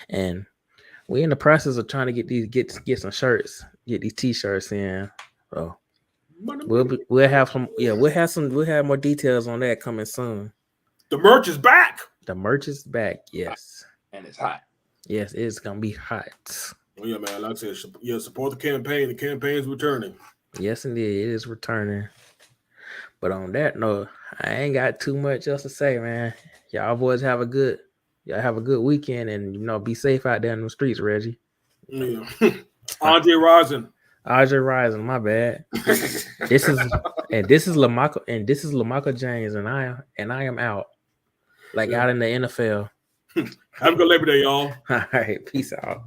And we're in the process of trying to get some shirts, get these t-shirts in. So we'll have some. Yeah, we'll have more details on that coming soon. The merch is back. The merch is back. Yes, and it's hot. Yes, it's gonna be hot. Oh yeah, man. Like I said, support the campaign. The campaign's returning. Yes, indeed, it is returning. But on that note, I ain't got too much else to say, man. Y'all boys have a good weekend, and be safe out there in the streets, Reggie. Yeah. Andre Rison, my bad. This is Lamaka James, and I am out. Out in the NFL. Have a good Labor Day, y'all. All right, peace out.